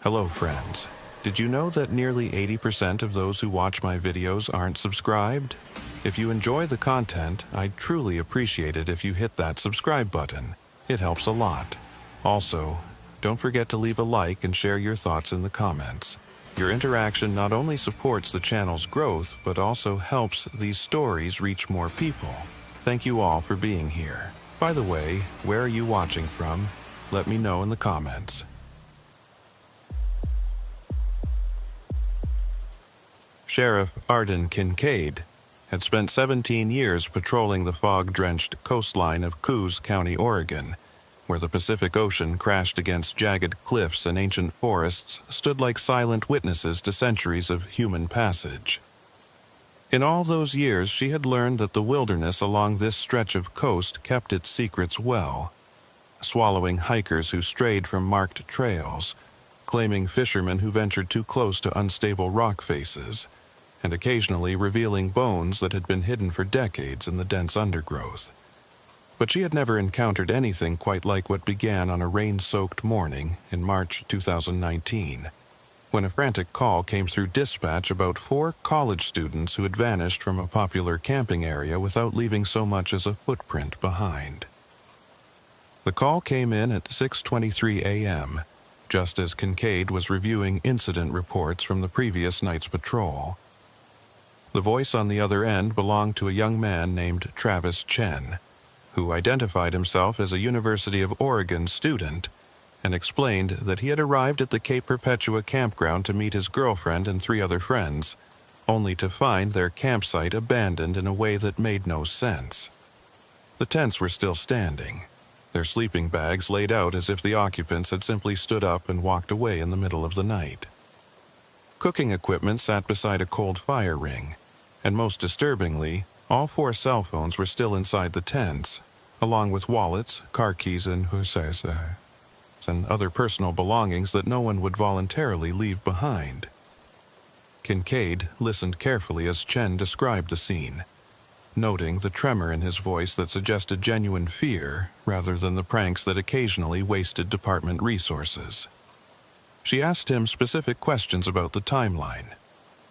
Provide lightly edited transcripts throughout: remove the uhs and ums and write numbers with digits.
Hello friends. Did you know that nearly 80% of those who watch my videos aren't subscribed? If you enjoy the content, I'd truly appreciate it if you hit that subscribe button. It helps a lot. Also, don't forget to leave a like and share your thoughts in the comments. Your interaction not only supports the channel's growth, but also helps these stories reach more people. Thank you all for being here. By the way, where are you watching from? Let me know in the comments. Sheriff Arden Kincaid had spent 17 years patrolling the fog-drenched coastline of Coos County, Oregon, where the Pacific Ocean crashed against jagged cliffs and ancient forests stood like silent witnesses to centuries of human passage. In all those years, she had learned that the wilderness along this stretch of coast kept its secrets well, swallowing hikers who strayed from marked trails, claiming fishermen who ventured too close to unstable rock faces, and occasionally revealing bones that had been hidden for decades in the dense undergrowth. But she had never encountered anything quite like what began on a rain-soaked morning in March 2019, when a frantic call came through dispatch about 4 college students who had vanished from a popular camping area without leaving so much as a footprint behind. The call came in at 6:23 a.m., just as Kincaid was reviewing incident reports from the previous night's patrol. The voice on the other end belonged to a young man named Travis Chen, who identified himself as a University of Oregon student and explained that he had arrived at the Cape Perpetua campground to meet his girlfriend and 3 other friends, only to find their campsite abandoned in a way that made no sense. The tents were still standing, their sleeping bags laid out as if the occupants had simply stood up and walked away in the middle of the night. Cooking equipment sat beside a cold fire ring, and most disturbingly, all 4 cell phones were still inside the tents, along with wallets, car keys, and other personal belongings that no one would voluntarily leave behind. Kincaid listened carefully as Chen described the scene, noting the tremor in his voice that suggested genuine fear rather than the pranks that occasionally wasted department resources. She asked him specific questions about the timeline,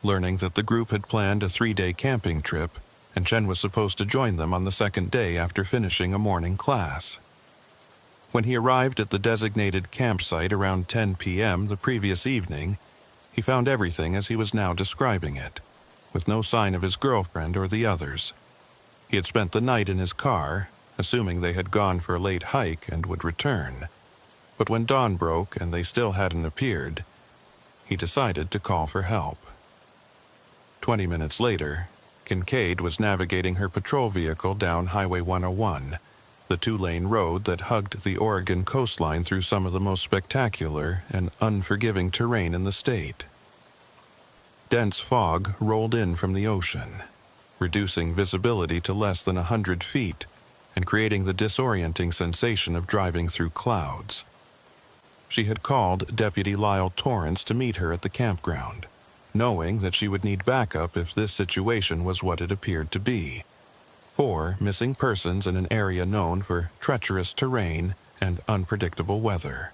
learning that the group had planned a 3-day camping trip, and Chen was supposed to join them on the 2nd day after finishing a morning class. When he arrived at the designated campsite around 10 p.m. the previous evening, he found everything as he was now describing it, with no sign of his girlfriend or the others. He had spent the night in his car, assuming they had gone for a late hike and would return. But when dawn broke and they still hadn't appeared, he decided to call for help. 20 minutes later, Kincaid was navigating her patrol vehicle down Highway 101, the 2-lane road that hugged the Oregon coastline through some of the most spectacular and unforgiving terrain in the state. Dense fog rolled in from the ocean, reducing visibility to less than 100 feet and creating the disorienting sensation of driving through clouds. She had called Deputy Lyle Torrance to meet her at the campground, knowing that she would need backup if this situation was what it appeared to be. 4 missing persons in an area known for treacherous terrain and unpredictable weather.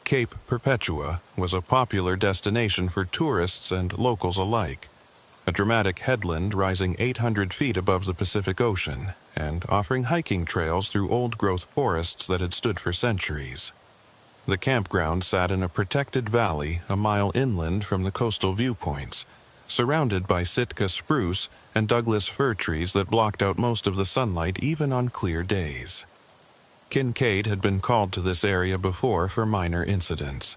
Cape Perpetua was a popular destination for tourists and locals alike, a dramatic headland rising 800 feet above the Pacific Ocean and offering hiking trails through old-growth forests that had stood for centuries. The campground sat in a protected valley a mile inland from the coastal viewpoints, surrounded by Sitka spruce and Douglas fir trees that blocked out most of the sunlight even on clear days. Kincaid had been called to this area before for minor incidents: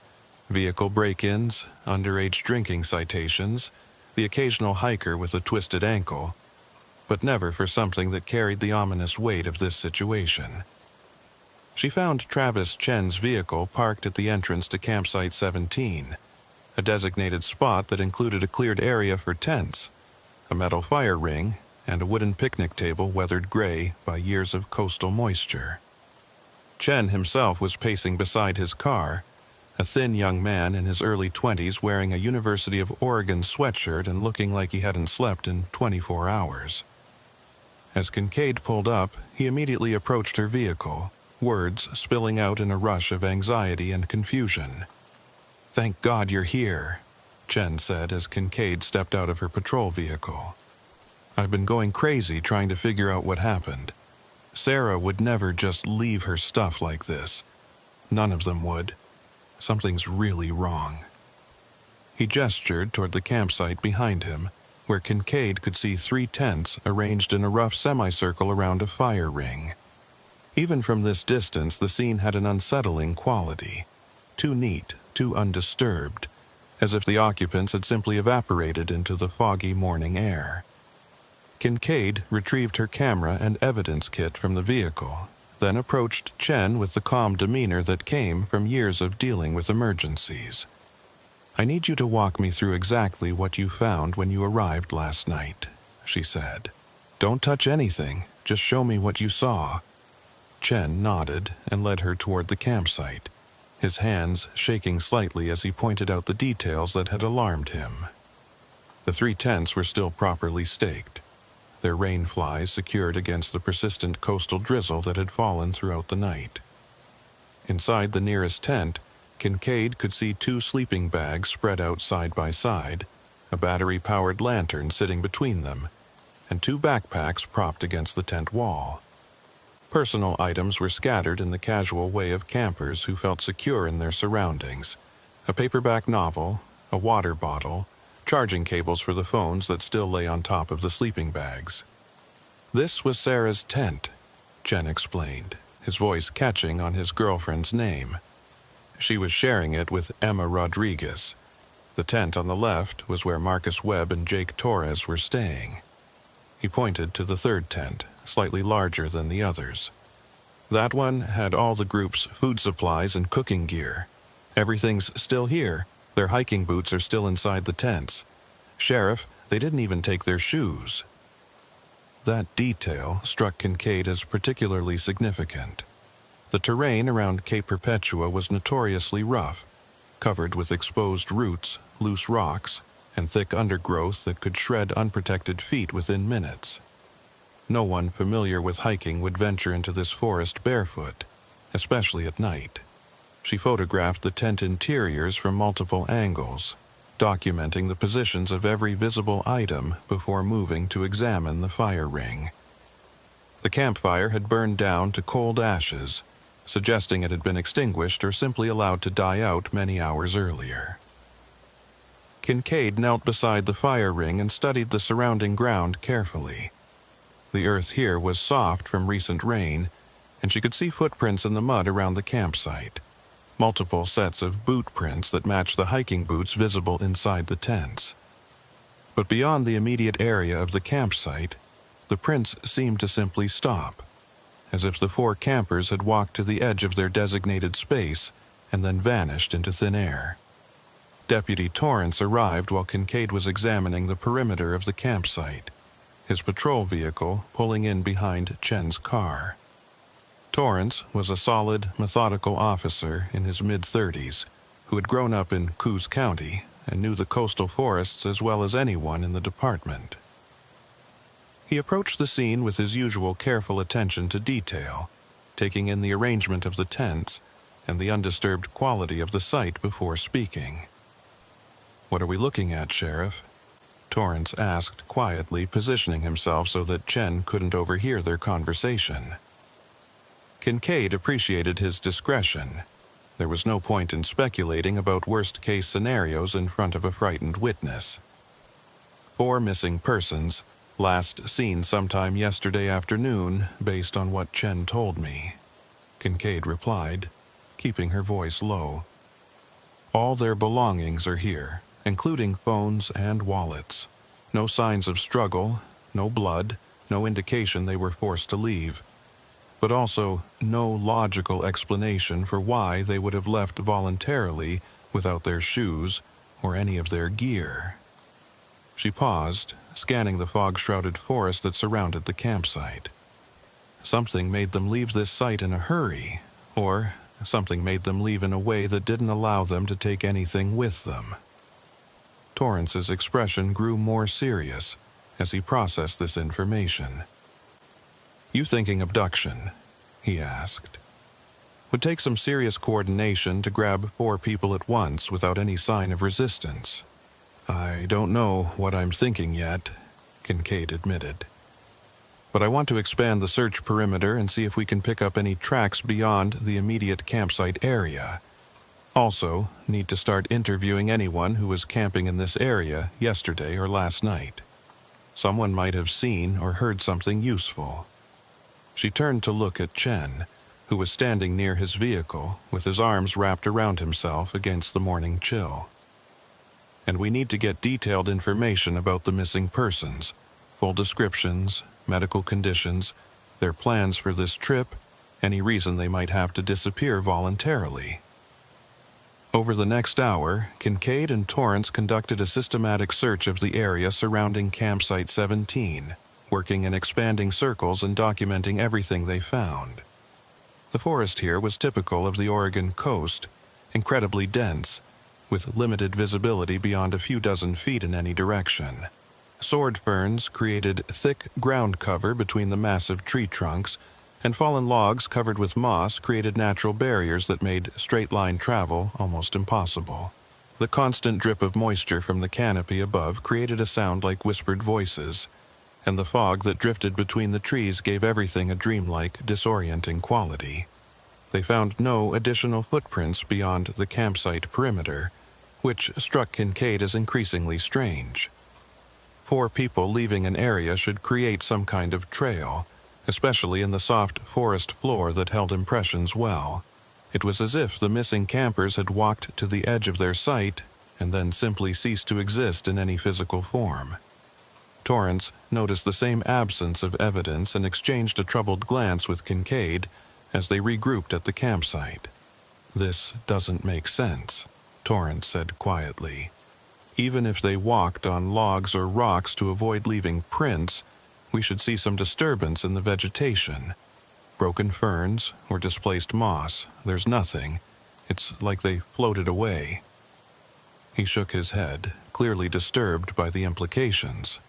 vehicle break-ins, underage drinking citations, the occasional hiker with a twisted ankle, but never for something that carried the ominous weight of this situation. She found Travis Chen's vehicle parked at the entrance to Campsite 17, a designated spot that included a cleared area for tents, a metal fire ring, and a wooden picnic table weathered gray by years of coastal moisture. Chen himself was pacing beside his car, a thin young man in his early 20s wearing a University of Oregon sweatshirt and looking like he hadn't slept in 24 hours. As Kincaid pulled up, he immediately approached her vehicle, words spilling out in a rush of anxiety and confusion. "Thank God you're here," Chen said as Kincaid stepped out of her patrol vehicle. "I've been going crazy trying to figure out what happened. Sarah would never just leave her stuff like this. None of them would. Something's really wrong." He gestured toward the campsite behind him, where Kincaid could see 3 tents arranged in a rough semicircle around a fire ring. Even from this distance, the scene had an unsettling quality. Too neat, too undisturbed, as if the occupants had simply evaporated into the foggy morning air. Kincaid retrieved her camera and evidence kit from the vehicle, then approached Chen with the calm demeanor that came from years of dealing with emergencies. "I need you to walk me through exactly what you found when you arrived last night," she said. "Don't touch anything, just show me what you saw." Chen nodded and led her toward the campsite, his hands shaking slightly as he pointed out the details that had alarmed him. The 3 tents were still properly staked, their rain flies secured against the persistent coastal drizzle that had fallen throughout the night. Inside the nearest tent, Kincaid could see 2 sleeping bags spread out side by side, a battery-powered lantern sitting between them, and 2 backpacks propped against the tent wall. Personal items were scattered in the casual way of campers who felt secure in their surroundings: a paperback novel, a water bottle, charging cables for the phones that still lay on top of the sleeping bags. "This was Sarah's tent," Chen explained, his voice catching on his girlfriend's name. She was sharing it with Emma Rodriguez. The tent on the left was where Marcus Webb and Jake Torres were staying. He pointed to the 3rd tent, slightly larger than the others. "That one had all the group's food supplies and cooking gear. Everything's still here. Their hiking boots are still inside the tents. Sheriff, they didn't even take their shoes." That detail struck Kincaid as particularly significant. The terrain around Cape Perpetua was notoriously rough, covered with exposed roots, loose rocks, and thick undergrowth that could shred unprotected feet within minutes. No one familiar with hiking would venture into this forest barefoot, especially at night. She photographed the tent interiors from multiple angles, documenting the positions of every visible item before moving to examine the fire ring. The campfire had burned down to cold ashes, suggesting it had been extinguished or simply allowed to die out many hours earlier. Kincaid knelt beside the fire ring and studied the surrounding ground carefully. The earth here was soft from recent rain, and she could see footprints in the mud around the campsite, multiple sets of boot prints that matched the hiking boots visible inside the tents. But beyond the immediate area of the campsite, the prints seemed to simply stop, as if the 4 campers had walked to the edge of their designated space and then vanished into thin air. Deputy Torrance arrived while Kincaid was examining the perimeter of the campsite, his patrol vehicle pulling in behind Chen's car. Torrance was a solid, methodical officer in his mid-30s who had grown up in Coos County and knew the coastal forests as well as anyone in the department. He approached the scene with his usual careful attention to detail, taking in the arrangement of the tents and the undisturbed quality of the site before speaking. "What are we looking at, Sheriff?" Torrance asked quietly, positioning himself so that Chen couldn't overhear their conversation. Kincaid appreciated his discretion. There was no point in speculating about worst-case scenarios in front of a frightened witness. 4 missing persons, last seen sometime yesterday afternoon, based on what Chen told me," Kincaid replied, keeping her voice low. "All their belongings are here, including phones and wallets. No signs of struggle, no blood, no indication they were forced to leave. But also no logical explanation for why they would have left voluntarily without their shoes or any of their gear." She paused, scanning the fog-shrouded forest that surrounded the campsite. Something made them leave this site in a hurry, or something made them leave in a way that didn't allow them to take anything with them. Torrance's expression grew more serious as he processed this information. "You thinking abduction?" he asked. Would take some serious coordination to grab 4 people at once without any sign of resistance. I don't know what I'm thinking yet, Kincaid admitted. But I want to expand the search perimeter and see if we can pick up any tracks beyond the immediate campsite area. Also, need to start interviewing anyone who was camping in this area yesterday or last night. Someone might have seen or heard something useful. She turned to look at Chen, who was standing near his vehicle with his arms wrapped around himself against the morning chill. And we need to get detailed information about the missing persons, full descriptions, medical conditions, their plans for this trip, any reason they might have to disappear voluntarily. Over the next hour, Kincaid and Torrance conducted a systematic search of the area surrounding Campsite 17, working in expanding circles and documenting everything they found. The forest here was typical of the Oregon coast, incredibly dense, with limited visibility beyond a few dozen feet in any direction. Sword ferns created thick ground cover between the massive tree trunks, and fallen logs covered with moss created natural barriers that made straight-line travel almost impossible. The constant drip of moisture from the canopy above created a sound like whispered voices, and the fog that drifted between the trees gave everything a dreamlike, disorienting quality. They found no additional footprints beyond the campsite perimeter, which struck Kincaid as increasingly strange. 4 people leaving an area should create some kind of trail, especially in the soft forest floor that held impressions well. It was as if the missing campers had walked to the edge of their site and then simply ceased to exist in any physical form. Torrance noticed the same absence of evidence and exchanged a troubled glance with Kincaid as they regrouped at the campsite. "This doesn't make sense," Torrance said quietly. "Even if they walked on logs or rocks to avoid leaving prints, we should see some disturbance in the vegetation. Broken ferns or displaced moss, there's nothing. It's like they floated away." He shook his head, clearly disturbed by the implications.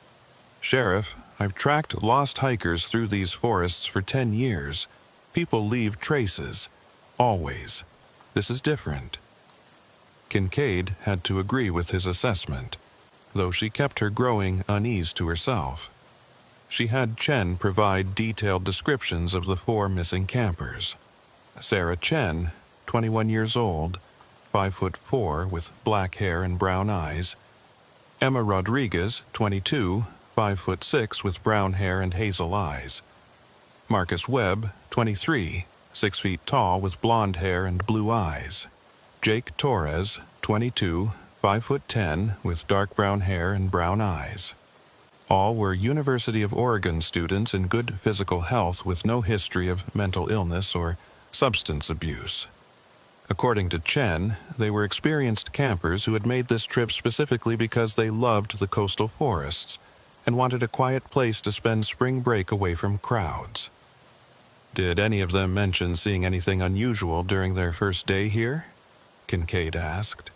"Sheriff, I've tracked lost hikers through these forests for 10 years. People leave traces. Always. This is different." Kincaid had to agree with his assessment, though she kept her growing unease to herself. She had Chen provide detailed descriptions of the 4 missing campers. Sarah Chen, 21 years old, 5'4" with black hair and brown eyes. Emma Rodriguez, 22, 5'6" with brown hair and hazel eyes. Marcus Webb, 23, 6 feet tall with blonde hair and blue eyes. Jake Torres, 22, 5'10" with dark brown hair and brown eyes. All were University of Oregon students in good physical health with no history of mental illness or substance abuse. According to Chen, they were experienced campers who had made this trip specifically because they loved the coastal forests and wanted a quiet place to spend spring break away from crowds. "Did any of them mention seeing anything unusual during their first day here?" Kincaid asked.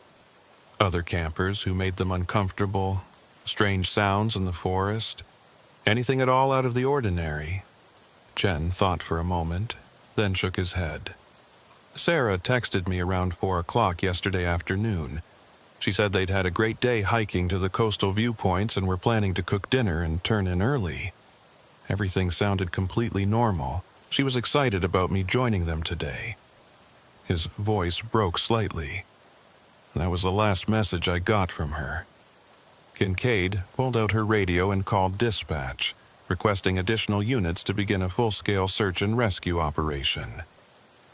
"Other campers who made them uncomfortable? Strange sounds in the forest? Anything at all out of the ordinary?" Chen thought for a moment, then shook his head. "Sarah texted me around 4 o'clock yesterday afternoon. She said they'd had a great day hiking to the coastal viewpoints and were planning to cook dinner and turn in early. Everything sounded completely normal. She was excited about me joining them today." His voice broke slightly. "That was the last message I got from her." Kincaid pulled out her radio and called dispatch, requesting additional units to begin a full-scale search and rescue operation.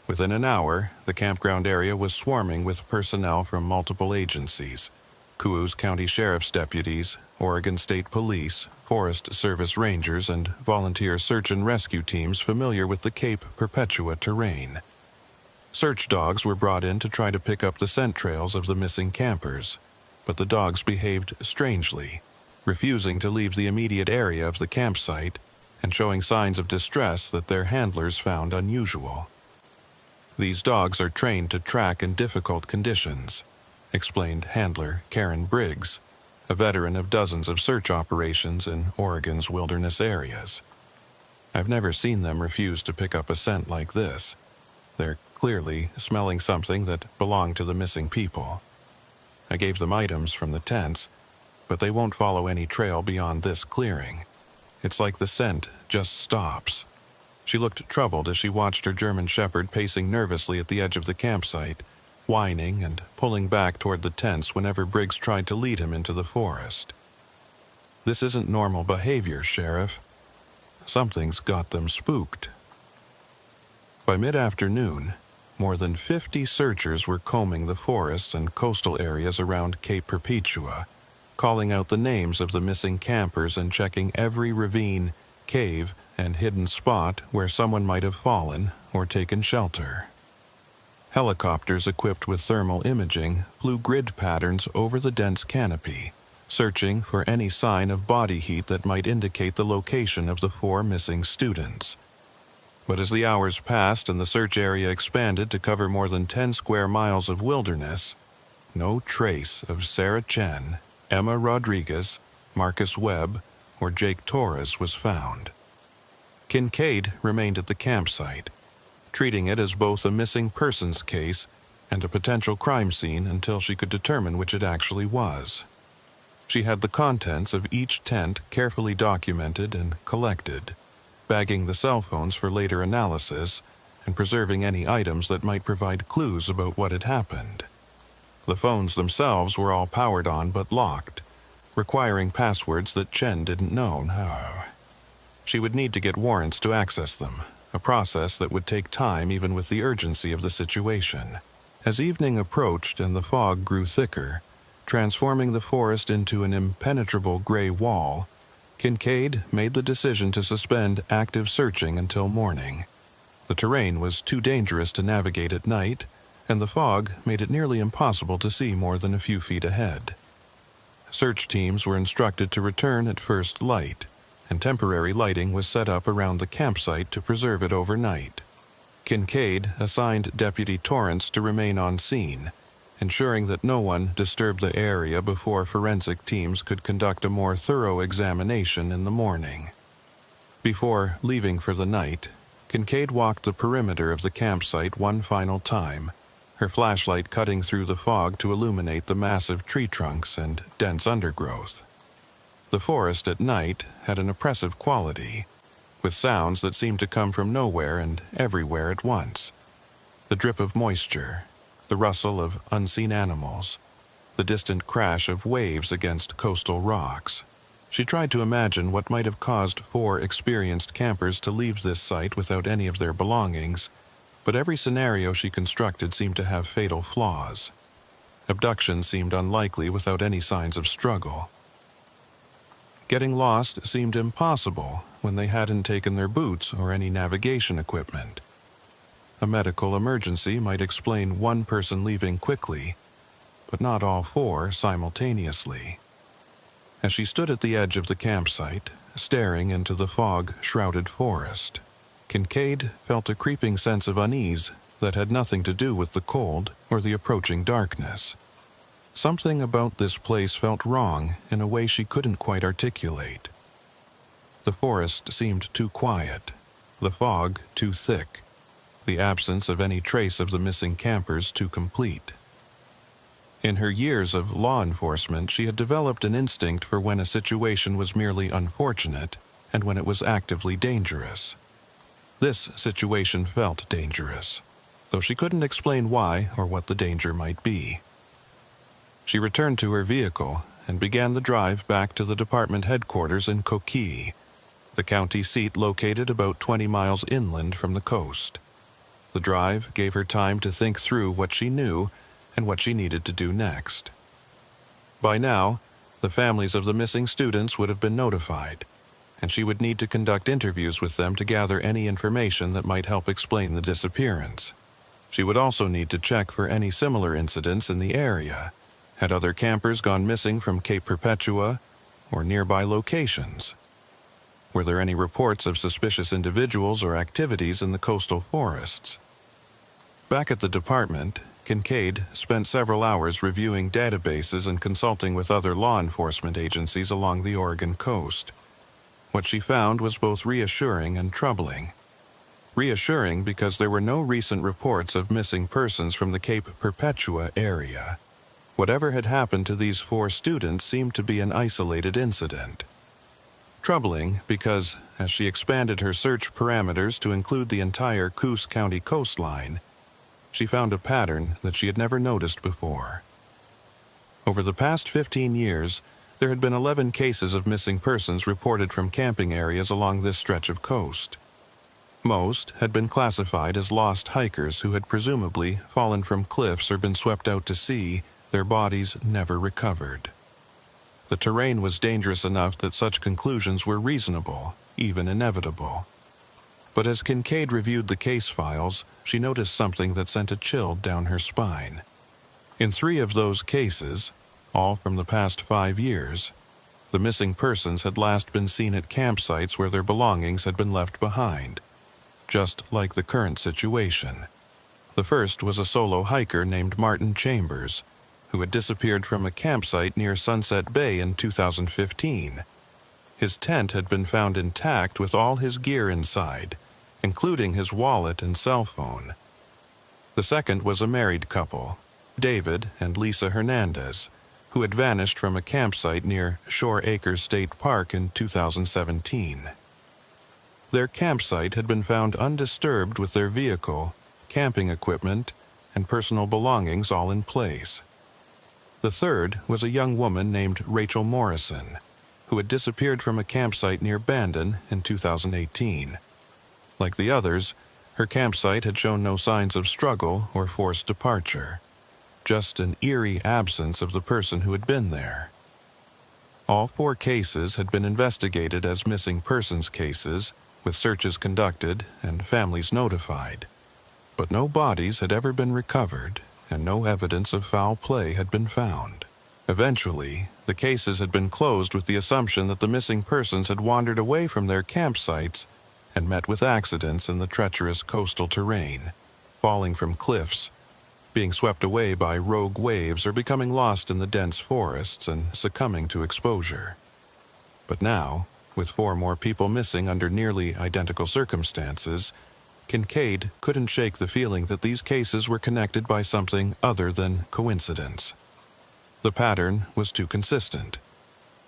Within an hour, the campground area was swarming with personnel from multiple agencies: Coos County Sheriff's deputies, Oregon State Police, Forest Service Rangers, and volunteer search and rescue teams familiar with the Cape Perpetua terrain. Search dogs were brought in to try to pick up the scent trails of the missing campers, but the dogs behaved strangely, refusing to leave the immediate area of the campsite and showing signs of distress that their handlers found unusual. "These dogs are trained to track in difficult conditions," explained handler Karen Briggs, a veteran of dozens of search operations in Oregon's wilderness areas. "I've never seen them refuse to pick up a scent like this. They're clearly smelling something that belonged to the missing people. I gave them items from the tents, but they won't follow any trail beyond this clearing. It's like the scent just stops. She looked troubled as she watched her German shepherd pacing nervously at the edge of the campsite, whining and pulling back toward the tents whenever Briggs tried to lead him into the forest. This isn't normal behavior, Sheriff. Something's got them spooked. By mid-afternoon, more than 50 searchers were combing the forests and coastal areas around Cape Perpetua, calling out the names of the missing campers and checking every ravine, cave, and hidden spot where someone might have fallen or taken shelter. Helicopters equipped with thermal imaging flew grid patterns over the dense canopy, searching for any sign of body heat that might indicate the location of the 4 missing students. But as the hours passed and the search area expanded to cover more than 10 square miles of wilderness, no trace of Sarah Chen, Emma Rodriguez, Marcus Webb, or Jake Torres was found. Kincaid remained at the campsite, treating it as both a missing persons case and a potential crime scene until she could determine which it actually was. She had the contents of each tent carefully documented and collected, bagging the cell phones for later analysis and preserving any items that might provide clues about what had happened. The phones themselves were all powered on but locked, requiring passwords that Chen didn't know. She would need to get warrants to access them, a process that would take time even with the urgency of the situation. As evening approached and the fog grew thicker, transforming the forest into an impenetrable gray wall, Kincaid made the decision to suspend active searching until morning. The terrain was too dangerous to navigate at night, and the fog made it nearly impossible to see more than a few feet ahead. Search teams were instructed to return at first light, and temporary lighting was set up around the campsite to preserve it overnight. Kincaid assigned Deputy Torrance to remain on scene, ensuring that no one disturbed the area before forensic teams could conduct a more thorough examination in the morning. Before leaving for the night, Kincaid walked the perimeter of the campsite one final time, her flashlight cutting through the fog to illuminate the massive tree trunks and dense undergrowth. The forest at night had an oppressive quality, with sounds that seemed to come from nowhere and everywhere at once. The drip of moisture, the rustle of unseen animals, the distant crash of waves against coastal rocks. She tried to imagine what might have caused 4 experienced campers to leave this site without any of their belongings, but every scenario she constructed seemed to have fatal flaws. Abduction seemed unlikely without any signs of struggle. Getting lost seemed impossible when they hadn't taken their boots or any navigation equipment. A medical emergency might explain one person leaving quickly, but not all 4 simultaneously. As she stood at the edge of the campsite, staring into the fog-shrouded forest, Kincaid felt a creeping sense of unease that had nothing to do with the cold or the approaching darkness. Something about this place felt wrong in a way she couldn't quite articulate. The forest seemed too quiet, the fog too thick, the absence of any trace of the missing campers too complete. In her years of law enforcement, she had developed an instinct for when a situation was merely unfortunate and when it was actively dangerous. This situation felt dangerous, though she couldn't explain why or what the danger might be. She returned to her vehicle and began the drive back to the department headquarters in Coquille, the county seat located about 20 miles inland from the coast. The drive gave her time to think through what she knew and what she needed to do next. By now, the families of the missing students would have been notified, and she would need to conduct interviews with them to gather any information that might help explain the disappearance. She would also need to check for any similar incidents in the area. Had other campers gone missing from Cape Perpetua or nearby locations? Were there any reports of suspicious individuals or activities in the coastal forests? Back at the department, Kincaid spent several hours reviewing databases and consulting with other law enforcement agencies along the Oregon coast. What she found was both reassuring and troubling. reassuring because there were no recent reports of missing persons from the Cape Perpetua area. Whatever had happened to these 4 students seemed to be an isolated incident. Troubling because, as she expanded her search parameters to include the entire Coos County coastline, she found a pattern that she had never noticed before. Over the past 15 years, there had been 11 cases of missing persons reported from camping areas along this stretch of coast. Most had been classified as lost hikers who had presumably fallen from cliffs or been swept out to sea, their bodies never recovered. The terrain was dangerous enough that such conclusions were reasonable, even inevitable. But as Kincaid reviewed the case files, she noticed something that sent a chill down her spine. In 3 of those cases, all from the past 5 years, the missing persons had last been seen at campsites where their belongings had been left behind, just like the current situation. The first was a solo hiker named Martin Chambers, who had disappeared from a campsite near Sunset Bay in 2015. His tent had been found intact with all his gear inside, including his wallet and cell phone. The second was a married couple, David and Lisa Hernandez, who had vanished from a campsite near Shore Acres State Park in 2017. Their campsite had been found undisturbed with their vehicle, camping equipment, and personal belongings all in place. The third was a young woman named Rachel Morrison, who had disappeared from a campsite near Bandon in 2018. Like the others, her campsite had shown no signs of struggle or forced departure, just an eerie absence of the person who had been there. All 4 cases had been investigated as missing persons cases, with searches conducted and families notified, but no bodies had ever been recovered, and no evidence of foul play had been found. Eventually, the cases had been closed with the assumption that the missing persons had wandered away from their campsites and met with accidents in the treacherous coastal terrain, falling from cliffs, being swept away by rogue waves, or becoming lost in the dense forests and succumbing to exposure. But now, with 4 more people missing under nearly identical circumstances, Kincaid couldn't shake the feeling that these cases were connected by something other than coincidence. The pattern was too consistent.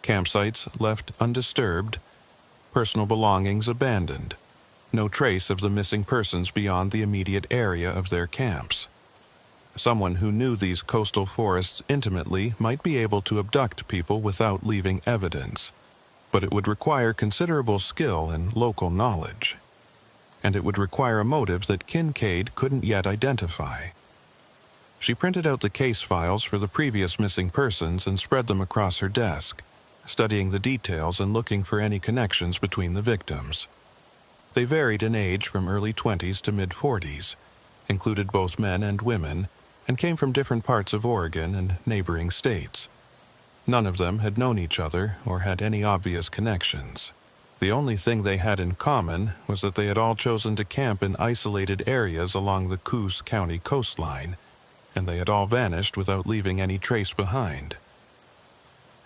Campsites left undisturbed, personal belongings abandoned, no trace of the missing persons beyond the immediate area of their camps. Someone who knew these coastal forests intimately might be able to abduct people without leaving evidence, but it would require considerable skill and local knowledge. And it would require a motive that Kincaid couldn't yet identify. She printed out the case files for the previous missing persons and spread them across her desk, studying the details and looking for any connections between the victims. They varied in age from early 20s to mid-40s, included both men and women, and came from different parts of Oregon and neighboring states. None of them had known each other or had any obvious connections. The only thing they had in common was that they had all chosen to camp in isolated areas along the Coos County coastline, and they had all vanished without leaving any trace behind.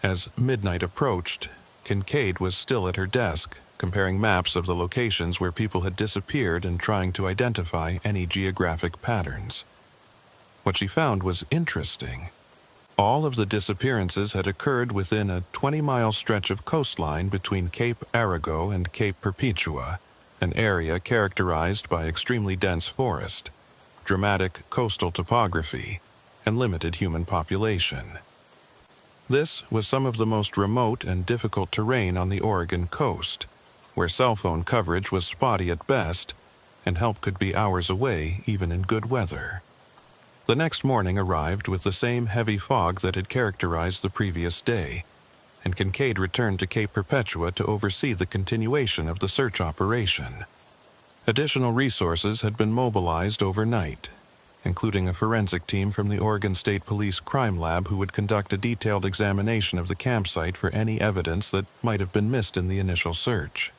As midnight approached, Kincaid was still at her desk, comparing maps of the locations where people had disappeared and trying to identify any geographic patterns. What she found was interesting. All of the disappearances had occurred within a 20-mile stretch of coastline between Cape Arago and Cape Perpetua, an area characterized by extremely dense forest, dramatic coastal topography, and limited human population. This was some of the most remote and difficult terrain on the Oregon coast, where cell phone coverage was spotty at best, and help could be hours away even in good weather. The next morning arrived with the same heavy fog that had characterized the previous day, and Kincaid returned to Cape Perpetua to oversee the continuation of the search operation. Additional resources had been mobilized overnight, including a forensic team from the Oregon State Police Crime Lab who would conduct a detailed examination of the campsite for any evidence that might have been missed in the initial search.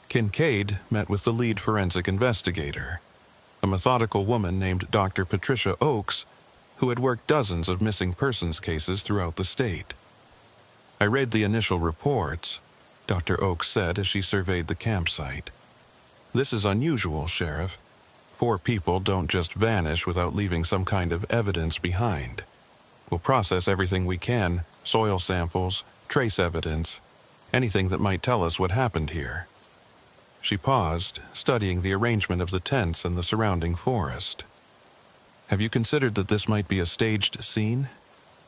Kincaid met with the lead forensic investigator, a methodical woman named Dr. Patricia Oakes, who had worked dozens of missing persons cases throughout the state. "I read the initial reports," Dr. Oakes said as she surveyed the campsite. "This is unusual, Sheriff. 4 people don't just vanish without leaving some kind of evidence behind. We'll process everything we can, soil samples, trace evidence, anything that might tell us what happened here." She paused, studying the arrangement of the tents and the surrounding forest. "Have you considered that this might be a staged scene?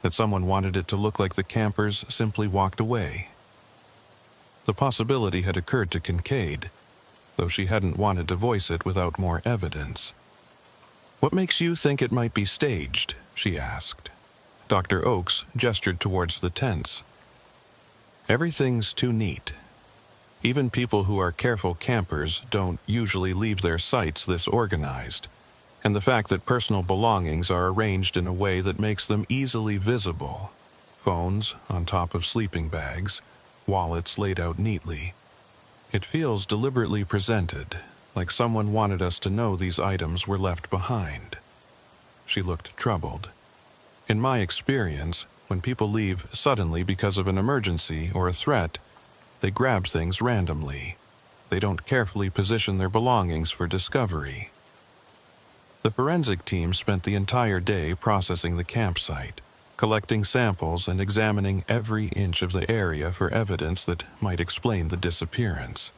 That someone wanted it to look like the campers simply walked away?" The possibility had occurred to Kincaid, though she hadn't wanted to voice it without more evidence. "What makes you think it might be staged?" she asked. Dr. Oakes gestured towards the tents. "Everything's too neat. Even people who are careful campers don't usually leave their sites this organized, and the fact that personal belongings are arranged in a way that makes them easily visible, phones on top of sleeping bags, wallets laid out neatly. It feels deliberately presented, like someone wanted us to know these items were left behind." She looked troubled. "In my experience, when people leave suddenly because of an emergency or a threat, they grab things randomly. They don't carefully position their belongings for discovery." The forensic team spent the entire day processing the campsite, collecting samples and examining every inch of the area for evidence that might explain the disappearance.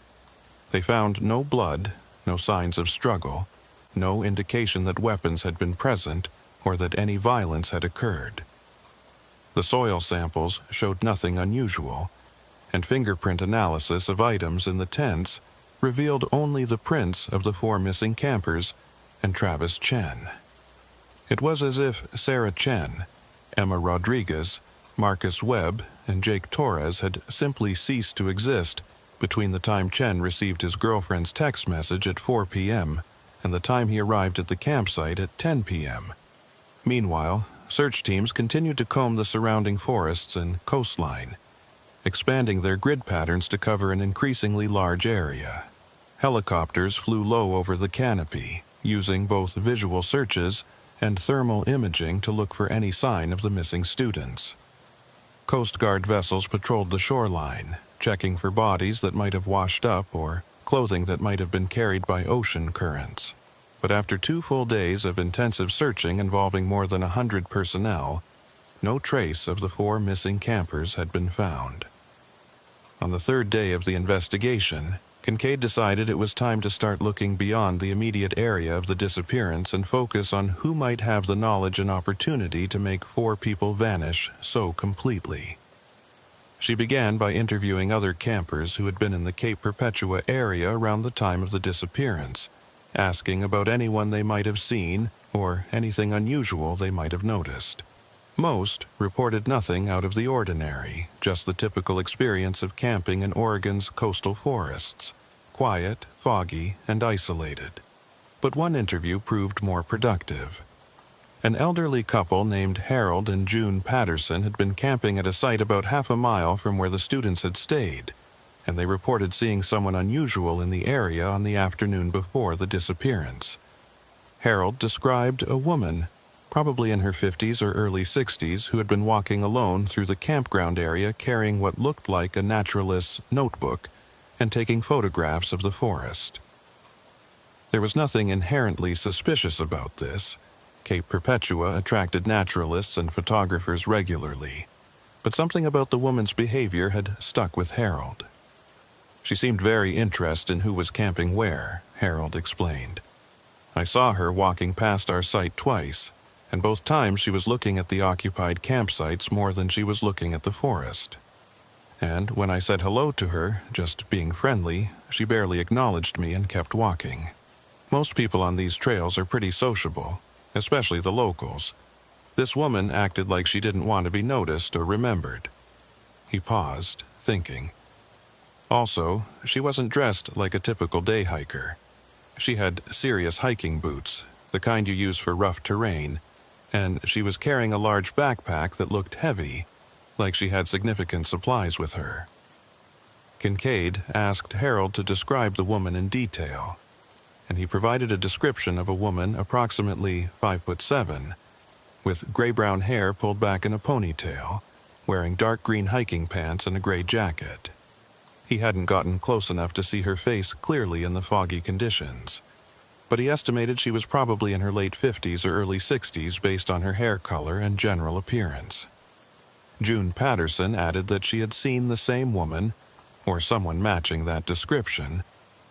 They found no blood, no signs of struggle, no indication that weapons had been present or that any violence had occurred. The soil samples showed nothing unusual, and fingerprint analysis of items in the tents revealed only the prints of the 4 missing campers and Travis Chen. It was as if Sarah Chen, Emma Rodriguez, Marcus Webb, and Jake Torres had simply ceased to exist between the time Chen received his girlfriend's text message at 4 p.m. and the time he arrived at the campsite at 10 p.m. Meanwhile, search teams continued to comb the surrounding forests and coastline, expanding their grid patterns to cover an increasingly large area. Helicopters flew low over the canopy, using both visual searches and thermal imaging to look for any sign of the missing students. Coast Guard vessels patrolled the shoreline, checking for bodies that might have washed up or clothing that might have been carried by ocean currents. But after 2 full days of intensive searching involving more than 100 personnel, no trace of the 4 missing campers had been found. On the 3rd day of the investigation, Kincaid decided it was time to start looking beyond the immediate area of the disappearance and focus on who might have the knowledge and opportunity to make 4 people vanish so completely. She began by interviewing other campers who had been in the Cape Perpetua area around the time of the disappearance, asking about anyone they might have seen or anything unusual they might have noticed. Most reported nothing out of the ordinary, just the typical experience of camping in Oregon's coastal forests, quiet, foggy, and isolated. But one interview proved more productive. An elderly couple named Harold and June Patterson had been camping at a site about half a mile from where the students had stayed, and they reported seeing someone unusual in the area on the afternoon before the disappearance. Harold described a woman, probably in her 50s or early 60s, who had been walking alone through the campground area carrying what looked like a naturalist's notebook and taking photographs of the forest. There was nothing inherently suspicious about this. Cape Perpetua attracted naturalists and photographers regularly, but something about the woman's behavior had stuck with Harold. She seemed very interested in who was camping where, Harold explained. I saw her walking past our site twice, and both times she was looking at the occupied campsites more than she was looking at the forest. And when I said hello to her, just being friendly, she barely acknowledged me and kept walking. Most people on these trails are pretty sociable, especially the locals. This woman acted like she didn't want to be noticed or remembered. He paused, thinking. Also, she wasn't dressed like a typical day hiker. She had serious hiking boots, the kind you use for rough terrain, and she was carrying a large backpack that looked heavy, like she had significant supplies with her. Kincaid asked Harold to describe the woman in detail, and he provided a description of a woman approximately 5'7", with gray-brown hair pulled back in a ponytail, wearing dark green hiking pants and a gray jacket. He hadn't gotten close enough to see her face clearly in the foggy conditions, but he estimated she was probably in her late 50s or early 60s based on her hair color and general appearance. June Patterson added that she had seen the same woman, or someone matching that description,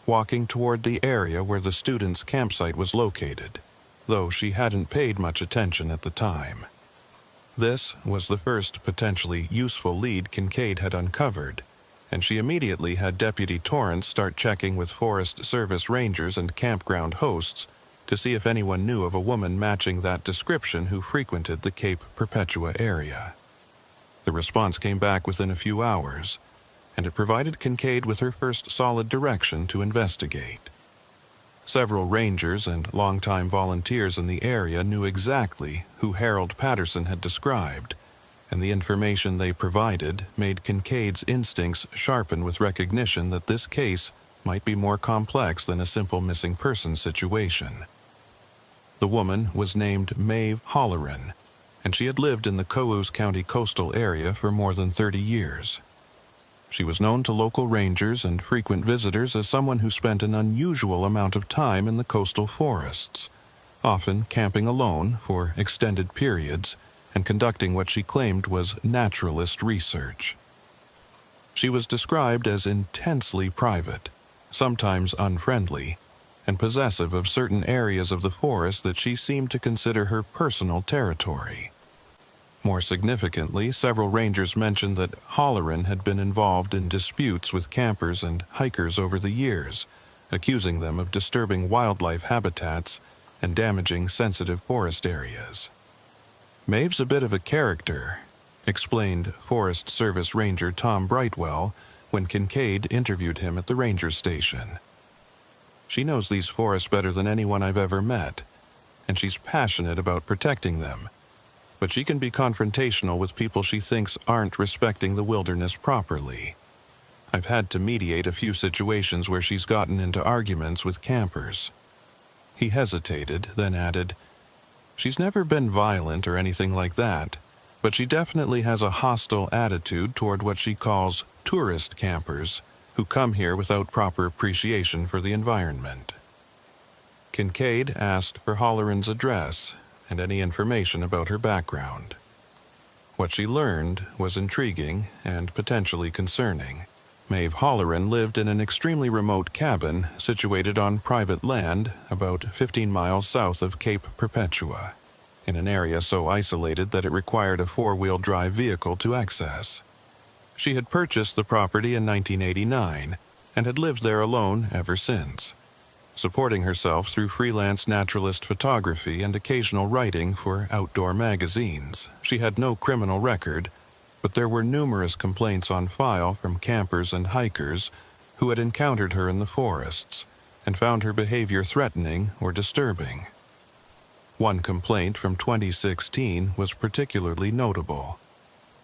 walking toward the area where the students' campsite was located, though she hadn't paid much attention at the time. This was the first potentially useful lead Kincaid had uncovered, and she immediately had Deputy Torrance start checking with Forest Service rangers and campground hosts to see if anyone knew of a woman matching that description who frequented the Cape Perpetua area. The response came back within a few hours, and it provided Kincaid with her first solid direction to investigate. Several rangers and longtime volunteers in the area knew exactly who Harold Patterson had described, and the information they provided made Kincaid's instincts sharpen with recognition that this case might be more complex than a simple missing person situation. The woman was named Maeve Holleran, and she had lived in the Coos County coastal area for more than 30 years. She was known to local rangers and frequent visitors as someone who spent an unusual amount of time in the coastal forests, often camping alone for extended periods and conducting what she claimed was naturalist research. She was described as intensely private, sometimes unfriendly, and possessive of certain areas of the forest that she seemed to consider her personal territory. More significantly, several rangers mentioned that Holleran had been involved in disputes with campers and hikers over the years, accusing them of disturbing wildlife habitats and damaging sensitive forest areas. "Maeve's a bit of a character," explained Forest Service Ranger Tom Brightwell when Kincaid interviewed him at the ranger station. "She knows these forests better than anyone I've ever met, and she's passionate about protecting them. But she can be confrontational with people she thinks aren't respecting the wilderness properly. I've had to mediate a few situations where she's gotten into arguments with campers." He hesitated, then added, "She's never been violent or anything like that, but she definitely has a hostile attitude toward what she calls tourist campers who come here without proper appreciation for the environment." Kincaid asked for Holleran's address and any information about her background. What she learned was intriguing and potentially concerning. Maeve Holleran lived in an extremely remote cabin situated on private land about 15 miles south of Cape Perpetua, in an area so isolated that it required a four-wheel drive vehicle to access. She had purchased the property in 1989 and had lived there alone ever since, supporting herself through freelance naturalist photography and occasional writing for outdoor magazines. She had no criminal record, but there were numerous complaints on file from campers and hikers who had encountered her in the forests and found her behavior threatening or disturbing. One complaint from 2016 was particularly notable.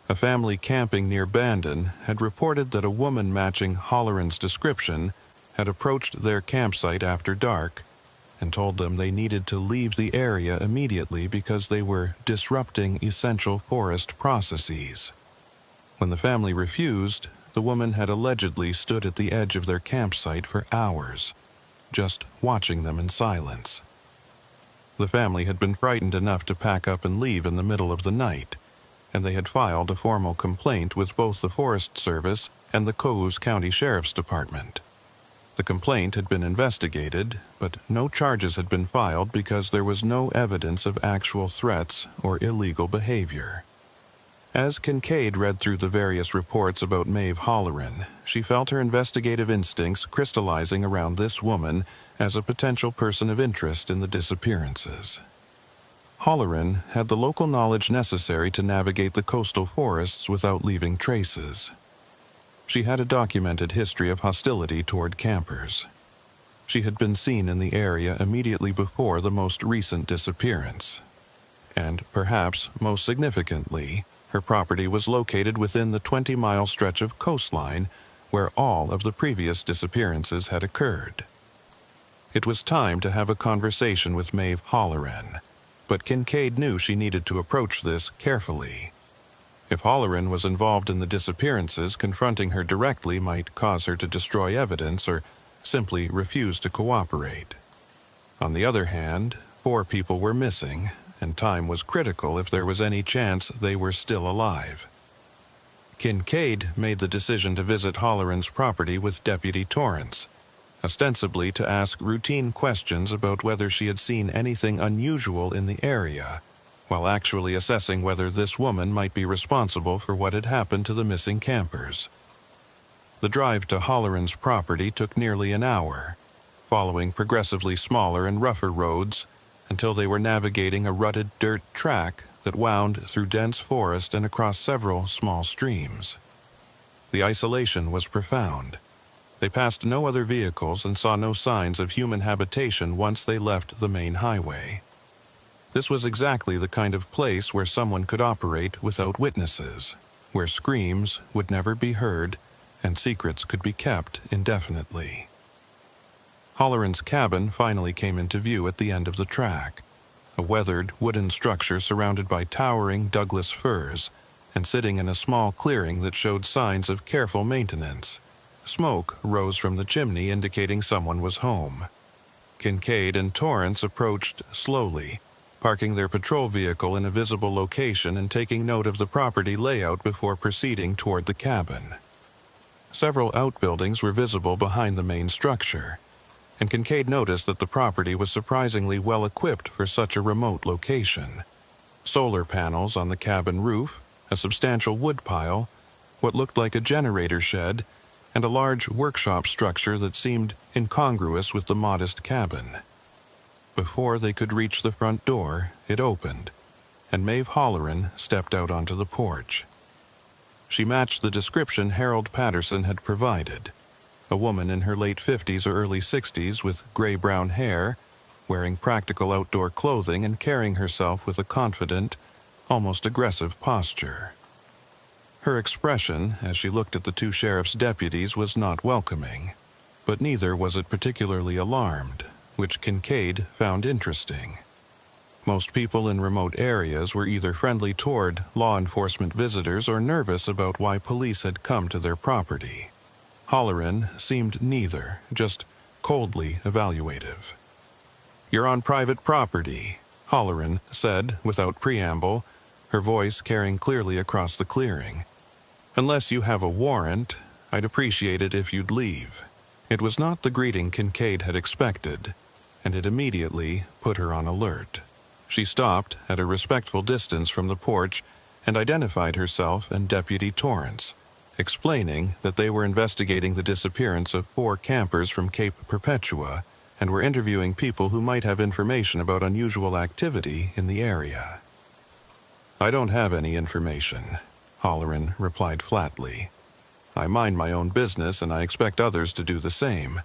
A family camping near Bandon had reported that a woman matching Holleran's description had approached their campsite after dark and told them they needed to leave the area immediately because they were disrupting essential forest processes. When the family refused, the woman had allegedly stood at the edge of their campsite for hours, just watching them in silence. The family had been frightened enough to pack up and leave in the middle of the night, and they had filed a formal complaint with both the Forest Service and the Coos County Sheriff's Department. The complaint had been investigated, but no charges had been filed because there was no evidence of actual threats or illegal behavior. As Kincaid read through the various reports about Maeve Holleran, she felt her investigative instincts crystallizing around this woman as a potential person of interest in the disappearances. Holleran had the local knowledge necessary to navigate the coastal forests without leaving traces. She had a documented history of hostility toward campers. She had been seen in the area immediately before the most recent disappearance. And perhaps most significantly, her property was located within the 20-mile stretch of coastline where all of the previous disappearances had occurred. It was time to have a conversation with Maeve Holleran, but Kincaid knew she needed to approach this carefully. If Halloran was involved in the disappearances, confronting her directly might cause her to destroy evidence or simply refuse to cooperate. On the other hand, 4 people were missing, and time was critical if there was any chance they were still alive. Kincaid made the decision to visit Halloran's property with Deputy Torrance, ostensibly to ask routine questions about whether she had seen anything unusual in the area, while actually assessing whether this woman might be responsible for what had happened to the missing campers. The drive to Halloran's property took nearly an hour, following progressively smaller and rougher roads until they were navigating a rutted dirt track that wound through dense forest and across several small streams. The isolation was profound. They passed no other vehicles and saw no signs of human habitation once they left the main highway. This was exactly the kind of place where someone could operate without witnesses, where screams would never be heard and secrets could be kept indefinitely. Halloran's cabin finally came into view at the end of the track, a weathered wooden structure surrounded by towering Douglas firs and sitting in a small clearing that showed signs of careful maintenance. Smoke rose from the chimney, indicating someone was home. Kincaid and Torrance approached slowly, parking their patrol vehicle in a visible location and taking note of the property layout before proceeding toward the cabin. Several outbuildings were visible behind the main structure, and Kincaid noticed that the property was surprisingly well equipped for such a remote location. Solar panels on the cabin roof, a substantial woodpile, what looked like a generator shed, and a large workshop structure that seemed incongruous with the modest cabin. Before they could reach the front door, it opened, and Maeve Halloran stepped out onto the porch. She matched the description Harold Patterson had provided, a woman in her late 50s or early 60s with gray-brown hair, wearing practical outdoor clothing and carrying herself with a confident, almost aggressive posture. Her expression, as she looked at the 2 sheriff's deputies, was not welcoming, but neither was it particularly alarmed, which Kincaid found interesting. Most people in remote areas were either friendly toward law enforcement visitors or nervous about why police had come to their property. Halloran seemed neither, just coldly evaluative. "You're on private property," Halloran said without preamble, her voice carrying clearly across the clearing. "Unless you have a warrant, I'd appreciate it if you'd leave." It was not the greeting Kincaid had expected, and it immediately put her on alert. She stopped at a respectful distance from the porch and identified herself and Deputy Torrance, explaining that they were investigating the disappearance of 4 campers from Cape Perpetua and were interviewing people who might have information about unusual activity in the area. "I don't have any information," Halloran replied flatly. "I mind my own business and I expect others to do the same.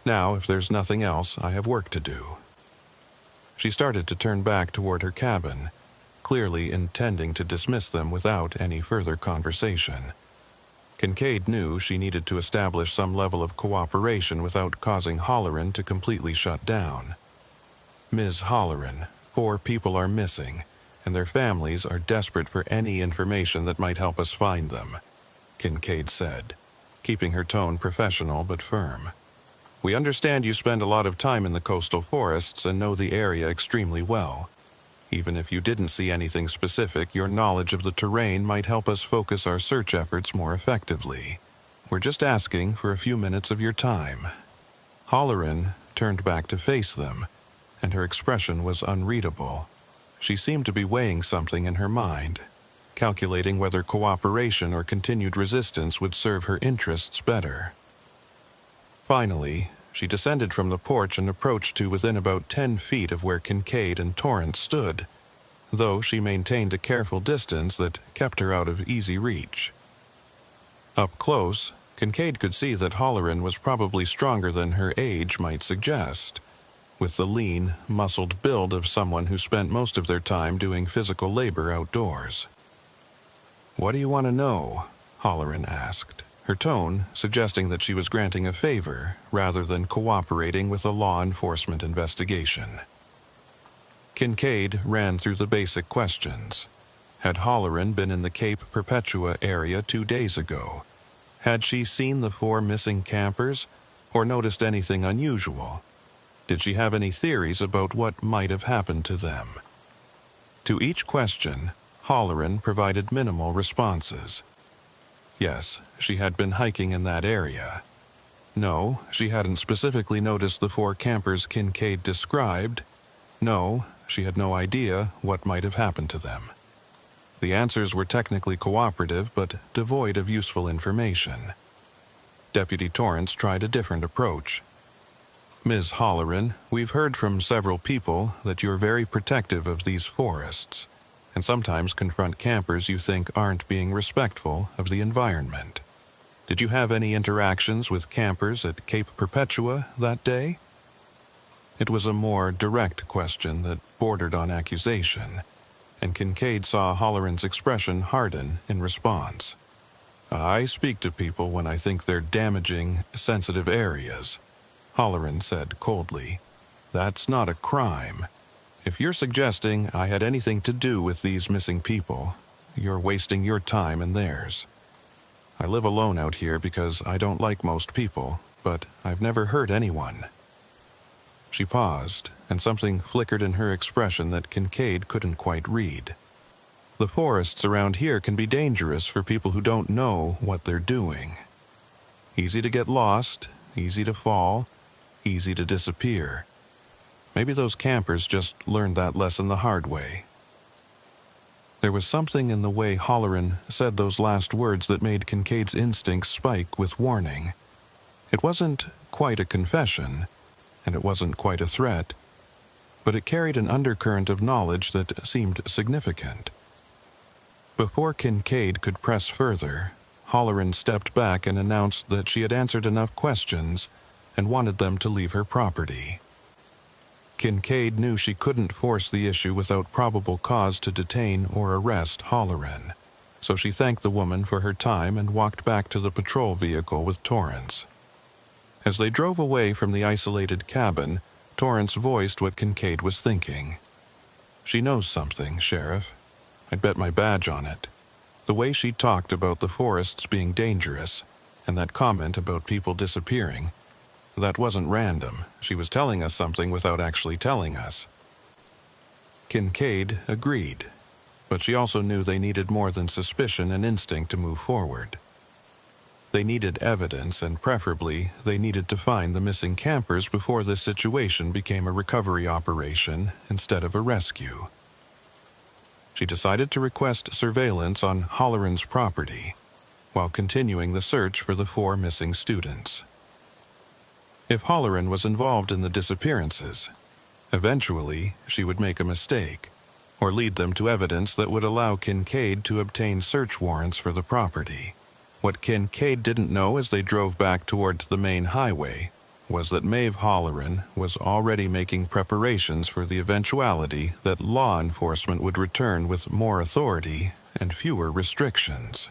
Now, if there's nothing else, I have work to do." She started to turn back toward her cabin, clearly intending to dismiss them without any further conversation. Kincaid knew she needed to establish some level of cooperation without causing Halloran to completely shut down. "Ms. Halloran, 4 people are missing, and their families are desperate for any information that might help us find them," Kincaid said, keeping her tone professional but firm. "We understand you spend a lot of time in the coastal forests and know the area extremely well. Even if you didn't see anything specific, your knowledge of the terrain might help us focus our search efforts more effectively. We're just asking for a few minutes of your time." Halloran turned back to face them, and her expression was unreadable. She seemed to be weighing something in her mind, calculating whether cooperation or continued resistance would serve her interests better. Finally, she descended from the porch and approached to within about 10 feet of where Kincaid and Torrance stood, though she maintained a careful distance that kept her out of easy reach. Up close, Kincaid could see that Halloran was probably stronger than her age might suggest, with the lean, muscled build of someone who spent most of their time doing physical labor outdoors. "What do you want to know?" Halloran asked, her tone suggesting that she was granting a favor rather than cooperating with a law enforcement investigation. Kincaid ran through the basic questions, Had Halloran been in the Cape Perpetua area 2 days ago? Had she seen the 4 missing campers, or noticed anything unusual? Did she have any theories about what might have happened to them? To each question, Halloran provided minimal responses. Yes, she had been hiking in that area. No, she hadn't specifically noticed the 4 campers Kincaid described. No, she had no idea what might have happened to them. The answers were technically cooperative, but devoid of useful information. Deputy Torrance tried a different approach. Ms. Halloran, we've heard from several people that you're very protective of these forests, and sometimes confront campers you think aren't being respectful of the environment. Did you have any interactions with campers at Cape Perpetua that day? It was a more direct question that bordered on accusation, and Kincaid saw Halloran's expression harden in response. I speak to people when I think they're damaging sensitive areas, Halloran said coldly. That's not a crime. If you're suggesting I had anything to do with these missing people, you're wasting your time and theirs. I live alone out here because I don't like most people, but I've never hurt anyone. She paused, and something flickered in her expression that Kincaid couldn't quite read. The forests around here can be dangerous for people who don't know what they're doing. Easy to get lost, easy to fall, easy to disappear. Maybe those campers just learned that lesson the hard way. There was something in the way Halloran said those last words that made Kincaid's instincts spike with warning. It wasn't quite a confession, and it wasn't quite a threat, but it carried an undercurrent of knowledge that seemed significant. Before Kincaid could press further, Halloran stepped back and announced that she had answered enough questions and wanted them to leave her property. Kincaid knew she couldn't force the issue without probable cause to detain or arrest Halloran, so she thanked the woman for her time and walked back to the patrol vehicle with Torrance. As they drove away from the isolated cabin, Torrance voiced what Kincaid was thinking. She knows something, Sheriff. I'd bet my badge on it. The way she talked about the forests being dangerous, and that comment about people disappearing, that wasn't random. She was telling us something without actually telling us. Kincaid agreed, but she also knew they needed more than suspicion and instinct to move forward. They needed evidence, and preferably, they needed to find the missing campers before this situation became a recovery operation instead of a rescue. She decided to request surveillance on Halloran's property, while continuing the search for the 4 missing students. If Halloran was involved in the disappearances, eventually she would make a mistake, or lead them to evidence that would allow Kincaid to obtain search warrants for the property. What Kincaid didn't know as they drove back toward the main highway was that Maeve Halloran was already making preparations for the eventuality that law enforcement would return with more authority and fewer restrictions.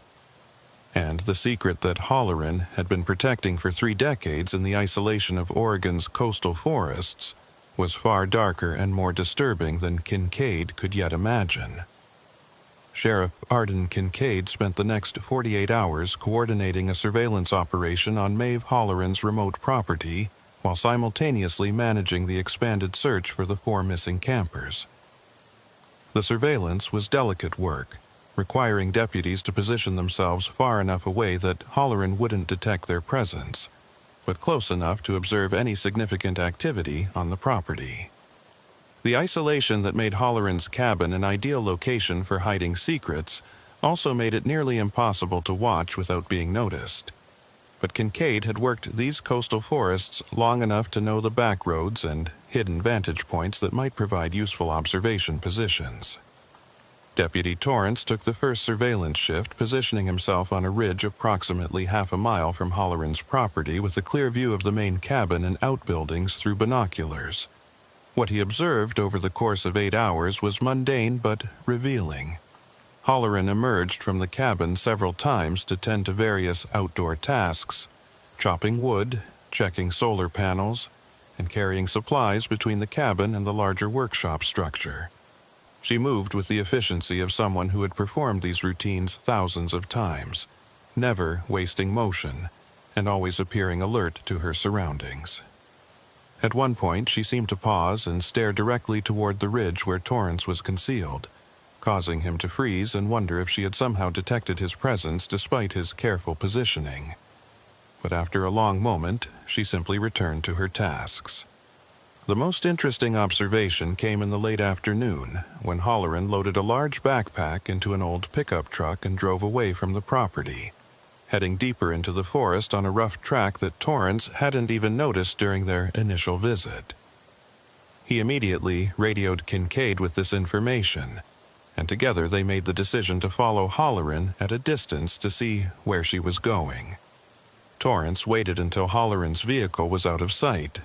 And the secret that Halloran had been protecting for 3 decades in the isolation of Oregon's coastal forests was far darker and more disturbing than Kincaid could yet imagine. Sheriff Arden Kincaid spent the next 48 hours coordinating a surveillance operation on Maeve Halloran's remote property while simultaneously managing the expanded search for the 4 missing campers. The surveillance was delicate work, requiring deputies to position themselves far enough away that Halloran wouldn't detect their presence, but close enough to observe any significant activity on the property. The isolation that made Halloran's cabin an ideal location for hiding secrets also made it nearly impossible to watch without being noticed. But Kincaid had worked these coastal forests long enough to know the back roads and hidden vantage points that might provide useful observation positions. Deputy Torrance took the first surveillance shift, positioning himself on a ridge approximately half a mile from Halloran's property with a clear view of the main cabin and outbuildings through binoculars. What he observed over the course of 8 hours was mundane but revealing. Halloran emerged from the cabin several times to tend to various outdoor tasks, chopping wood, checking solar panels, and carrying supplies between the cabin and the larger workshop structure. She moved with the efficiency of someone who had performed these routines thousands of times, never wasting motion, and always appearing alert to her surroundings. At one point, she seemed to pause and stare directly toward the ridge where Torrance was concealed, causing him to freeze and wonder if she had somehow detected his presence despite his careful positioning. But after a long moment, she simply returned to her tasks. The most interesting observation came in the late afternoon, when Halloran loaded a large backpack into an old pickup truck and drove away from the property, heading deeper into the forest on a rough track that Torrance hadn't even noticed during their initial visit. He immediately radioed Kincaid with this information, and together they made the decision to follow Halloran at a distance to see where she was going. Torrance waited until Halloran's vehicle was out of sight,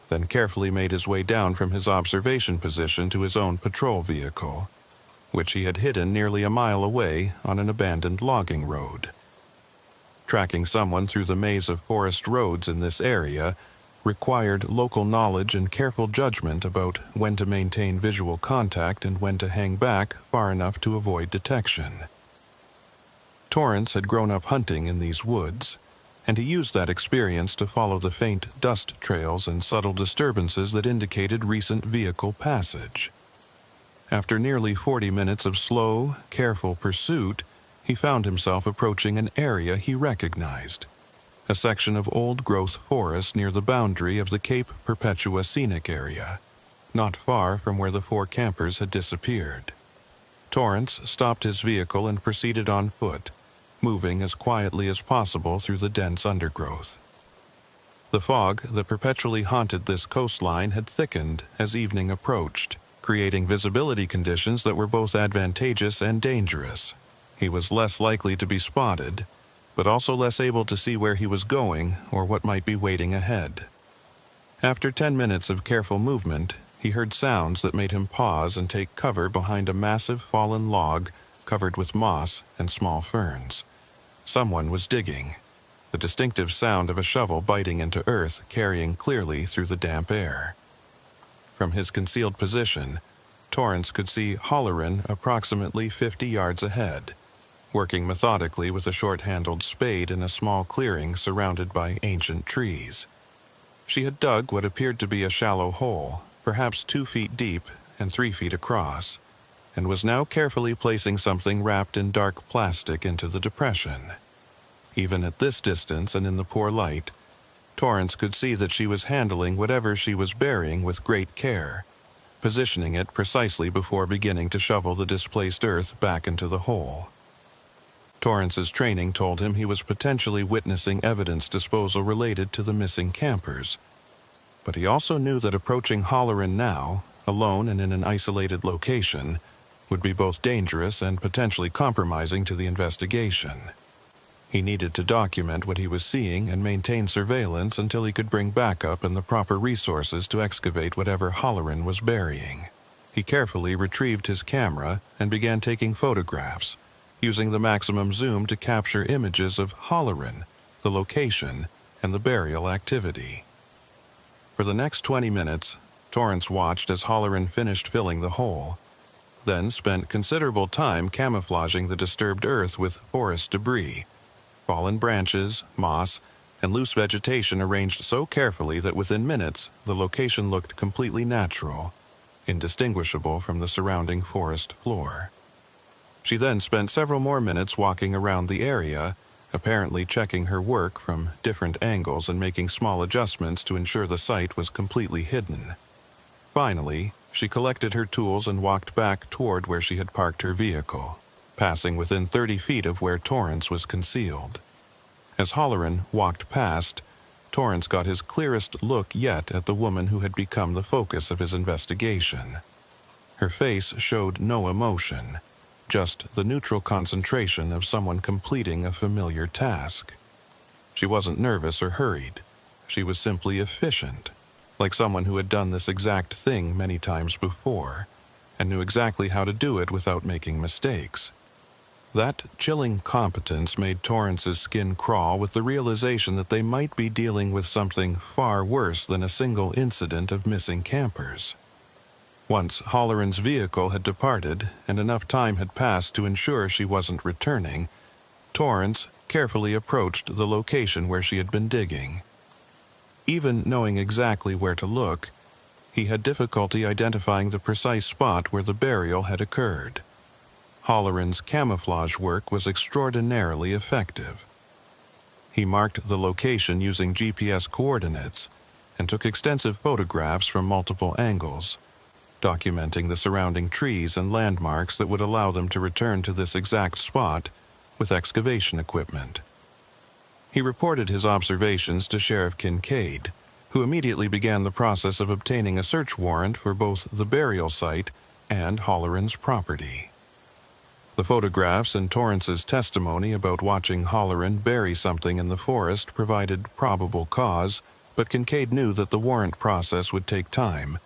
then carefully made his way down from his observation position to his own patrol vehicle, which he had hidden nearly a mile away on an abandoned logging road. Tracking someone through the maze of forest roads in this area required local knowledge and careful judgment about when to maintain visual contact and when to hang back far enough to avoid detection. Torrance had grown up hunting in these woods, and he used that experience to follow the faint dust trails and subtle disturbances that indicated recent vehicle passage. After nearly 40 minutes of slow, careful pursuit, he found himself approaching an area he recognized, a section of old-growth forest near the boundary of the Cape Perpetua scenic area, not far from where the 4 campers had disappeared. Torrance stopped his vehicle and proceeded on foot, moving as quietly as possible through the dense undergrowth. The fog that perpetually haunted this coastline had thickened as evening approached, creating visibility conditions that were both advantageous and dangerous. He was less likely to be spotted, but also less able to see where he was going or what might be waiting ahead. After 10 minutes of careful movement, he heard sounds that made him pause and take cover behind a massive fallen log covered with moss and small ferns. Someone was digging, the distinctive sound of a shovel biting into earth carrying clearly through the damp air. From his concealed position, Torrance could see Halloran approximately 50 yards ahead, working methodically with a short-handled spade in a small clearing surrounded by ancient trees. She had dug what appeared to be a shallow hole, perhaps 2 feet deep and 3 feet across, and was now carefully placing something wrapped in dark plastic into the depression. Even at this distance and in the poor light, Torrance could see that she was handling whatever she was burying with great care, positioning it precisely before beginning to shovel the displaced earth back into the hole. Torrance's training told him he was potentially witnessing evidence disposal related to the missing campers, but he also knew that approaching Halloran now, alone and in an isolated location, would be both dangerous and potentially compromising to the investigation. He needed to document what he was seeing and maintain surveillance until he could bring backup and the proper resources to excavate whatever Halloran was burying. He carefully retrieved his camera and began taking photographs, using the maximum zoom to capture images of Halloran, the location, and the burial activity. For the next 20 minutes, Torrance watched as Halloran finished filling the hole, then spent considerable time camouflaging the disturbed earth with forest debris, fallen branches, moss, and loose vegetation arranged so carefully that within minutes the location looked completely natural, indistinguishable from the surrounding forest floor. She then spent several more minutes walking around the area, apparently checking her work from different angles and making small adjustments to ensure the site was completely hidden. Finally, she collected her tools and walked back toward where she had parked her vehicle, passing within 30 feet of where Torrance was concealed. As Halloran walked past, Torrance got his clearest look yet at the woman who had become the focus of his investigation. Her face showed no emotion, just the neutral concentration of someone completing a familiar task. She wasn't nervous or hurried. She was simply efficient, like someone who had done this exact thing many times before, and knew exactly how to do it without making mistakes. That chilling competence made Torrance's skin crawl with the realization that they might be dealing with something far worse than a single incident of missing campers. Once Holleran's vehicle had departed and enough time had passed to ensure she wasn't returning, Torrance carefully approached the location where she had been digging. Even knowing exactly where to look, he had difficulty identifying the precise spot where the burial had occurred. Holleran's camouflage work was extraordinarily effective. He marked the location using GPS coordinates and took extensive photographs from multiple angles, documenting the surrounding trees and landmarks that would allow them to return to this exact spot with excavation equipment. He reported his observations to Sheriff Kincaid, who immediately began the process of obtaining a search warrant for both the burial site and Holleran's property. The photographs and Torrance's testimony about watching Holleran bury something in the forest provided probable cause, but Kincaid knew that the warrant process would take time,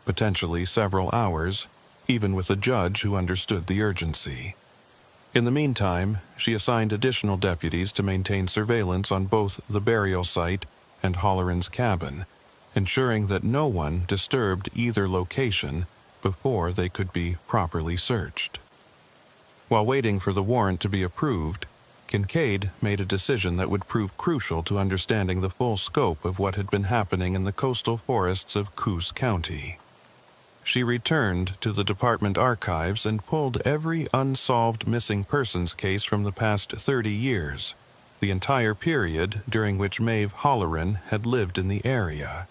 potentially several hours, even with a judge who understood the urgency. In the meantime, she assigned additional deputies to maintain surveillance on both the burial site and Holleran's cabin, ensuring that no one disturbed either location before they could be properly searched. While waiting for the warrant to be approved, Kincaid made a decision that would prove crucial to understanding the full scope of what had been happening in the coastal forests of Coos County. She returned to the department archives and pulled every unsolved missing persons case from the past 30 years, the entire period during which Maeve Holleran had lived in the area.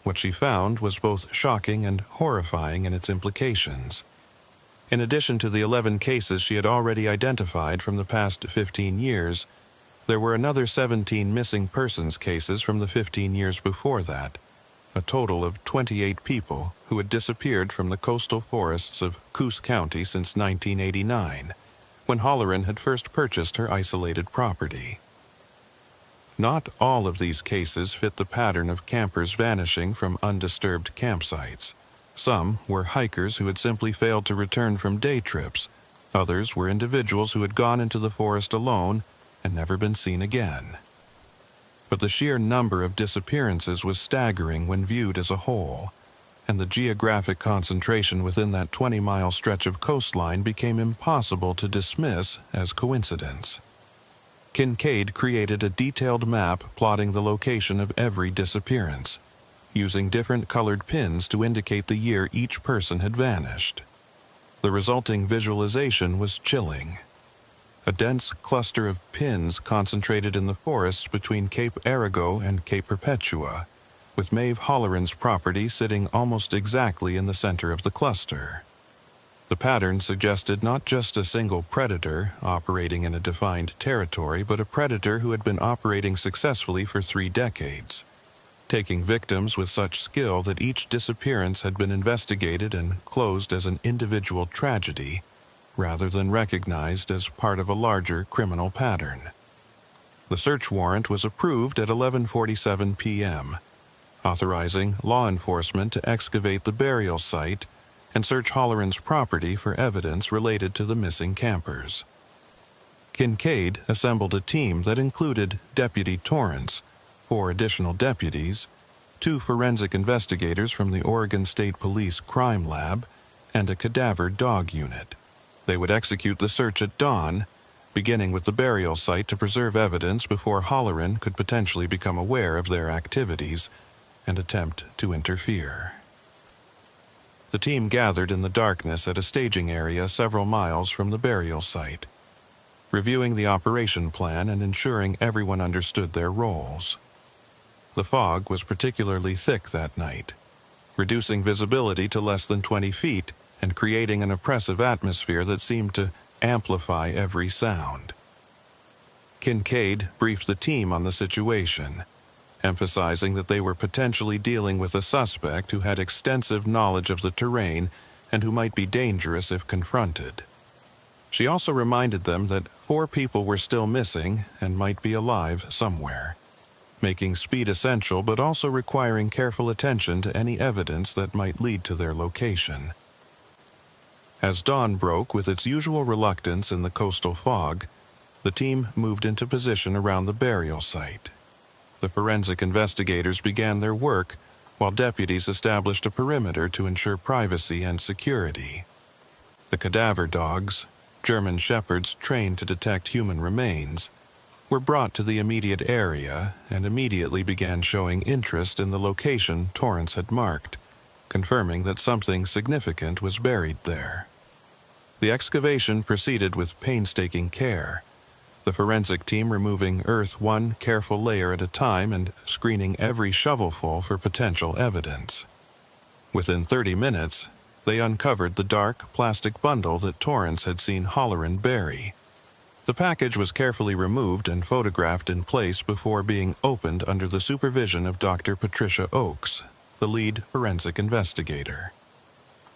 What she found was both shocking and horrifying in its implications. In addition to the 11 cases she had already identified from the past 15 years, there were another 17 missing persons cases from the 15 years before that, a total of 28 people who had disappeared from the coastal forests of Coos County since 1989, when Holleran had first purchased her isolated property. Not all of these cases fit the pattern of campers vanishing from undisturbed campsites. Some were hikers who had simply failed to return from day trips. Others were individuals who had gone into the forest alone and never been seen again. But the sheer number of disappearances was staggering when viewed as a whole, and the geographic concentration within that 20-mile stretch of coastline became impossible to dismiss as coincidence. Kincaid created a detailed map plotting the location of every disappearance, using different colored pins to indicate the year each person had vanished. The resulting visualization was chilling. A dense cluster of pins concentrated in the forests between Cape Arago and Cape Perpetua, with Maeve Holleran's property sitting almost exactly in the center of the cluster. The pattern suggested not just a single predator operating in a defined territory, but a predator who had been operating successfully for 3 decades, taking victims with such skill that each disappearance had been investigated and closed as an individual tragedy, rather than recognized as part of a larger criminal pattern. The search warrant was approved at 11:47 p.m., authorizing law enforcement to excavate the burial site and search Holleran's property for evidence related to the missing campers. Kincaid assembled a team that included Deputy Torrance, 4 additional deputies, 2 forensic investigators from the Oregon State Police Crime Lab, and a cadaver dog unit. They would execute the search at dawn, beginning with the burial site to preserve evidence before Holleran could potentially become aware of their activities and attempt to interfere. The team gathered in the darkness at a staging area several miles from the burial site, reviewing the operation plan and ensuring everyone understood their roles. The fog was particularly thick that night, reducing visibility to less than 20 feet and creating an oppressive atmosphere that seemed to amplify every sound. Kincaid briefed the team on the situation, emphasizing that they were potentially dealing with a suspect who had extensive knowledge of the terrain and who might be dangerous if confronted. She also reminded them that 4 people were still missing and might be alive somewhere, making speed essential but also requiring careful attention to any evidence that might lead to their location. As dawn broke with its usual reluctance in the coastal fog, the team moved into position around the burial site. The forensic investigators began their work, while deputies established a perimeter to ensure privacy and security. The cadaver dogs, German shepherds trained to detect human remains, were brought to the immediate area and immediately began showing interest in the location Torrance had marked, confirming that something significant was buried there. The excavation proceeded with painstaking care, the forensic team removing earth one careful layer at a time and screening every shovelful for potential evidence. Within 30 minutes, they uncovered the dark plastic bundle that Torrance had seen Halloran bury. The package was carefully removed and photographed in place before being opened under the supervision of Dr. Patricia Oakes, the lead forensic investigator.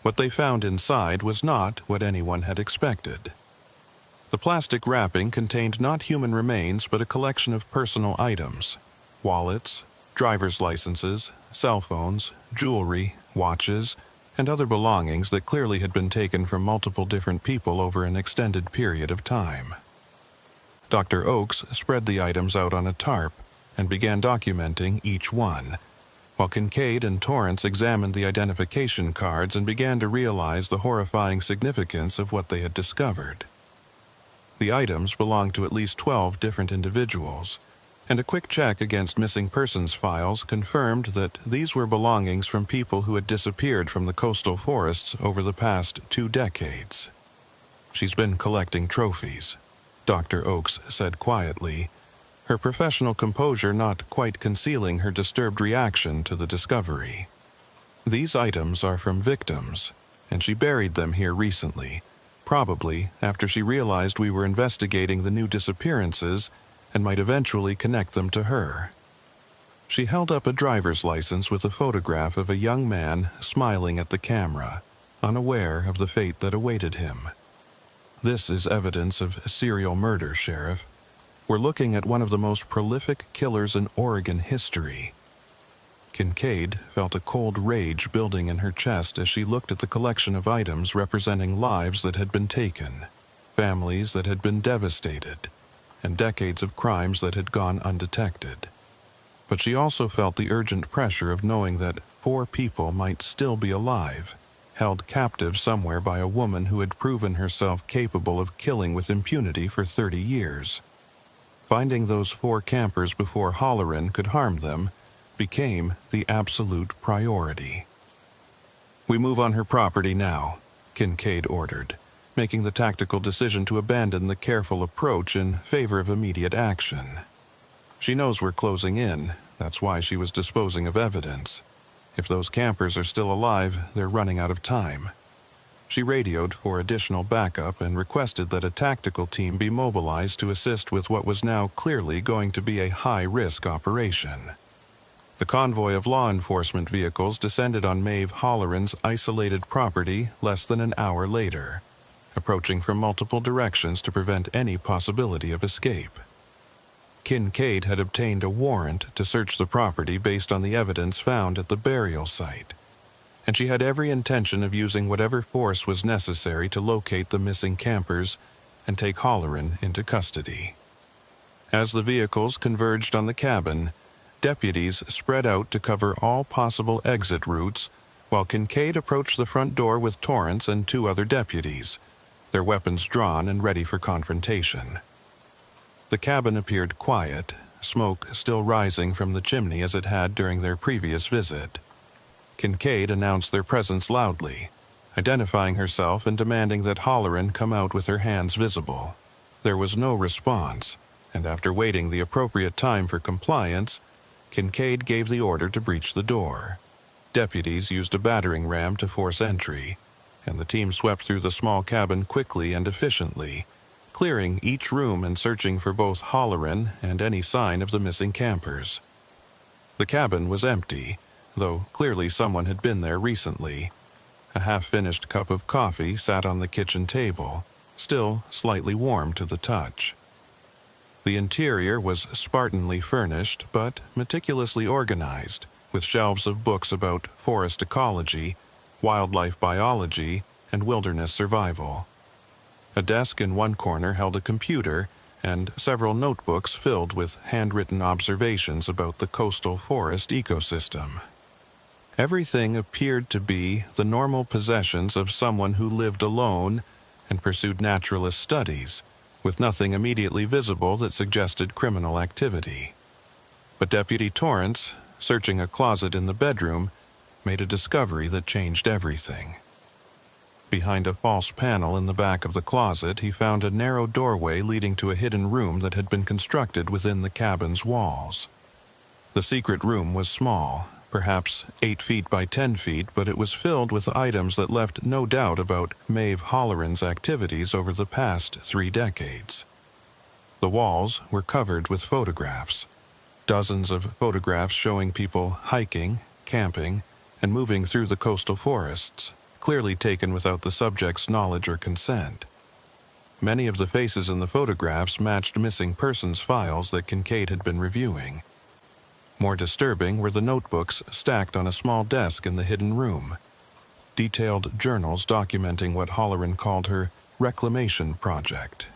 What they found inside was not what anyone had expected. The plastic wrapping contained not human remains but a collection of personal items: wallets, driver's licenses, cell phones, jewelry, watches, and other belongings that clearly had been taken from multiple different people over an extended period of time. Dr. Oakes spread the items out on a tarp and began documenting each one, while Kincaid and Torrance examined the identification cards and began to realize the horrifying significance of what they had discovered. The items belonged to at least 12 different individuals, and a quick check against missing persons files confirmed that these were belongings from people who had disappeared from the coastal forests over the past 2 decades. "She's been collecting trophies," Dr. Oakes said quietly, her professional composure not quite concealing her disturbed reaction to the discovery. "These items are from victims, and she buried them here recently, probably after she realized we were investigating the new disappearances and might eventually connect them to her." She held up a driver's license with a photograph of a young man smiling at the camera, unaware of the fate that awaited him. "This is evidence of serial murder, Sheriff. We're looking at one of the most prolific killers in Oregon history." Kincaid felt a cold rage building in her chest as she looked at the collection of items representing lives that had been taken, families that had been devastated, and decades of crimes that had gone undetected. But she also felt the urgent pressure of knowing that 4 people might still be alive, held captive somewhere by a woman who had proven herself capable of killing with impunity for 30 years. Finding those 4 campers before Halloran could harm them became the absolute priority. "We move on her property now," Kincaid ordered, making the tactical decision to abandon the careful approach in favor of immediate action. "She knows we're closing in, that's why she was disposing of evidence. If those campers are still alive, they're running out of time." She radioed for additional backup and requested that a tactical team be mobilized to assist with what was now clearly going to be a high-risk operation. The convoy of law enforcement vehicles descended on Maeve Halloran's isolated property less than an hour later, approaching from multiple directions to prevent any possibility of escape. Kincaid had obtained a warrant to search the property based on the evidence found at the burial site, and she had every intention of using whatever force was necessary to locate the missing campers and take Halloran into custody. As the vehicles converged on the cabin, deputies spread out to cover all possible exit routes, while Kincaid approached the front door with Torrance and 2 other deputies, their weapons drawn and ready for confrontation. The cabin appeared quiet, smoke still rising from the chimney as it had during their previous visit. Kincaid announced their presence loudly, identifying herself and demanding that Halloran come out with her hands visible. There was no response, and after waiting the appropriate time for compliance, Kincaid gave the order to breach the door. Deputies used a battering ram to force entry, and the team swept through the small cabin quickly and efficiently, clearing each room and searching for both Halloran and any sign of the missing campers. The cabin was empty, though clearly someone had been there recently. A half-finished cup of coffee sat on the kitchen table, still slightly warm to the touch. The interior was spartanly furnished but meticulously organized, with shelves of books about forest ecology, wildlife biology, and wilderness survival. A desk in one corner held a computer and several notebooks filled with handwritten observations about the coastal forest ecosystem. Everything appeared to be the normal possessions of someone who lived alone and pursued naturalist studies, with nothing immediately visible that suggested criminal activity. But Deputy Torrance, searching a closet in the bedroom, made a discovery that changed everything. Behind a false panel in the back of the closet, he found a narrow doorway leading to a hidden room that had been constructed within the cabin's walls. The secret room was small, perhaps 8 feet by 10 feet, but it was filled with items that left no doubt about Maeve Holleran's activities over the past 3 decades. The walls were covered with photographs. Dozens of photographs showing people hiking, camping, and moving through the coastal forests, clearly taken without the subject's knowledge or consent. Many of the faces in the photographs matched missing persons files that Kincaid had been reviewing. More disturbing were the notebooks stacked on a small desk in the hidden room, detailed journals documenting what Holleran called her reclamation project.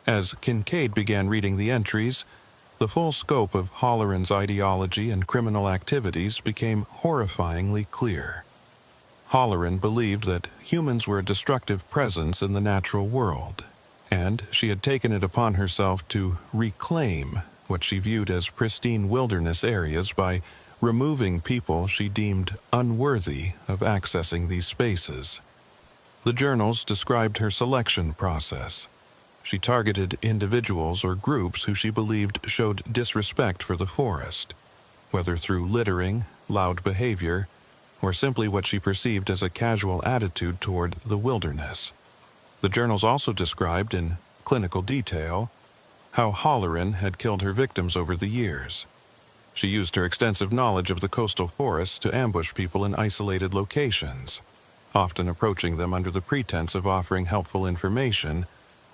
As Kincaid began reading the entries, the full scope of Holleran's ideology and criminal activities became horrifyingly clear. Holleran believed that humans were a destructive presence in the natural world, and she had taken it upon herself to reclaim what she viewed as pristine wilderness areas by removing people she deemed unworthy of accessing these spaces. The journals described her selection process. She targeted individuals or groups who she believed showed disrespect for the forest, whether through littering, loud behavior, or simply what she perceived as a casual attitude toward the wilderness. The journals also described in clinical detail how Holleran had killed her victims over the years. She used her extensive knowledge of the coastal forests to ambush people in isolated locations, often approaching them under the pretense of offering helpful information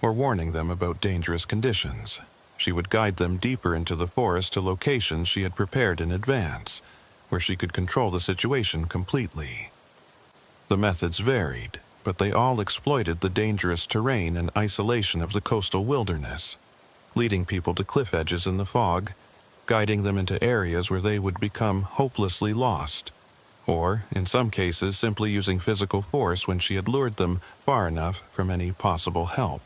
or warning them about dangerous conditions. She would guide them deeper into the forest to locations she had prepared in advance, where she could control the situation completely. The methods varied, but they all exploited the dangerous terrain and isolation of the coastal wilderness, leading people to cliff edges in the fog, guiding them into areas where they would become hopelessly lost, or, in some cases, simply using physical force when she had lured them far enough from any possible help.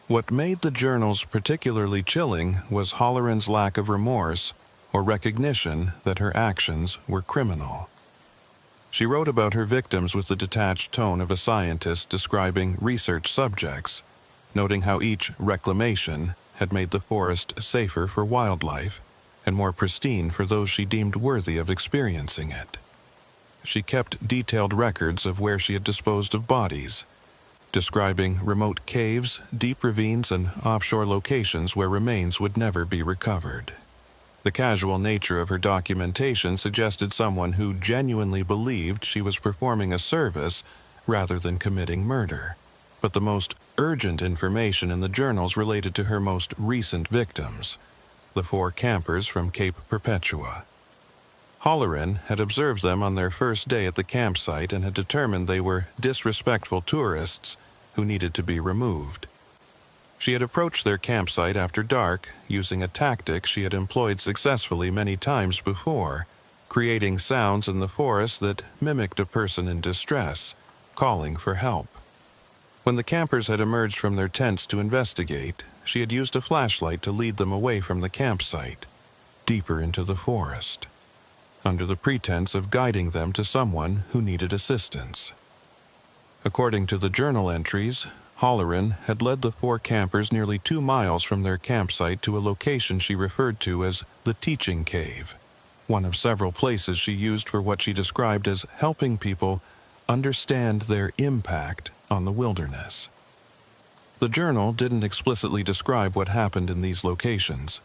What made the journals particularly chilling was Holleran's lack of remorse or recognition that her actions were criminal. She wrote about her victims with the detached tone of a scientist describing research subjects, noting how each reclamation had made the forest safer for wildlife and more pristine for those she deemed worthy of experiencing it. She kept detailed records of where she had disposed of bodies, describing remote caves, deep ravines, and offshore locations where remains would never be recovered. The casual nature of her documentation suggested someone who genuinely believed she was performing a service rather than committing murder. But the most urgent information in the journals related to her most recent victims, the 4 campers from Cape Perpetua. Holleran had observed them on their first day at the campsite and had determined they were disrespectful tourists who needed to be removed. She had approached their campsite after dark, using a tactic she had employed successfully many times before, creating sounds in the forest that mimicked a person in distress, calling for help. When the campers had emerged from their tents to investigate, she had used a flashlight to lead them away from the campsite, deeper into the forest, under the pretense of guiding them to someone who needed assistance. According to the journal entries, Holleran had led the 4 campers nearly 2 miles from their campsite to a location she referred to as the Teaching Cave, one of several places she used for what she described as helping people understand their impact on the wilderness. The journal didn't explicitly describe what happened in these locations,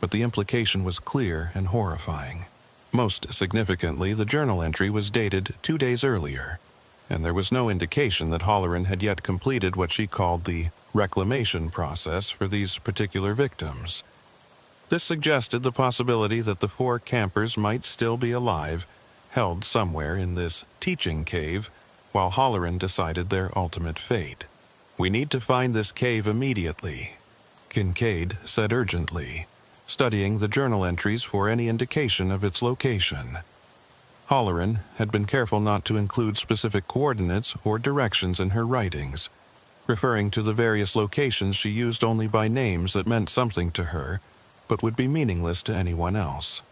but the implication was clear and horrifying. Most significantly, the journal entry was dated 2 days earlier, and there was no indication that Holleran had yet completed what she called the reclamation process for these particular victims. This suggested the possibility that the 4 campers might still be alive, held somewhere in this teaching cave, while Holleran decided their ultimate fate. "We need to find this cave immediately," Kincaid said urgently, studying the journal entries for any indication of its location. Halloran had been careful not to include specific coordinates or directions in her writings, referring to the various locations she used only by names that meant something to her, but would be meaningless to anyone else.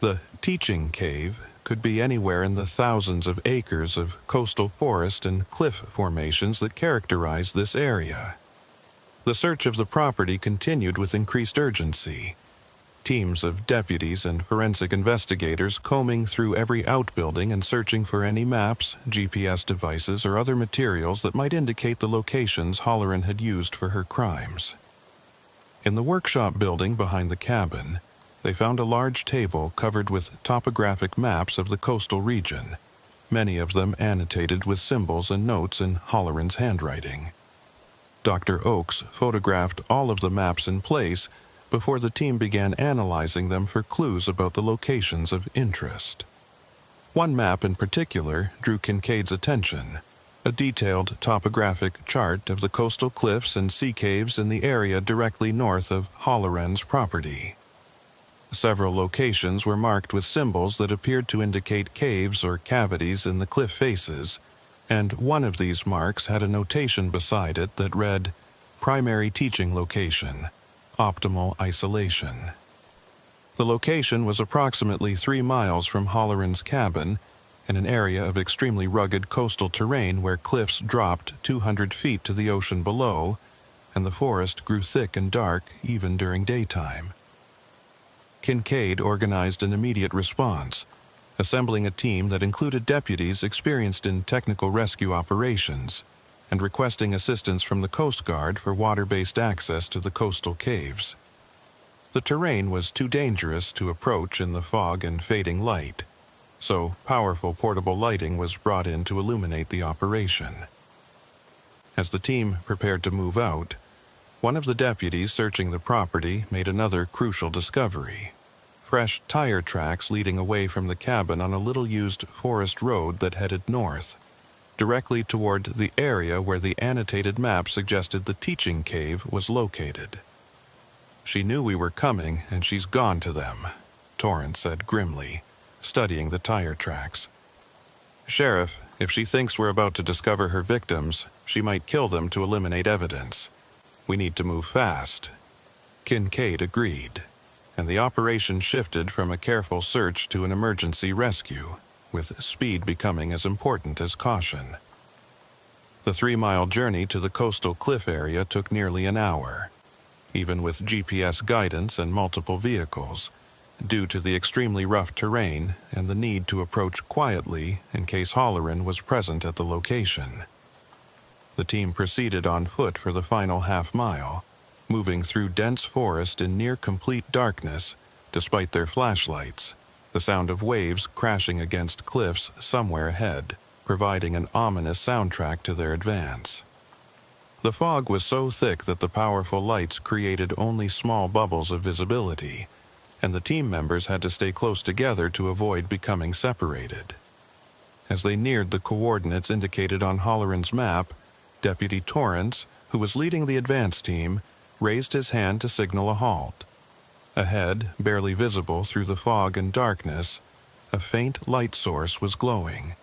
The teaching cave could be anywhere in the thousands of acres of coastal forest and cliff formations that characterize this area. The search of the property continued with increased urgency. Teams of deputies and forensic investigators combing through every outbuilding and searching for any maps, GPS devices, or other materials that might indicate the locations Halloran had used for her crimes. In the workshop building behind the cabin, they found a large table covered with topographic maps of the coastal region, many of them annotated with symbols and notes in Halloran's handwriting. Dr. Oakes photographed all of the maps in place before the team began analyzing them for clues about the locations of interest. One map in particular drew Kincaid's attention, a detailed topographic chart of the coastal cliffs and sea caves in the area directly north of Halloran's property. Several locations were marked with symbols that appeared to indicate caves or cavities in the cliff faces, and one of these marks had a notation beside it that read, "Primary teaching location. Optimal isolation." The location was approximately 3 miles from Halloran's cabin, in an area of extremely rugged coastal terrain where cliffs dropped 200 feet to the ocean below, and the forest grew thick and dark even during daytime. Kincaid organized an immediate response, assembling a team that included deputies experienced in technical rescue operations, and requesting assistance from the Coast Guard for water-based access to the coastal caves. The terrain was too dangerous to approach in the fog and fading light, so powerful portable lighting was brought in to illuminate the operation. As the team prepared to move out, one of the deputies searching the property made another crucial discovery: fresh tire tracks leading away from the cabin on a little-used forest road that headed north, directly toward the area where the annotated map suggested the teaching cave was located. "She knew we were coming, and she's gone to them," Torrance said grimly, studying the tire tracks. "Sheriff, if she thinks we're about to discover her victims, she might kill them to eliminate evidence. We need to move fast." Kincaid agreed, and the operation shifted from a careful search to an emergency rescue, with speed becoming as important as caution. The 3-mile journey to the coastal cliff area took nearly an hour, even with GPS guidance and multiple vehicles, due to the extremely rough terrain and the need to approach quietly in case Halloran was present at the location. The team proceeded on foot for the final half-mile, moving through dense forest in near-complete darkness despite their flashlights, the sound of waves crashing against cliffs somewhere ahead, providing an ominous soundtrack to their advance. The fog was so thick that the powerful lights created only small bubbles of visibility, and the team members had to stay close together to avoid becoming separated. As they neared the coordinates indicated on Halloran's map, Deputy Torrance, who was leading the advance team, raised his hand to signal a halt. Ahead, barely visible through the fog and darkness, a faint light source was glowing.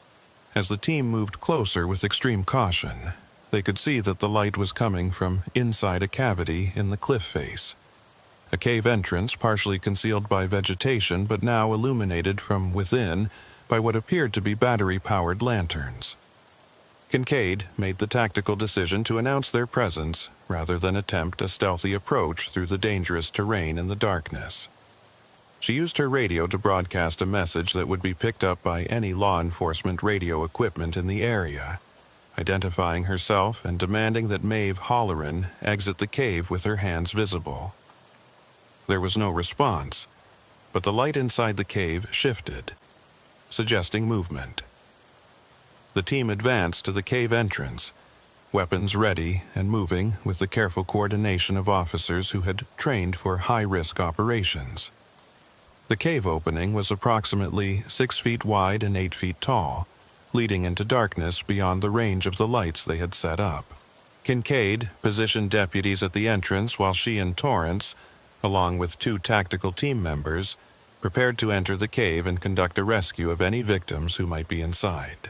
As the team moved closer with extreme caution, they could see that the light was coming from inside a cavity in the cliff face. A cave entrance partially concealed by vegetation but now illuminated from within by what appeared to be battery-powered lanterns. Kincaid made the tactical decision to announce their presence rather than attempt a stealthy approach through the dangerous terrain in the darkness. She used her radio to broadcast a message that would be picked up by any law enforcement radio equipment in the area, identifying herself and demanding that Maeve Halloran exit the cave with her hands visible. There was no response, but the light inside the cave shifted, suggesting movement. The team advanced to the cave entrance, weapons ready and moving with the careful coordination of officers who had trained for high-risk operations. The cave opening was approximately 6 feet wide and 8 feet tall, leading into darkness beyond the range of the lights they had set up. Kincaid positioned deputies at the entrance while she and Torrance, along with 2 tactical team members, prepared to enter the cave and conduct a rescue of any victims who might be inside.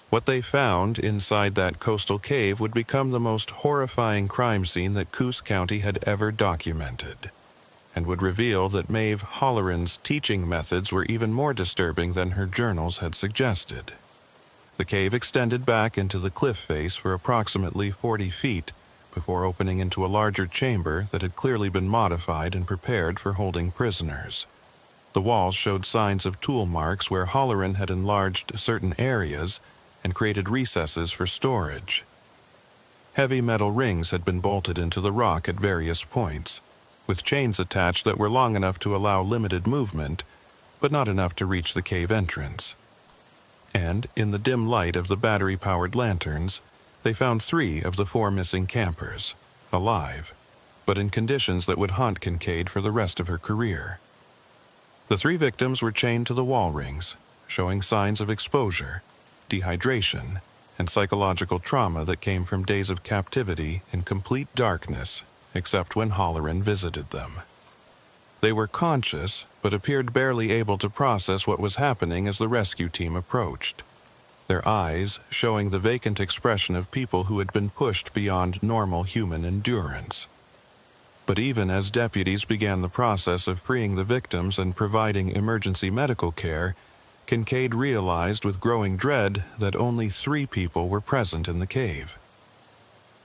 What they found inside that coastal cave would become the most horrifying crime scene that Coos County had ever documented, and would reveal that Maeve Holleran's teaching methods were even more disturbing than her journals had suggested. The cave extended back into the cliff face for approximately 40 feet before opening into a larger chamber that had clearly been modified and prepared for holding prisoners. The walls showed signs of tool marks where Holleran had enlarged certain areas and created recesses for storage. Heavy metal rings had been bolted into the rock at various points, with chains attached that were long enough to allow limited movement, but not enough to reach the cave entrance. And, in the dim light of the battery-powered lanterns, they found 3 of the 4 missing campers, alive, but in conditions that would haunt Kincaid for the rest of her career. The 3 victims were chained to the wall rings, showing signs of exposure, dehydration, and psychological trauma that came from days of captivity in complete darkness, except when Holleran visited them. They were conscious, but appeared barely able to process what was happening as the rescue team approached, their eyes showing the vacant expression of people who had been pushed beyond normal human endurance. But even as deputies began the process of freeing the victims and providing emergency medical care, Kincaid realized with growing dread that only 3 people were present in the cave.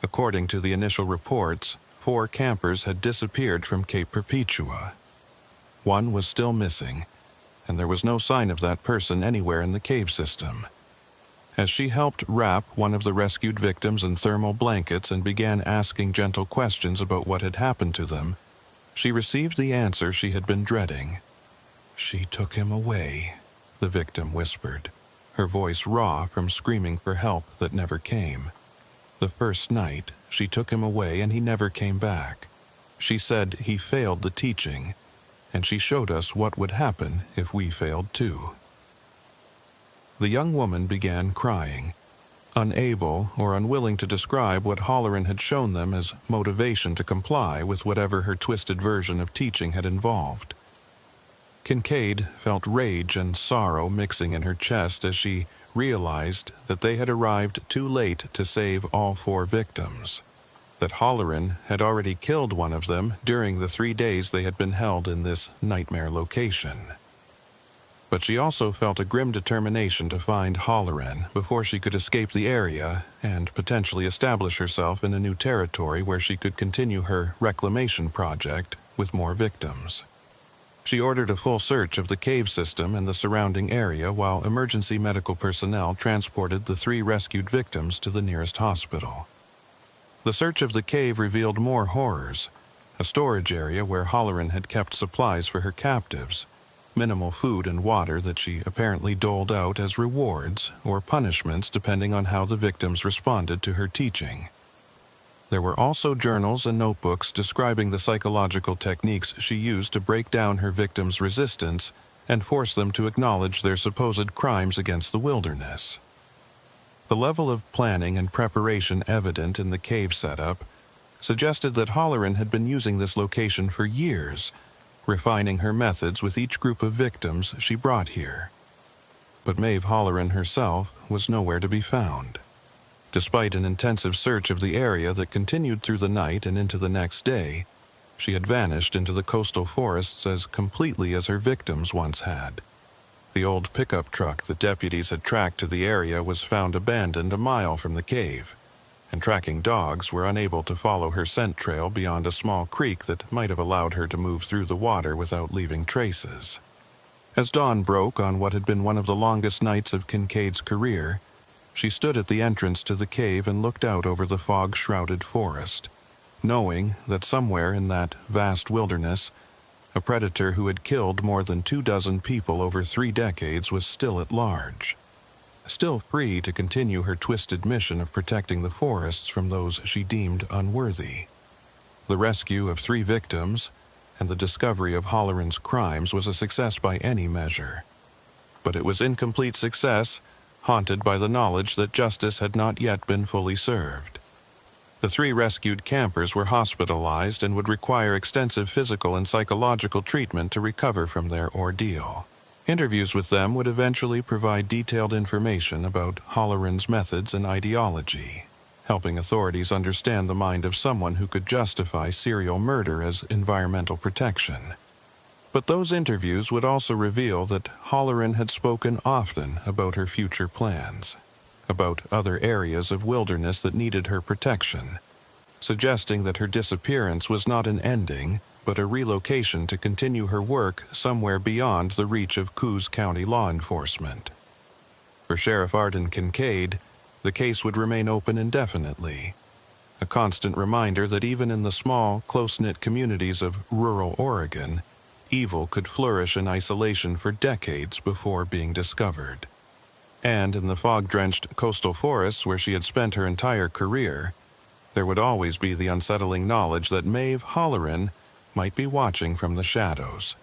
According to the initial reports, 4 campers had disappeared from Cape Perpetua. 1 was still missing, and there was no sign of that person anywhere in the cave system. As she helped wrap one of the rescued victims in thermal blankets and began asking gentle questions about what had happened to them, she received the answer she had been dreading. "She took him away," the victim whispered, her voice raw from screaming for help that never came. "The first night, she took him away and he never came back. She said he failed the teaching, and she showed us what would happen if we failed too." The young woman began crying, unable or unwilling to describe what Holleran had shown them as motivation to comply with whatever her twisted version of teaching had involved. Kincaid felt rage and sorrow mixing in her chest as she realized that they had arrived too late to save all 4 victims, that Holleran had already killed one of them during the 3 days they had been held in this nightmare location. But she also felt a grim determination to find Holleran before she could escape the area and potentially establish herself in a new territory where she could continue her reclamation project with more victims. She ordered a full search of the cave system and the surrounding area while emergency medical personnel transported the 3 rescued victims to the nearest hospital. The search of the cave revealed more horrors: a storage area where Holleran had kept supplies for her captives, minimal food and water that she apparently doled out as rewards or punishments depending on how the victims responded to her teaching. There were also journals and notebooks describing the psychological techniques she used to break down her victims' resistance and force them to acknowledge their supposed crimes against the wilderness. The level of planning and preparation evident in the cave setup suggested that Holleran had been using this location for years, refining her methods with each group of victims she brought here. But Maeve Holleran herself was nowhere to be found. Despite an intensive search of the area that continued through the night and into the next day, she had vanished into the coastal forests as completely as her victims once had. The old pickup truck that deputies had tracked to the area was found abandoned a mile from the cave, and tracking dogs were unable to follow her scent trail beyond a small creek that might have allowed her to move through the water without leaving traces. As dawn broke on what had been one of the longest nights of Kincaid's career, she stood at the entrance to the cave and looked out over the fog-shrouded forest, knowing that somewhere in that vast wilderness, a predator who had killed more than 24 people over 3 decades was still at large, still free to continue her twisted mission of protecting the forests from those she deemed unworthy. The rescue of 3 victims and the discovery of Holleran's crimes was a success by any measure. But it was incomplete success, haunted by the knowledge that justice had not yet been fully served. The 3 rescued campers were hospitalized and would require extensive physical and psychological treatment to recover from their ordeal. Interviews with them would eventually provide detailed information about Halloran's methods and ideology, helping authorities understand the mind of someone who could justify serial murder as environmental protection. But those interviews would also reveal that Halloran had spoken often about her future plans, about other areas of wilderness that needed her protection, suggesting that her disappearance was not an ending, but a relocation to continue her work somewhere beyond the reach of Coos County law enforcement. For Sheriff Arden Kincaid, the case would remain open indefinitely, a constant reminder that even in the small, close-knit communities of rural Oregon, evil could flourish in isolation for decades before being discovered. And in the fog-drenched coastal forests where she had spent her entire career, there would always be the unsettling knowledge that Maeve Halloran might be watching from the shadows,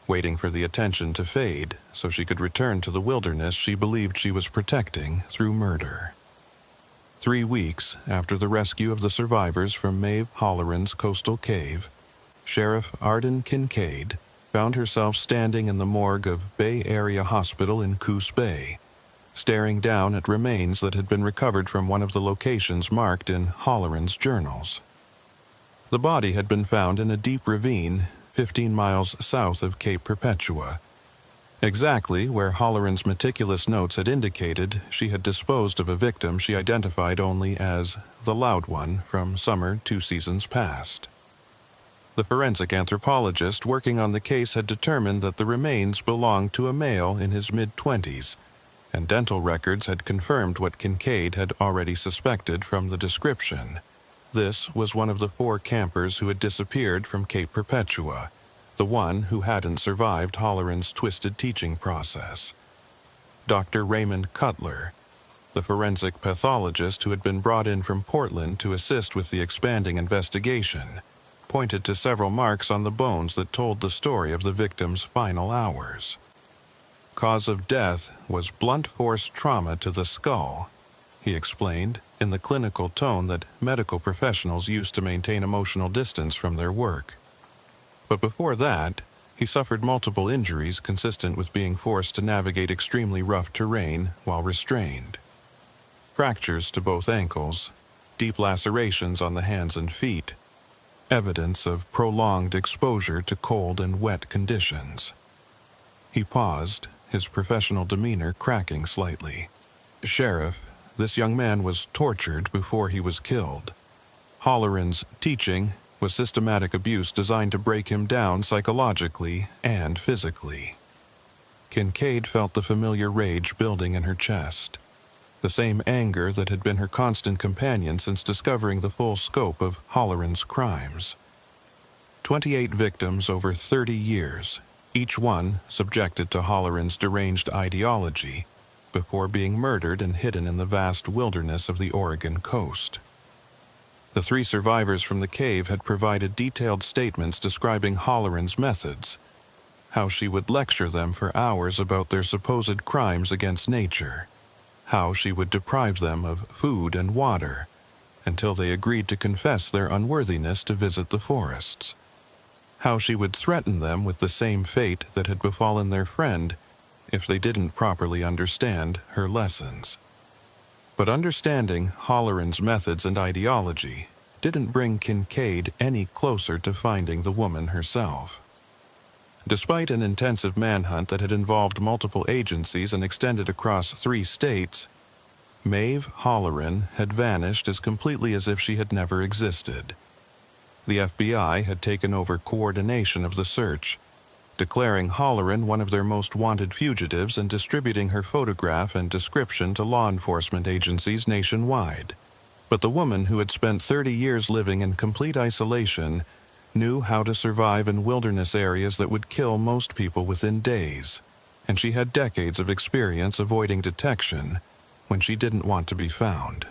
waiting for the attention to fade so she could return to the wilderness she believed she was protecting through murder. 3 weeks after the rescue of the survivors from Maeve Halloran's coastal cave, Sheriff Arden Kincaid found herself standing in the morgue of Bay Area Hospital in Coos Bay, staring down at remains that had been recovered from one of the locations marked in Halloran's journals. The body had been found in a deep ravine 15 miles south of Cape Perpetua, exactly where Halloran's meticulous notes had indicated she had disposed of a victim she identified only as the Loud One from summer 2 seasons past. The forensic anthropologist working on the case had determined that the remains belonged to a male in his mid-20s, and dental records had confirmed what Kincaid had already suspected from the description. This was one of the 4 campers who had disappeared from Cape Perpetua, the one who hadn't survived Halloran's twisted teaching process. Dr. Raymond Cutler, the forensic pathologist who had been brought in from Portland to assist with the expanding investigation, pointed to several marks on the bones that told the story of the victim's final hours. Cause of death was blunt force trauma to the skull, he explained, in the clinical tone that medical professionals use to maintain emotional distance from their work. But before that, he suffered multiple injuries consistent with being forced to navigate extremely rough terrain while restrained. Fractures to both ankles, deep lacerations on the hands and feet, evidence of prolonged exposure to cold and wet conditions. He paused, his professional demeanor cracking slightly. Sheriff, this young man was tortured before he was killed. Halloran's teaching was systematic abuse designed to break him down psychologically and physically. Kincaid felt the familiar rage building in her chest, the same anger that had been her constant companion since discovering the full scope of Halloran's crimes. 28 victims over 30 years, each one subjected to Halloran's deranged ideology, before being murdered and hidden in the vast wilderness of the Oregon coast. The 3 survivors from the cave had provided detailed statements describing Halloran's methods, how she would lecture them for hours about their supposed crimes against nature, how she would deprive them of food and water, until they agreed to confess their unworthiness to visit the forests, how she would threaten them with the same fate that had befallen their friend if they didn't properly understand her lessons. But understanding Halloran's methods and ideology didn't bring Kincaid any closer to finding the woman herself. Despite an intensive manhunt that had involved multiple agencies and extended across 3 states, Maeve Halloran had vanished as completely as if she had never existed. The FBI had taken over coordination of the search, declaring Halloran one of their most wanted fugitives and distributing her photograph and description to law enforcement agencies nationwide. But the woman who had spent 30 years living in complete isolation knew how to survive in wilderness areas that would kill most people within days, and she had decades of experience avoiding detection when she didn't want to be found.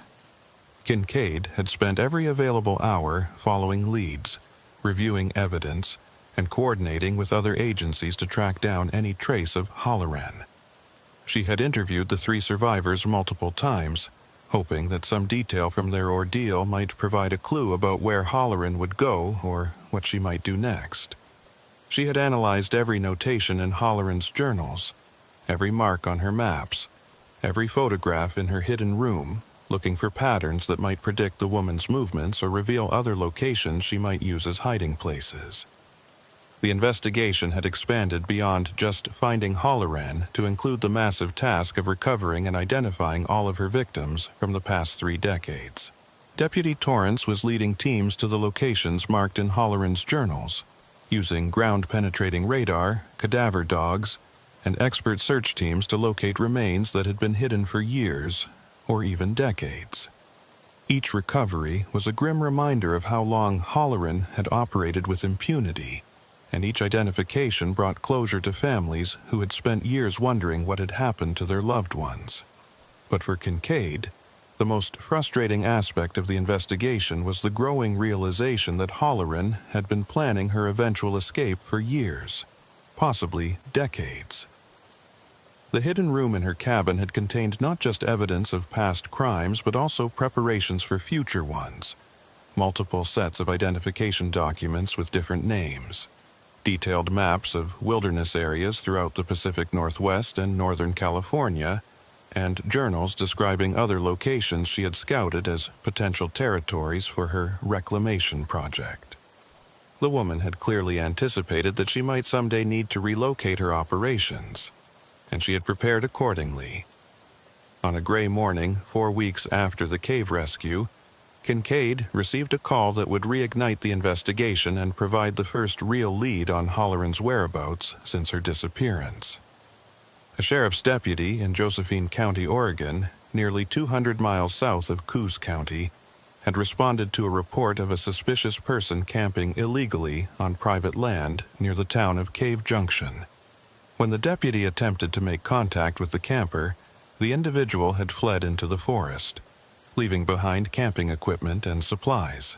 Kincaid had spent every available hour following leads, reviewing evidence, and coordinating with other agencies to track down any trace of Halloran. She had interviewed the 3 survivors multiple times, hoping that some detail from their ordeal might provide a clue about where Halloran would go or what she might do next. She had analyzed every notation in Halloran's journals, every mark on her maps, every photograph in her hidden room, looking for patterns that might predict the woman's movements or reveal other locations she might use as hiding places. The investigation had expanded beyond just finding Halloran to include the massive task of recovering and identifying all of her victims from the past 3 decades. Deputy Torrance was leading teams to the locations marked in Halloran's journals, using ground-penetrating radar, cadaver dogs, and expert search teams to locate remains that had been hidden for years or even decades. Each recovery was a grim reminder of how long Halloran had operated with impunity, and each identification brought closure to families who had spent years wondering what had happened to their loved ones. But for Kincaid, the most frustrating aspect of the investigation was the growing realization that Halloran had been planning her eventual escape for years, possibly decades. The hidden room in her cabin had contained not just evidence of past crimes, but also preparations for future ones. Multiple sets of identification documents with different names, detailed maps of wilderness areas throughout the Pacific Northwest and Northern California, and journals describing other locations she had scouted as potential territories for her reclamation project. The woman had clearly anticipated that she might someday need to relocate her operations, and she had prepared accordingly. On a gray morning, 4 weeks after the cave rescue, Kincaid received a call that would reignite the investigation and provide the first real lead on Halloran's whereabouts since her disappearance. A sheriff's deputy in Josephine County, Oregon, nearly 200 miles south of Coos County, had responded to a report of a suspicious person camping illegally on private land near the town of Cave Junction. When the deputy attempted to make contact with the camper, the individual had fled into the forest, leaving behind camping equipment and supplies.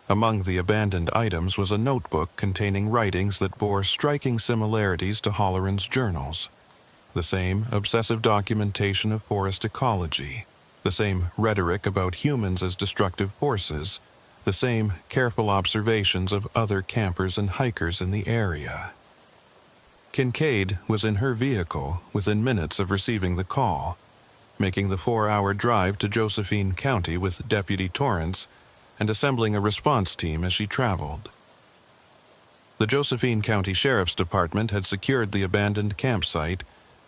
Among the abandoned items was a notebook containing writings that bore striking similarities to Halloran's journals. The same obsessive documentation of forest ecology, the same rhetoric about humans as destructive forces, the same careful observations of other campers and hikers in the area. Kincaid was in her vehicle within minutes of receiving the call, making the 4-hour drive to Josephine County with Deputy Torrance and assembling a response team as she traveled. The Josephine County Sheriff's Department had secured the abandoned campsite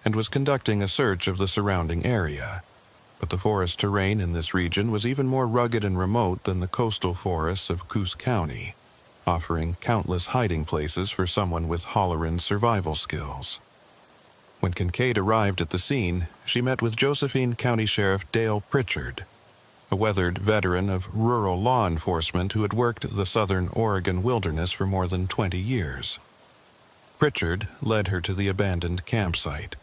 and was conducting a search of the surrounding area, but the forest terrain in this region was even more rugged and remote than the coastal forests of Coos County, offering countless hiding places for someone with Halloran's survival skills. When Kincaid arrived at the scene, she met with Josephine County Sheriff Dale Pritchard, a weathered veteran of rural law enforcement who had worked the southern Oregon wilderness for more than 20 years. Pritchard led her to the abandoned campsite,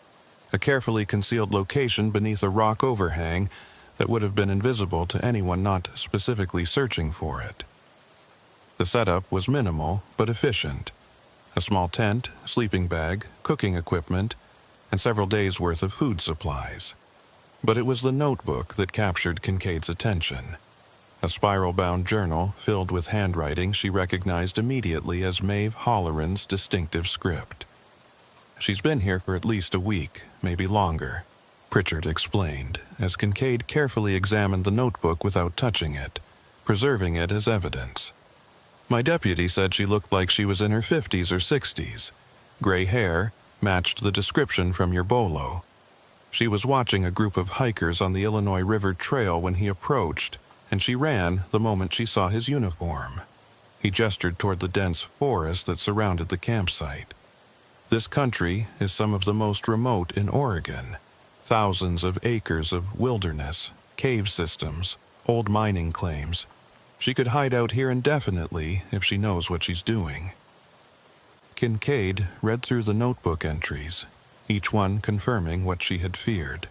a carefully concealed location beneath a rock overhang that would have been invisible to anyone not specifically searching for it. The setup was minimal but efficient: a small tent, sleeping bag, cooking equipment, and several days' worth of food supplies. But it was the notebook that captured Kincaid's attention. A spiral-bound journal filled with handwriting she recognized immediately as Maeve Halloran's distinctive script. "She's been here for at least a week, maybe longer," Pritchard explained, as Kincaid carefully examined the notebook without touching it, preserving it as evidence. "My deputy said she looked like she was in her 50s or 60s. Gray hair matched the description from your bolo. She was watching a group of hikers on the Illinois River Trail when he approached, and she ran the moment she saw his uniform." He gestured toward the dense forest that surrounded the campsite. "This country is some of the most remote in Oregon. Thousands of acres of wilderness, cave systems, old mining claims. She could hide out here indefinitely if she knows what she's doing." Kincaid read through the notebook entries, each one confirming what she had feared.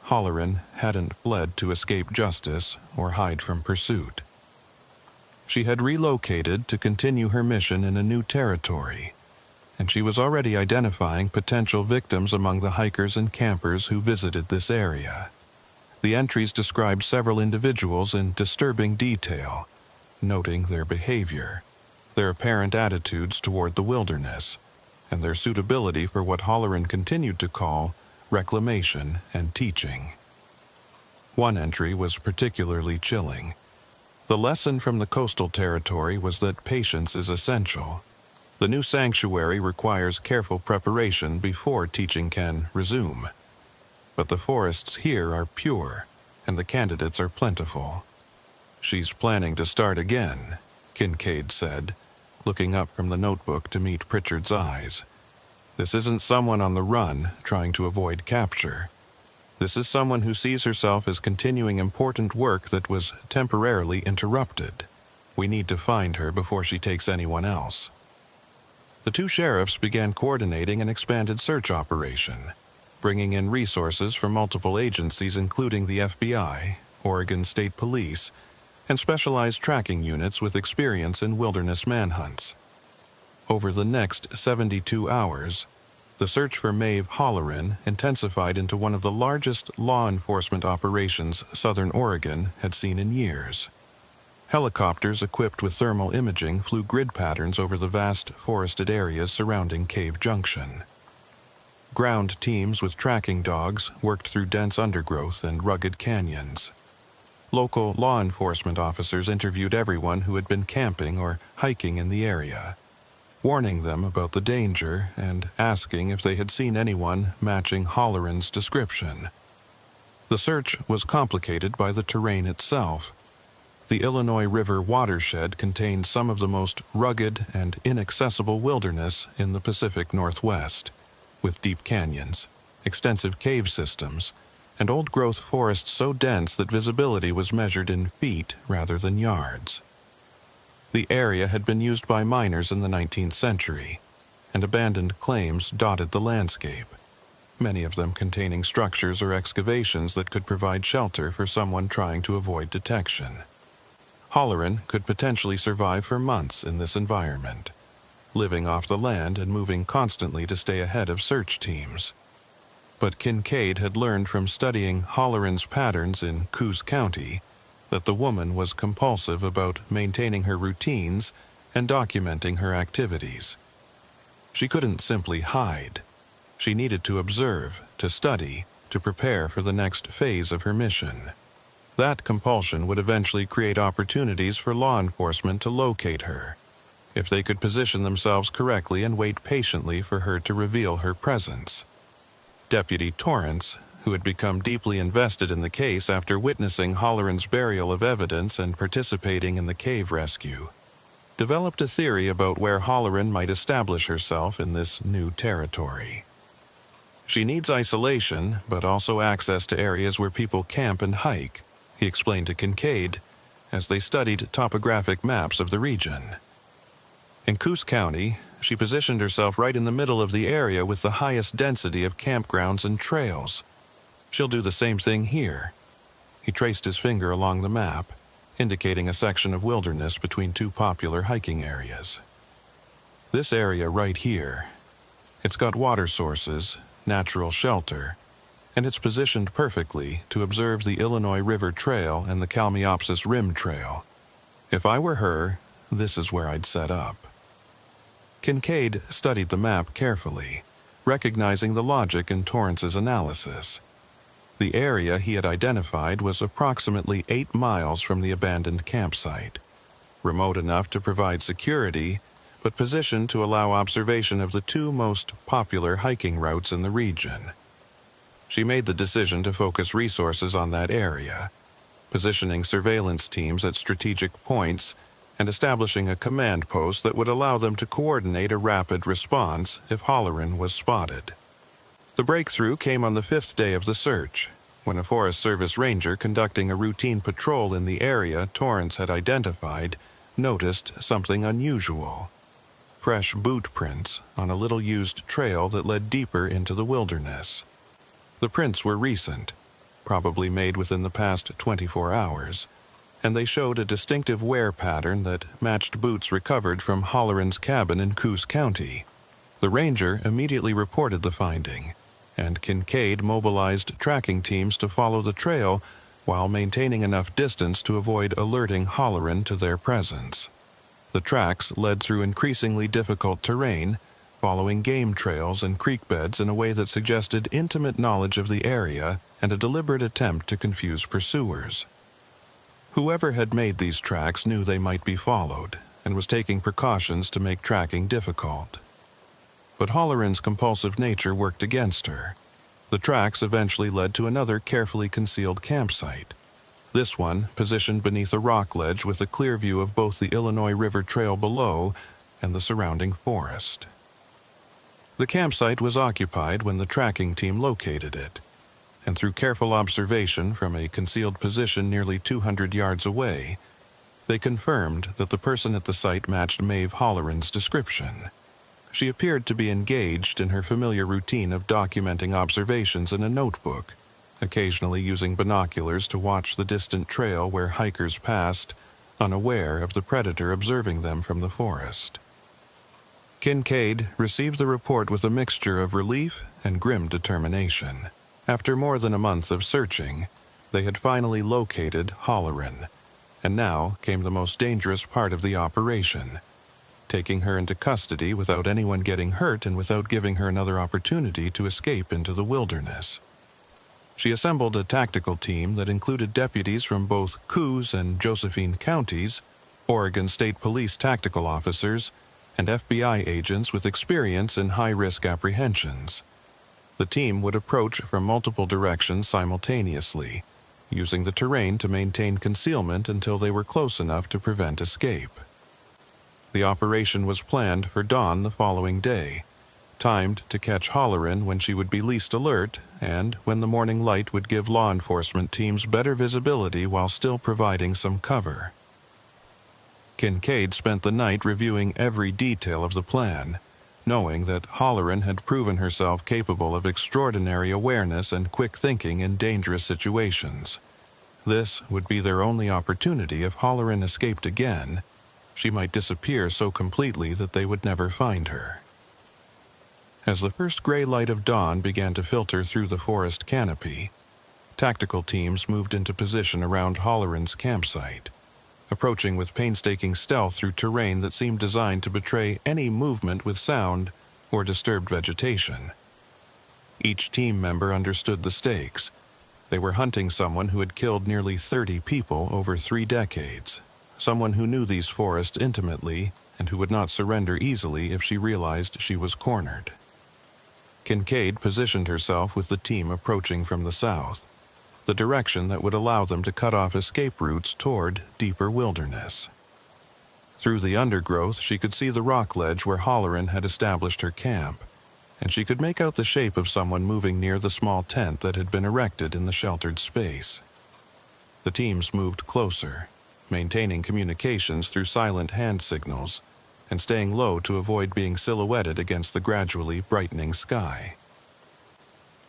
Halloran hadn't fled to escape justice or hide from pursuit. She had relocated to continue her mission in a new territory, and she was already identifying potential victims among the hikers and campers who visited this area. The entries described several individuals in disturbing detail, noting their behavior, their apparent attitudes toward the wilderness, and their suitability for what Halloran continued to call reclamation and teaching. One entry was particularly chilling. The lesson from the coastal territory was that patience is essential. The new sanctuary requires careful preparation before teaching can resume. But the forests here are pure, and the candidates are plentiful. "She's planning to start again," Kincaid said, looking up from the notebook to meet Pritchard's eyes. "This isn't someone on the run trying to avoid capture. This is someone who sees herself as continuing important work that was temporarily interrupted. We need to find her before she takes anyone else." The two sheriffs began coordinating an expanded search operation, bringing in resources from multiple agencies including the FBI, Oregon State Police, and specialized tracking units with experience in wilderness manhunts. Over the next 72 hours, the search for Maeve Halloran intensified into one of the largest law enforcement operations Southern Oregon had seen in years. Helicopters equipped with thermal imaging flew grid patterns over the vast forested areas surrounding Cave Junction. Ground teams with tracking dogs worked through dense undergrowth and rugged canyons. Local law enforcement officers interviewed everyone who had been camping or hiking in the area, warning them about the danger and asking if they had seen anyone matching Halloran's description. The search was complicated by the terrain itself. The Illinois River watershed contained some of the most rugged and inaccessible wilderness in the Pacific Northwest, with deep canyons, extensive cave systems, and old-growth forests so dense that visibility was measured in feet rather than yards. The area had been used by miners in the 19th century, and abandoned claims dotted the landscape, many of them containing structures or excavations that could provide shelter for someone trying to avoid detection. Halloran could potentially survive for months in this environment, living off the land and moving constantly to stay ahead of search teams. But Kincaid had learned from studying Halloran's patterns in Coos County that the woman was compulsive about maintaining her routines and documenting her activities. She couldn't simply hide. She needed to observe, to study, to prepare for the next phase of her mission. That compulsion would eventually create opportunities for law enforcement to locate her, if they could position themselves correctly and wait patiently for her to reveal her presence. Deputy Torrance, who had become deeply invested in the case after witnessing Halloran's burial of evidence and participating in the cave rescue, developed a theory about where Halloran might establish herself in this new territory. "She needs isolation, but also access to areas where people camp and hike," he explained to Kincaid as they studied topographic maps of the region. In Coos County, she positioned herself right in the middle of the area with the highest density of campgrounds and trails. She'll do the same thing here. He traced his finger along the map, indicating a section of wilderness between two popular hiking areas. "This area right here. It's got water sources, natural shelter, and it's positioned perfectly to observe the Illinois River Trail and the Kalmiopsis Rim Trail. If I were her, this is where I'd set up." Kincaid studied the map carefully, recognizing the logic in Torrance's analysis. The area he had identified was approximately 8 miles from the abandoned campsite, remote enough to provide security, but positioned to allow observation of the two most popular hiking routes in the region. She made the decision to focus resources on that area, positioning surveillance teams at strategic points and establishing a command post that would allow them to coordinate a rapid response if Halloran was spotted. The breakthrough came on the 5th day of the search, when a Forest Service ranger conducting a routine patrol in the area Torrance had identified noticed something unusual: fresh boot prints on a little-used trail that led deeper into the wilderness. The prints were recent, probably made within the past 24 hours, and they showed a distinctive wear pattern that matched boots recovered from Halloran's cabin in Coos County. The ranger immediately reported the finding, and Kincaid mobilized tracking teams to follow the trail while maintaining enough distance to avoid alerting Halloran to their presence. The tracks led through increasingly difficult terrain, following game trails and creek beds in a way that suggested intimate knowledge of the area and a deliberate attempt to confuse pursuers. Whoever had made these tracks knew they might be followed, and was taking precautions to make tracking difficult. But Halloran's compulsive nature worked against her. The tracks eventually led to another carefully concealed campsite. This one positioned beneath a rock ledge with a clear view of both the Illinois River Trail below and the surrounding forest. The campsite was occupied when the tracking team located it, and through careful observation from a concealed position nearly 200 yards away, they confirmed that the person at the site matched Maeve Halloran's description. She appeared to be engaged in her familiar routine of documenting observations in a notebook, occasionally using binoculars to watch the distant trail where hikers passed, unaware of the predator observing them from the forest. Kincaid received the report with a mixture of relief and grim determination. After more than a month of searching, they had finally located Halloran, and now came the most dangerous part of the operation, taking her into custody without anyone getting hurt and without giving her another opportunity to escape into the wilderness. She assembled a tactical team that included deputies from both Coos and Josephine counties, Oregon State Police tactical officers, and FBI agents with experience in high-risk apprehensions. The team would approach from multiple directions simultaneously, using the terrain to maintain concealment until they were close enough to prevent escape. The operation was planned for dawn the following day, timed to catch Halloran when she would be least alert and when the morning light would give law enforcement teams better visibility while still providing some cover. Kincaid spent the night reviewing every detail of the plan, knowing that Halloran had proven herself capable of extraordinary awareness and quick thinking in dangerous situations. This would be their only opportunity. If Halloran escaped again, she might disappear so completely that they would never find her. As the first gray light of dawn began to filter through the forest canopy, tactical teams moved into position around Halloran's campsite, approaching with painstaking stealth through terrain that seemed designed to betray any movement with sound or disturbed vegetation. Each team member understood the stakes. They were hunting someone who had killed nearly 30 people over 3 decades, someone who knew these forests intimately and who would not surrender easily if she realized she was cornered. Kincaid positioned herself with the team approaching from the south, the direction that would allow them to cut off escape routes toward deeper wilderness. Through the undergrowth, she could see the rock ledge where Halloran had established her camp, and she could make out the shape of someone moving near the small tent that had been erected in the sheltered space. The teams moved closer, maintaining communications through silent hand signals, and staying low to avoid being silhouetted against the gradually brightening sky.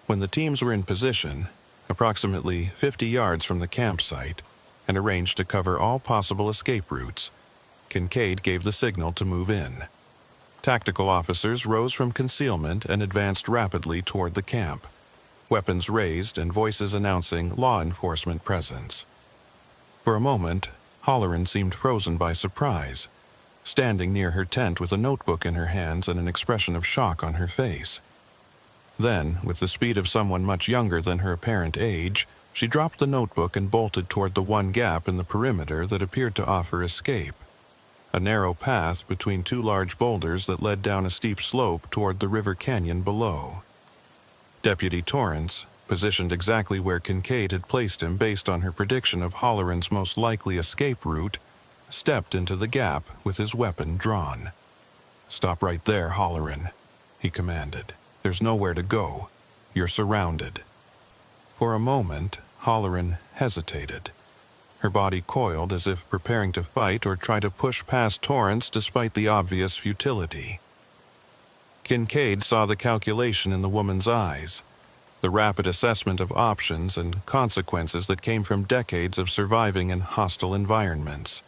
When the teams were in position, approximately 50 yards from the campsite, and arranged to cover all possible escape routes, Kincaid gave the signal to move in. Tactical officers rose from concealment and advanced rapidly toward the camp, weapons raised and voices announcing law enforcement presence. For a moment, Halloran seemed frozen by surprise, standing near her tent with a notebook in her hands and an expression of shock on her face. Then, with the speed of someone much younger than her apparent age, she dropped the notebook and bolted toward the one gap in the perimeter that appeared to offer escape, a narrow path between 2 large boulders that led down a steep slope toward the river canyon below. Deputy Torrance, positioned exactly where Kincaid had placed him based on her prediction of Halloran's most likely escape route, stepped into the gap with his weapon drawn. "Stop right there, Halloran," he commanded. "There's nowhere to go. You're surrounded." For a moment, Halloran hesitated. Her body coiled as if preparing to fight or try to push past Torrance despite the obvious futility. Kincaid saw the calculation in the woman's eyes, the rapid assessment of options and consequences that came from decades of surviving in hostile environments.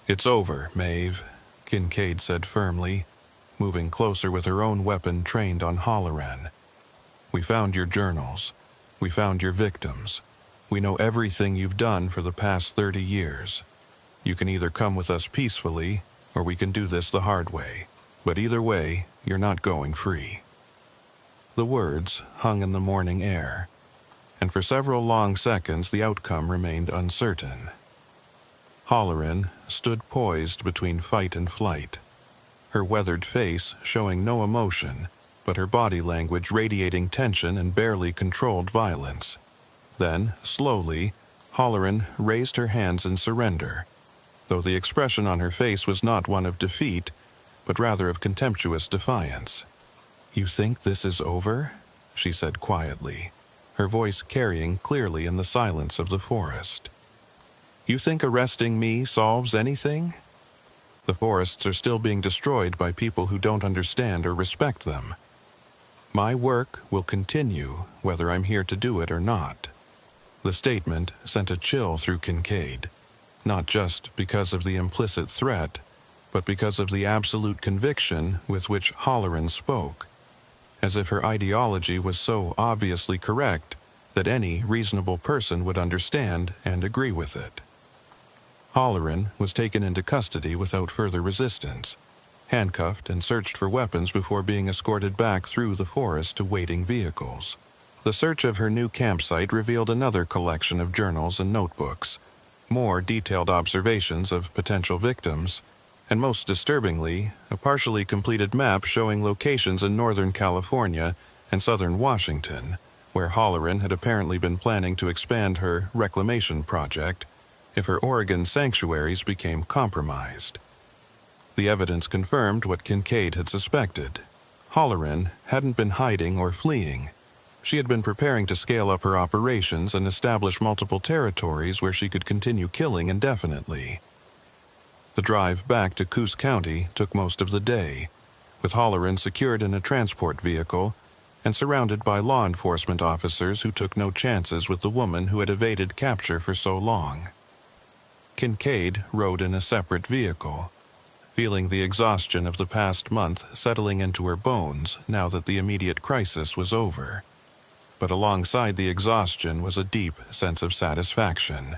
"It's over, Maeve," Kincaid said firmly, moving closer with her own weapon trained on Halloran. We found your journals. We found your victims. We know everything you've done for the past 30 years. You can either come with us peacefully, or we can do this the hard way. But either way, you're not going free." The words hung in the morning air, and for several long seconds the outcome remained uncertain. Halloran stood poised between fight and flight, her weathered face showing no emotion, but her body language radiating tension and barely controlled violence. Then, slowly, Halloran raised her hands in surrender, though the expression on her face was not one of defeat, but rather of contemptuous defiance. "You think this is over?" she said quietly, her voice carrying clearly in the silence of the forest. "You think arresting me solves anything? The forests are still being destroyed by people who don't understand or respect them. My work will continue whether I'm here to do it or not." The statement sent a chill through Kincaid, not just because of the implicit threat, but because of the absolute conviction with which Halloran spoke, as if her ideology was so obviously correct that any reasonable person would understand and agree with it. Halloran was taken into custody without further resistance, handcuffed and searched for weapons before being escorted back through the forest to waiting vehicles. The search of her new campsite revealed another collection of journals and notebooks, more detailed observations of potential victims, and most disturbingly, a partially completed map showing locations in Northern California and Southern Washington, where Halloran had apparently been planning to expand her reclamation project if her Oregon sanctuaries became compromised. The evidence confirmed what Kincaid had suspected. Halloran hadn't been hiding or fleeing. She had been preparing to scale up her operations and establish multiple territories where she could continue killing indefinitely. The drive back to Coos County took most of the day, with Halloran secured in a transport vehicle and surrounded by law enforcement officers who took no chances with the woman who had evaded capture for so long. Kincaid rode in a separate vehicle, feeling the exhaustion of the past month settling into her bones now that the immediate crisis was over. But alongside the exhaustion was a deep sense of satisfaction.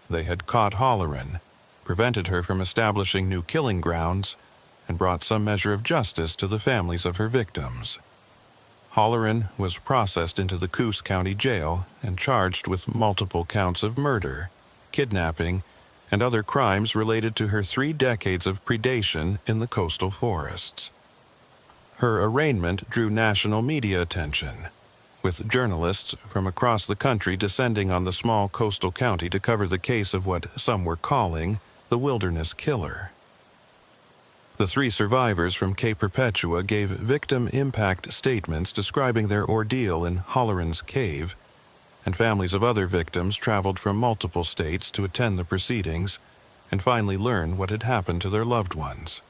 They had caught Halloran, prevented her from establishing new killing grounds, and brought some measure of justice to the families of her victims. Halloran was processed into the Coos County Jail and charged with multiple counts of murder, kidnapping, and other crimes related to her 3 decades of predation in the coastal forests. Her arraignment drew national media attention, with journalists from across the country descending on the small coastal county to cover the case of what some were calling the Wilderness Killer. The 3 survivors from Cape Perpetua gave victim impact statements describing their ordeal in Halloran's cave, and families of other victims traveled from multiple states to attend the proceedings and finally learn what had happened to their loved ones.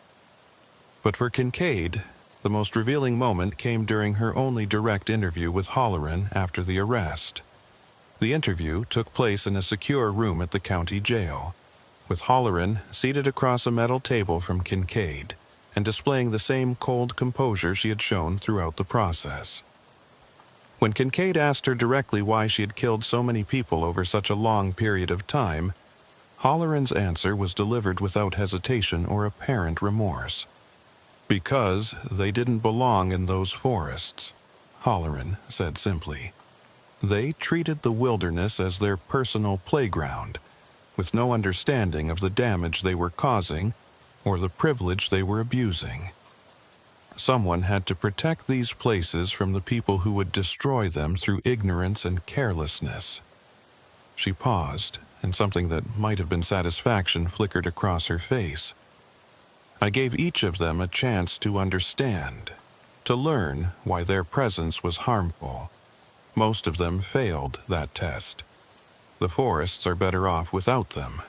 But for Kincaid, the most revealing moment came during her only direct interview with Halloran after the arrest. The interview took place in a secure room at the county jail, with Halloran seated across a metal table from Kincaid and displaying the same cold composure she had shown throughout the process. When Kincaid asked her directly why she had killed so many people over such a long period of time, Halloran's answer was delivered without hesitation or apparent remorse. "Because they didn't belong in those forests," Halloran said simply. "They treated the wilderness as their personal playground, with no understanding of the damage they were causing or the privilege they were abusing. Someone had to protect these places from the people who would destroy them through ignorance and carelessness." She paused, and something that might have been satisfaction flickered across her face. "I gave each of them a chance to understand, to learn why their presence was harmful. Most of them failed that test. The forests are better off without them."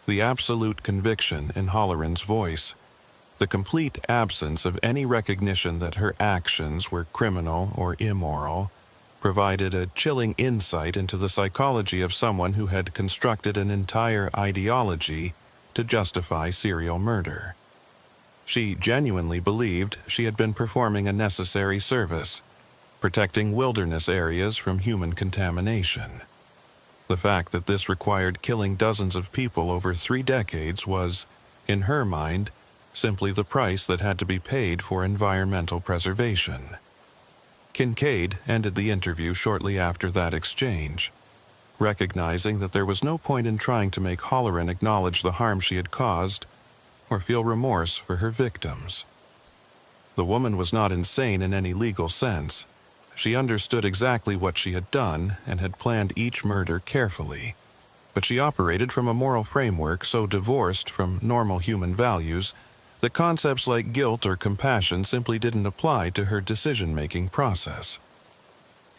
The absolute conviction in Halloran's voice, the complete absence of any recognition that her actions were criminal or immoral, provided a chilling insight into the psychology of someone who had constructed an entire ideology to justify serial murder. She genuinely believed she had been performing a necessary service, protecting wilderness areas from human contamination. The fact that this required killing dozens of people over 3 decades was, in her mind, simply the price that had to be paid for environmental preservation. Kincaid ended the interview shortly after that exchange, recognizing that there was no point in trying to make Halloran acknowledge the harm she had caused or feel remorse for her victims. The woman was not insane in any legal sense. She understood exactly what she had done and had planned each murder carefully, but she operated from a moral framework so divorced from normal human values that concepts like guilt or compassion simply didn't apply to her decision-making process.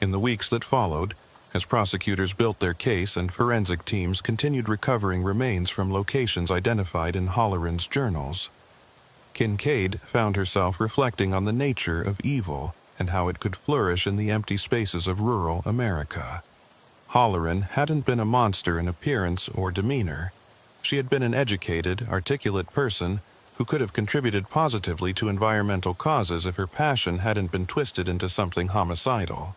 In the weeks that followed, as prosecutors built their case and forensic teams continued recovering remains from locations identified in Halloran's journals, Kincaid found herself reflecting on the nature of evil and how it could flourish in the empty spaces of rural America. Halloran hadn't been a monster in appearance or demeanor. She had been an educated, articulate person who could have contributed positively to environmental causes if her passion hadn't been twisted into something homicidal.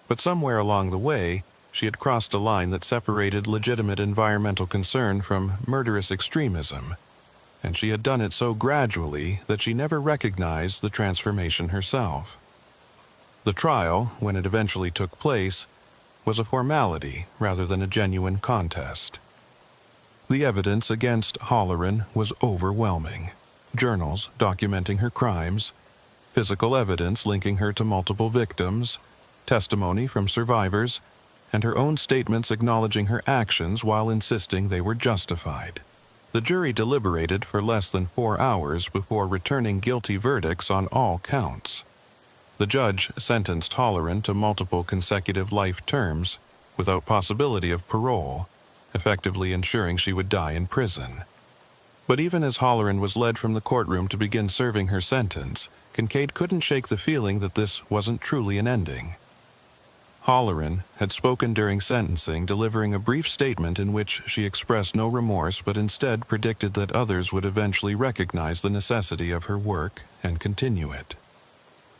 But somewhere along the way, she had crossed a line that separated legitimate environmental concern from murderous extremism, and she had done it so gradually that she never recognized the transformation herself. The trial, when it eventually took place, was a formality rather than a genuine contest. The evidence against Halloran was overwhelming. Journals documenting her crimes, physical evidence linking her to multiple victims, testimony from survivors, and her own statements acknowledging her actions while insisting they were justified. The jury deliberated for less than 4 hours before returning guilty verdicts on all counts. The judge sentenced Halloran to multiple consecutive life terms without possibility of parole, effectively ensuring she would die in prison. But even as Halloran was led from the courtroom to begin serving her sentence, Kincaid couldn't shake the feeling that this wasn't truly an ending. Halloran had spoken during sentencing, delivering a brief statement in which she expressed no remorse but instead predicted that others would eventually recognize the necessity of her work and continue it.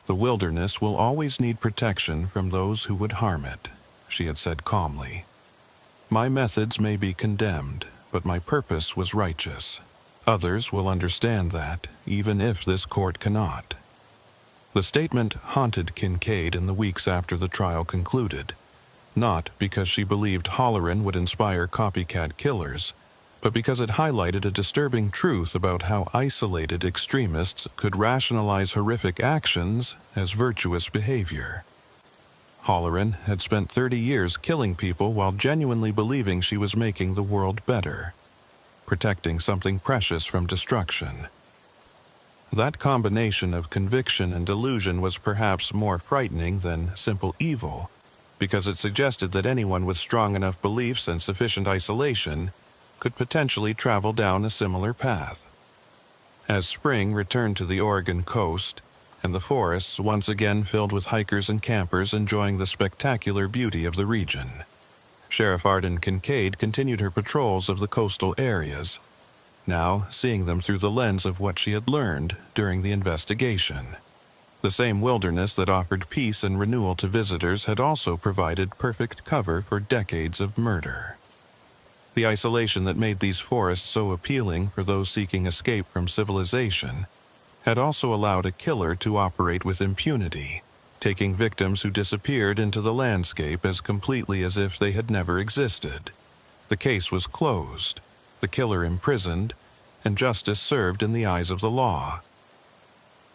"The wilderness will always need protection from those who would harm it," she had said calmly. "My methods may be condemned, but my purpose was righteous. Others will understand that, even if this court cannot." The statement haunted Kincaid in the weeks after the trial concluded, not because she believed Halloran would inspire copycat killers, but because it highlighted a disturbing truth about how isolated extremists could rationalize horrific actions as virtuous behavior. Halloran had spent 30 years killing people while genuinely believing she was making the world better, protecting something precious from destruction. That combination of conviction and delusion was perhaps more frightening than simple evil, because it suggested that anyone with strong enough beliefs and sufficient isolation could potentially travel down a similar path. As spring returned to the Oregon coast, and the forests once again filled with hikers and campers enjoying the spectacular beauty of the region, Sheriff Arden Kincaid continued her patrols of the coastal areas, now seeing them through the lens of what she had learned during the investigation. The same wilderness that offered peace and renewal to visitors had also provided perfect cover for decades of murder. The isolation that made these forests so appealing for those seeking escape from civilization had also allowed a killer to operate with impunity, taking victims who disappeared into the landscape as completely as if they had never existed. The case was closed, the killer imprisoned, and justice served in the eyes of the law.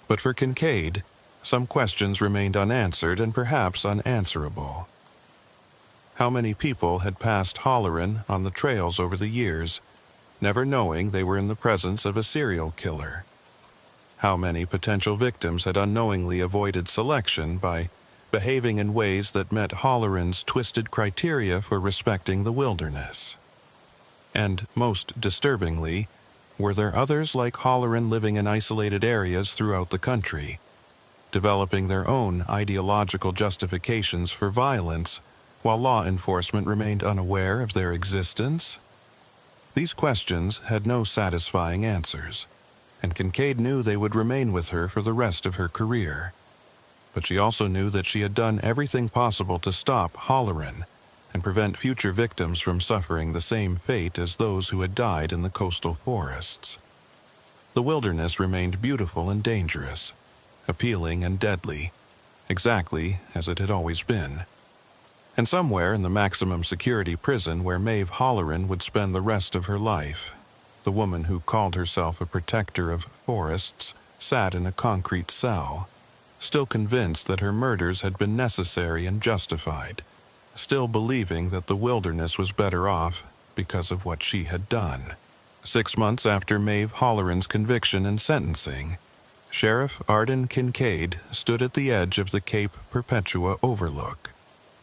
But for Kincaid, some questions remained unanswered and perhaps unanswerable. How many people had passed Halloran on the trails over the years, never knowing they were in the presence of a serial killer? How many potential victims had unknowingly avoided selection by behaving in ways that met Halloran's twisted criteria for respecting the wilderness? And most disturbingly, were there others like Halloran living in isolated areas throughout the country, developing their own ideological justifications for violence while law enforcement remained unaware of their existence? These questions had no satisfying answers, and Kincaid knew they would remain with her for the rest of her career. but she also knew that she had done everything possible to stop Halloran and prevent future victims from suffering the same fate as those who had died in the coastal forests. The wilderness remained beautiful and dangerous, appealing and deadly, exactly as it had always been. And somewhere in the maximum security prison where Maeve Halloran would spend the rest of her life, the woman who called herself a protector of forests sat in a concrete cell, still convinced that her murders had been necessary and justified, still believing that the wilderness was better off because of what she had done. 6 months after Maeve Halloran's conviction and sentencing, Sheriff Arden Kincaid stood at the edge of the Cape Perpetua overlook,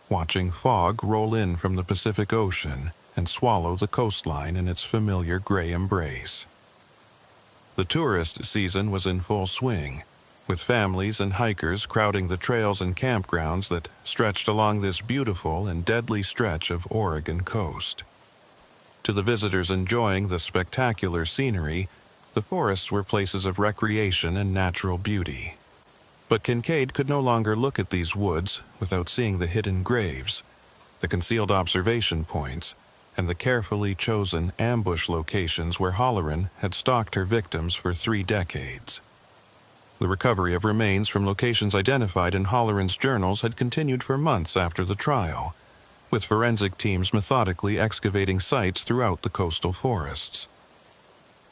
watching fog roll in from the Pacific Ocean and swallow the coastline in its familiar gray embrace. The tourist season was in full swing, with families and hikers crowding the trails and campgrounds that stretched along this beautiful and deadly stretch of Oregon coast. To the visitors enjoying the spectacular scenery, the forests were places of recreation and natural beauty. But Kincaid could no longer look at these woods without seeing the hidden graves, the concealed observation points, and the carefully chosen ambush locations where Halloran had stalked her victims for 3 decades. The recovery of remains from locations identified in Halloran's journals had continued for months after the trial, with forensic teams methodically excavating sites throughout the coastal forests.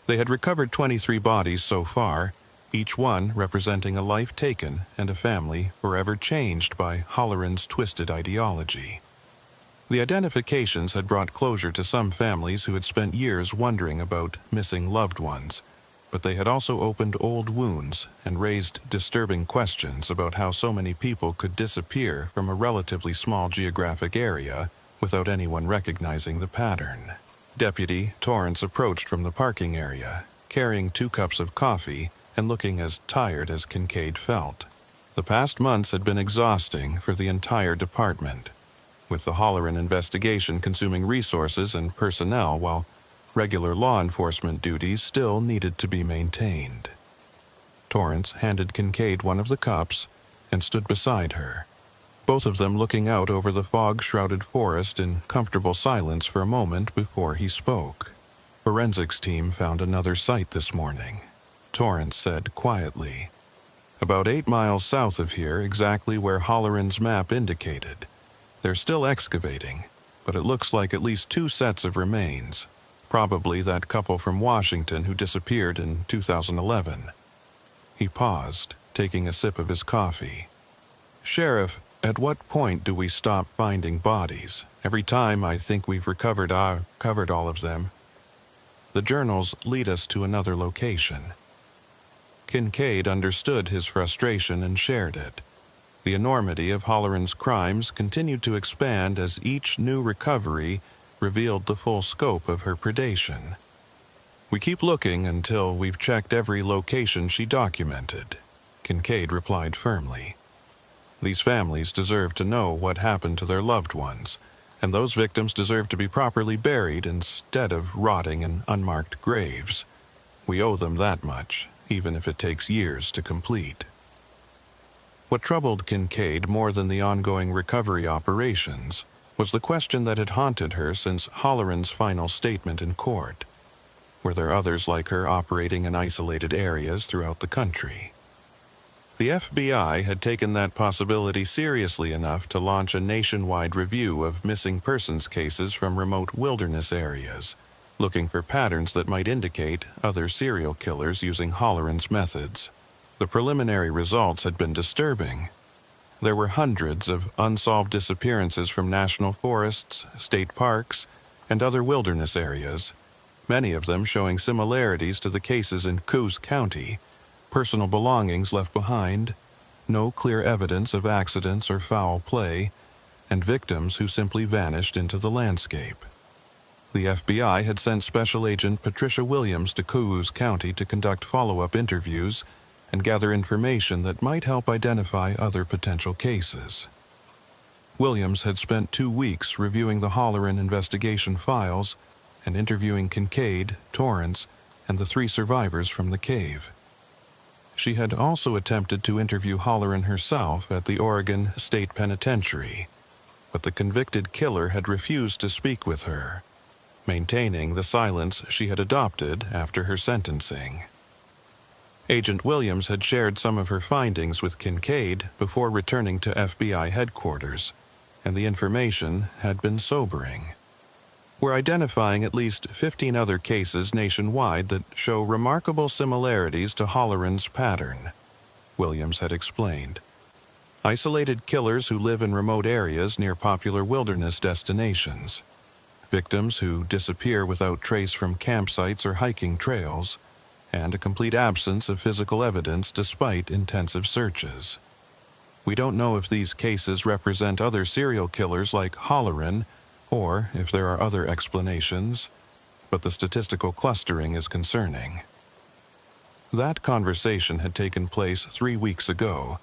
They had recovered 23 bodies so far, each one representing a life taken and a family forever changed by Halloran's twisted ideology. The identifications had brought closure to some families who had spent years wondering about missing loved ones, but they had also opened old wounds and raised disturbing questions about how so many people could disappear from a relatively small geographic area without anyone recognizing the pattern. Deputy Torrance approached from the parking area, carrying 2 cups of coffee and looking as tired as Kincaid felt. The past months had been exhausting for the entire department, with the Halloran investigation consuming resources and personnel while regular law enforcement duties still needed to be maintained. Torrance handed Kincaid one of the cups and stood beside her, both of them looking out over the fog-shrouded forest in comfortable silence for a moment before he spoke. "Forensics team found another site this morning," Torrance said quietly. "About 8 miles south of here, exactly where Halloran's map indicated. They're still excavating, but it looks like at least 2 sets of remains, probably that couple from Washington who disappeared in 2011. He paused, taking a sip of his coffee. "Sheriff, at what point do we stop finding bodies? Every time I think we've covered all of them. The journals lead us to another location." Kincaid understood his frustration and shared it. The enormity of Halloran's crimes continued to expand as each new recovery revealed the full scope of her predation. "We keep looking until we've checked every location she documented," Kincaid replied firmly. "These families deserve to know what happened to their loved ones, and those victims deserve to be properly buried instead of rotting in unmarked graves. We owe them that much, even if it takes years to complete." What troubled Kincaid more than the ongoing recovery operations was the question that had haunted her since Halloran's final statement in court. Were there others like her operating in isolated areas throughout the country? The FBI had taken that possibility seriously enough to launch a nationwide review of missing persons cases from remote wilderness areas, looking for patterns that might indicate other serial killers using Halloran's methods. The preliminary results had been disturbing. There were hundreds of unsolved disappearances from national forests, state parks, and other wilderness areas, many of them showing similarities to the cases in Coos County: personal belongings left behind, no clear evidence of accidents or foul play, and victims who simply vanished into the landscape. The FBI had sent Special Agent Patricia Williams to Coos County to conduct follow-up interviews and gather information that might help identify other potential cases. Williams had spent 2 weeks reviewing the Halloran investigation files and interviewing Kincaid, Torrance, and the 3 survivors from the cave. She had also attempted to interview Holleran herself at the Oregon State Penitentiary, but the convicted killer had refused to speak with her, maintaining the silence she had adopted after her sentencing. Agent Williams had shared some of her findings with Kincaid before returning to FBI headquarters, and the information had been sobering. We're identifying at least 15 other cases nationwide that show remarkable similarities to Holleran's pattern, Williams had explained. Isolated killers who live in remote areas near popular wilderness destinations, victims who disappear without trace from campsites or hiking trails, and a complete absence of physical evidence despite intensive searches. We don't know if these cases represent other serial killers like Holleran, or if there are other explanations, but the statistical clustering is concerning. That conversation had taken place 3 weeks ago,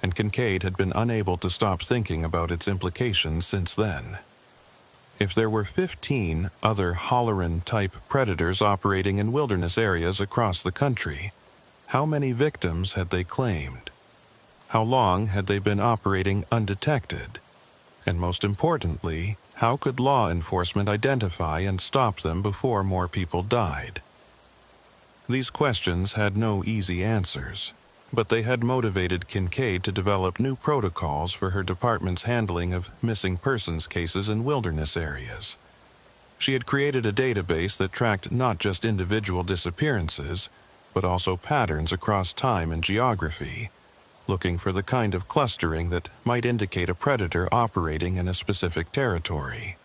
and Kincaid had been unable to stop thinking about its implications since then. If there were 15 other Holleran-type predators operating in wilderness areas across the country, how many victims had they claimed? How long had they been operating undetected? And most importantly, how could law enforcement identify and stop them before more people died? These questions had no easy answers, but they had motivated Kincaid to develop new protocols for her department's handling of missing persons cases in wilderness areas. She had created a database that tracked not just individual disappearances, but also patterns across time and geography, looking for the kind of clustering that might indicate a predator operating in a specific territory.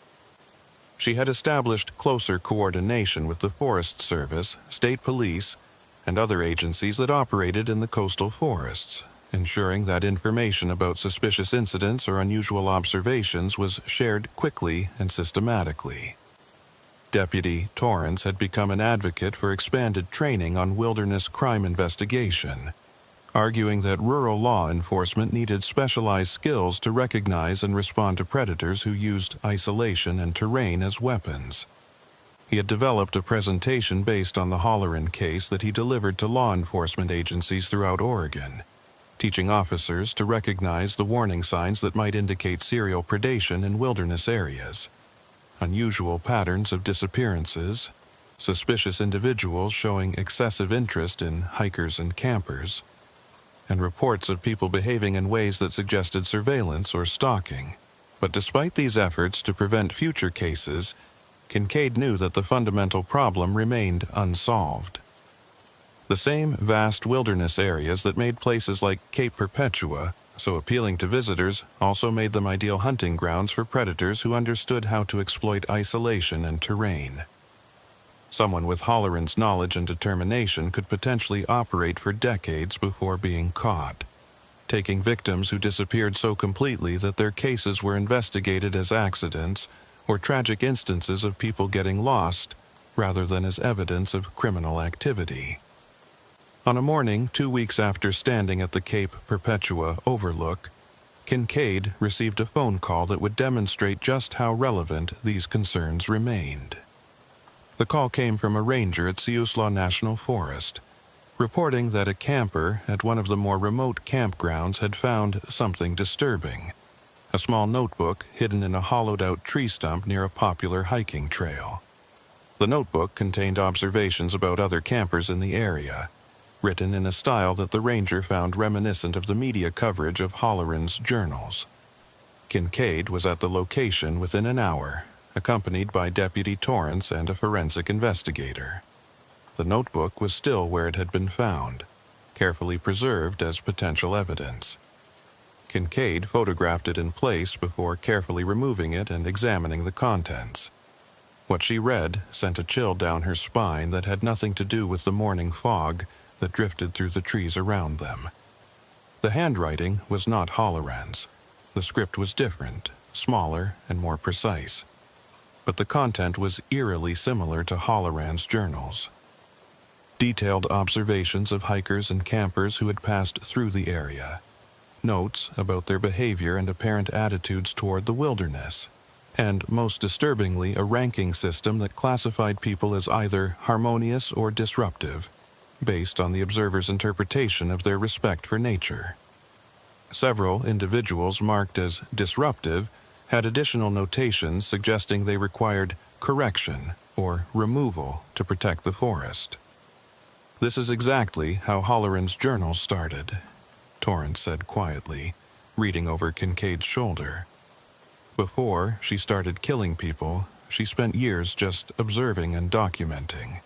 She had established closer coordination with the Forest Service, state police, and other agencies that operated in the coastal forests, ensuring that information about suspicious incidents or unusual observations was shared quickly and systematically. Deputy Torrance had become an advocate for expanded training on wilderness crime investigation, arguing that rural law enforcement needed specialized skills to recognize and respond to predators who used isolation and terrain as weapons. He had developed a presentation based on the Holleran case that he delivered to law enforcement agencies throughout Oregon, teaching officers to recognize the warning signs that might indicate serial predation in wilderness areas, unusual patterns of disappearances, suspicious individuals showing excessive interest in hikers and campers, and reports of people behaving in ways that suggested surveillance or stalking. But despite these efforts to prevent future cases, Kincaid knew that the fundamental problem remained unsolved. The same vast wilderness areas that made places like Cape Perpetua so appealing to visitors also made them ideal hunting grounds for predators who understood how to exploit isolation and terrain. Someone with Holleran's knowledge and determination could potentially operate for decades before being caught, taking victims who disappeared so completely that their cases were investigated as accidents or tragic instances of people getting lost rather than as evidence of criminal activity. On a morning 2 weeks after standing at the Cape Perpetua overlook, Kincaid received a phone call that would demonstrate just how relevant these concerns remained. The call came from a ranger at Siuslaw National Forest, reporting that a camper at one of the more remote campgrounds had found something disturbing: a small notebook hidden in a hollowed-out tree stump near a popular hiking trail. The notebook contained observations about other campers in the area, written in a style that the ranger found reminiscent of the media coverage of Holleran's journals. Kincaid was at the location within an hour, accompanied by Deputy Torrance and a forensic investigator. The notebook was still where it had been found, carefully preserved as potential evidence. Kincaid photographed it in place before carefully removing it and examining the contents. What she read sent a chill down her spine that had nothing to do with the morning fog that drifted through the trees around them. The handwriting was not Holleran's. The script was different, smaller, and more precise. But the content was eerily similar to Holleran's journals. Detailed observations of hikers and campers who had passed through the area, notes about their behavior and apparent attitudes toward the wilderness, and most disturbingly, a ranking system that classified people as either harmonious or disruptive, based on the observer's interpretation of their respect for nature. Several individuals marked as disruptive had additional notations suggesting they required correction or removal to protect the forest. "This is exactly how Halloran's journal started," Torrance said quietly, reading over Kincaid's shoulder. "Before she started killing people, she spent years just observing and documenting.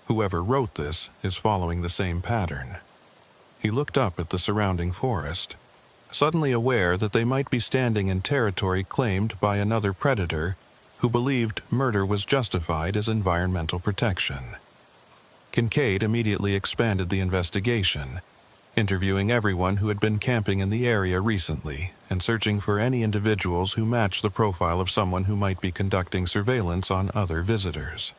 Whoever wrote this is following the same pattern." He looked up at the surrounding forest, suddenly aware that they might be standing in territory claimed by another predator who believed murder was justified as environmental protection. Kincaid immediately expanded the investigation, interviewing everyone who had been camping in the area recently and searching for any individuals who matched the profile of someone who might be conducting surveillance on other visitors.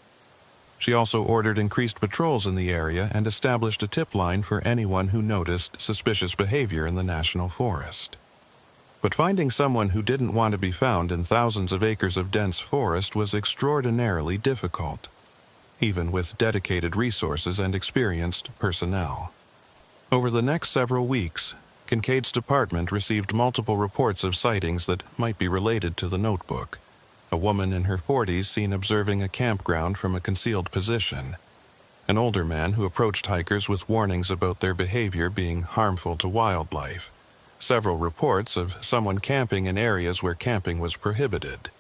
She also ordered increased patrols in the area and established a tip line for anyone who noticed suspicious behavior in the national forest. But finding someone who didn't want to be found in thousands of acres of dense forest was extraordinarily difficult, even with dedicated resources and experienced personnel. Over the next several weeks, Kincaid's department received multiple reports of sightings that might be related to the notebook. A woman in her 40s seen observing a campground from a concealed position. An older man who approached hikers with warnings about their behavior being harmful to wildlife. Several reports of someone camping in areas where camping was prohibited.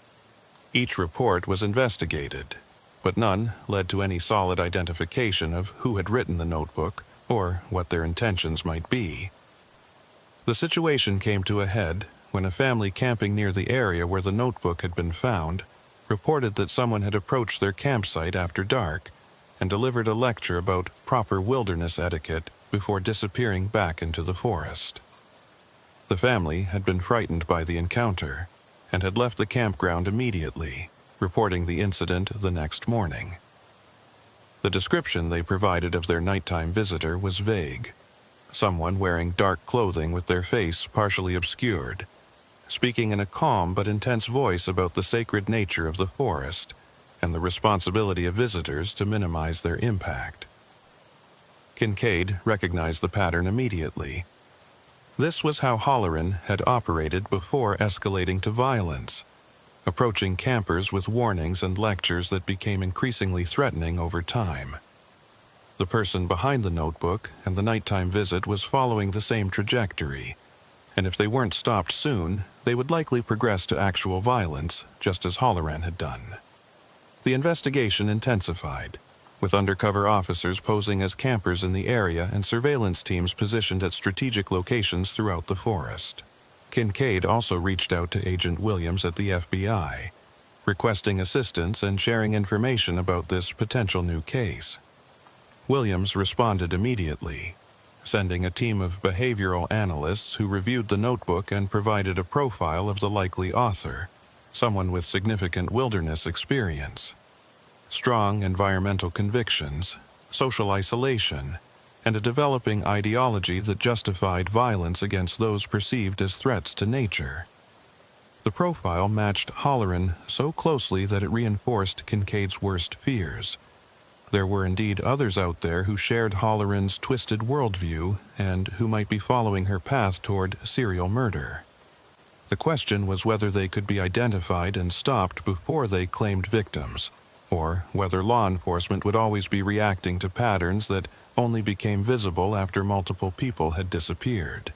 Each report was investigated, but none led to any solid identification of who had written the notebook or what their intentions might be. The situation came to a head when a family camping near the area where the notebook had been found reported that someone had approached their campsite after dark and delivered a lecture about proper wilderness etiquette before disappearing back into the forest. The family had been frightened by the encounter and had left the campground immediately, reporting the incident the next morning. The description they provided of their nighttime visitor was vague. Someone wearing dark clothing with their face partially obscured, speaking in a calm but intense voice about the sacred nature of the forest and the responsibility of visitors to minimize their impact. Kincaid recognized the pattern immediately. This was how Halloran had operated before escalating to violence, approaching campers with warnings and lectures that became increasingly threatening over time. The person behind the notebook and the nighttime visit was following the same trajectory, and if they weren't stopped soon, they would likely progress to actual violence, just as Halloran had done. The investigation intensified, with undercover officers posing as campers in the area and surveillance teams positioned at strategic locations throughout the forest. Kincaid also reached out to Agent Williams at the FBI, requesting assistance and sharing information about this potential new case. Williams responded immediately, sending a team of behavioral analysts who reviewed the notebook and provided a profile of the likely author, someone with significant wilderness experience, strong environmental convictions, social isolation, and a developing ideology that justified violence against those perceived as threats to nature. The profile matched Halloran so closely that it reinforced Kincaid's worst fears. There were indeed others out there who shared Halloran's twisted worldview and who might be following her path toward serial murder. The question was whether they could be identified and stopped before they claimed victims, or whether law enforcement would always be reacting to patterns that only became visible after multiple people had disappeared.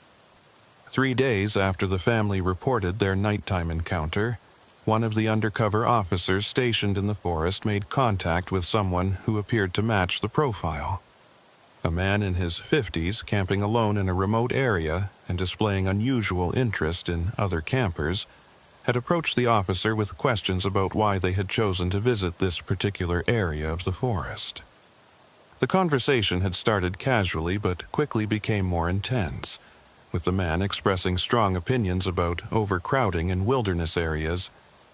3 days after the family reported their nighttime encounter, one of the undercover officers stationed in the forest made contact with someone who appeared to match the profile. A man in his 50s camping alone in a remote area and displaying unusual interest in other campers had approached the officer with questions about why they had chosen to visit this particular area of the forest. The conversation had started casually but quickly became more intense, with the man expressing strong opinions about overcrowding in wilderness areas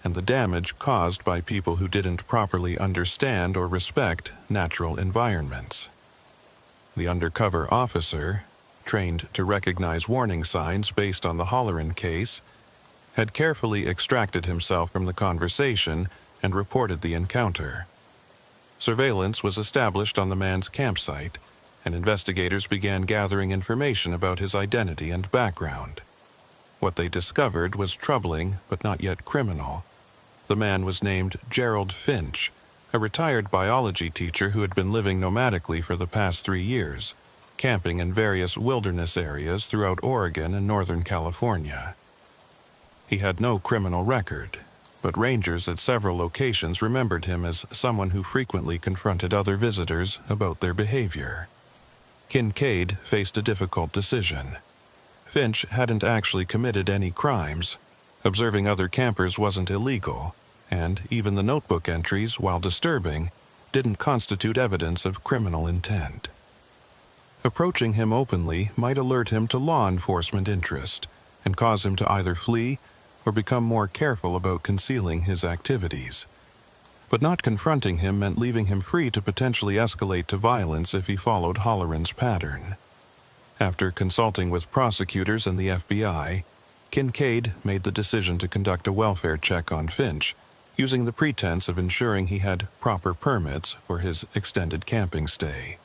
and the damage caused by people who didn't properly understand or respect natural environments. The undercover officer, trained to recognize warning signs based on the Halloran case, had carefully extracted himself from the conversation and reported the encounter. Surveillance was established on the man's campsite, and investigators began gathering information about his identity and background. What they discovered was troubling but not yet criminal. The man was named Gerald Finch, a retired biology teacher who had been living nomadically for the past 3 years, camping in various wilderness areas throughout Oregon and Northern California. He had no criminal record, but rangers at several locations remembered him as someone who frequently confronted other visitors about their behavior. Kincaid faced a difficult decision. Finch hadn't actually committed any crimes. Observing other campers wasn't illegal, and even the notebook entries, while disturbing, didn't constitute evidence of criminal intent. Approaching him openly might alert him to law enforcement interest and cause him to either flee or become more careful about concealing his activities. But not confronting him meant leaving him free to potentially escalate to violence if he followed Holloran's pattern. After consulting with prosecutors and the FBI, Kincaid made the decision to conduct a welfare check on Finch, using the pretense of ensuring he had proper permits for his extended camping stay.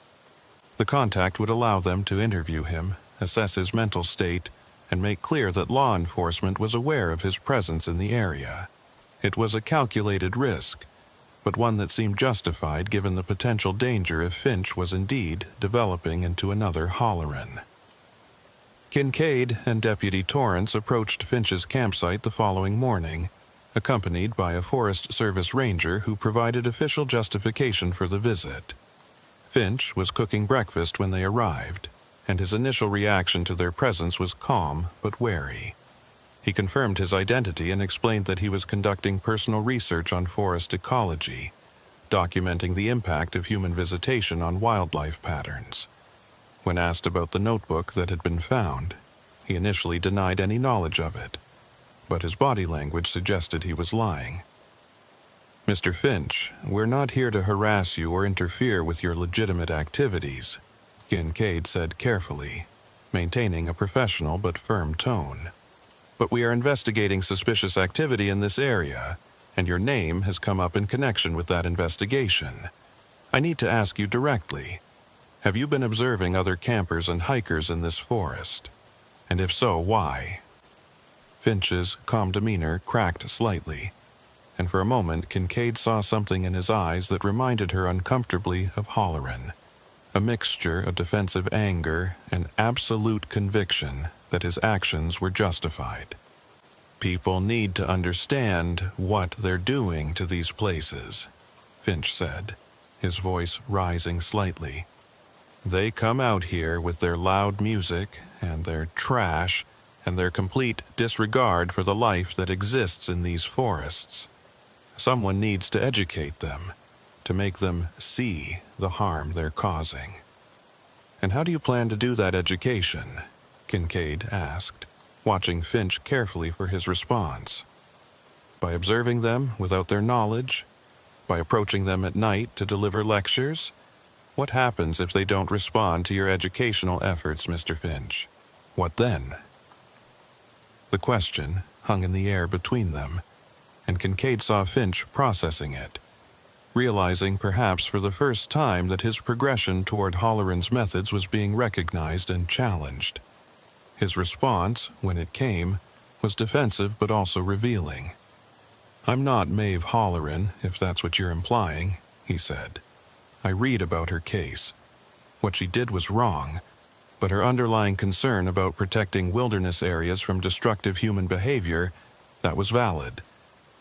The contact would allow them to interview him, assess his mental state, and make clear that law enforcement was aware of his presence in the area. It was a calculated risk, but one that seemed justified given the potential danger if Finch was indeed developing into another Holloran. Kincaid and Deputy Torrance approached Finch's campsite the following morning, accompanied by a Forest Service ranger who provided official justification for the visit. Finch was cooking breakfast when they arrived, and his initial reaction to their presence was calm but wary. He confirmed his identity and explained that he was conducting personal research on forest ecology, documenting the impact of human visitation on wildlife patterns. When asked about the notebook that had been found, he initially denied any knowledge of it, but his body language suggested he was lying. "Mr. Finch, we're not here to harass you or interfere with your legitimate activities," Kincaid said carefully, maintaining a professional but firm tone. "But we are investigating suspicious activity in this area, and your name has come up in connection with that investigation. I need to ask you directly, have you been observing other campers and hikers in this forest? And if so, why?" Finch's calm demeanor cracked slightly, and for a moment Kincaid saw something in his eyes that reminded her uncomfortably of Holloran. A mixture of defensive anger and absolute conviction that his actions were justified. "People need to understand what they're doing to these places," Finch said, his voice rising slightly. "They come out here with their loud music and their trash and their complete disregard for the life that exists in these forests. Someone needs to educate them, to make them see the harm they're causing." "And how do you plan to do that education?" Kincaid asked, watching Finch carefully for his response. "By observing them without their knowledge? By approaching them at night to deliver lectures? What happens if they don't respond to your educational efforts, Mr. Finch? What then?" The question hung in the air between them, and Kincaid saw Finch processing it, realizing perhaps for the first time that his progression toward Holloran's methods was being recognized and challenged. His response, when it came, was defensive but also revealing. "I'm not Maeve Holloran, if that's what you're implying," he said. "I read about her case. What she did was wrong, but her underlying concern about protecting wilderness areas from destructive human behavior, that was valid.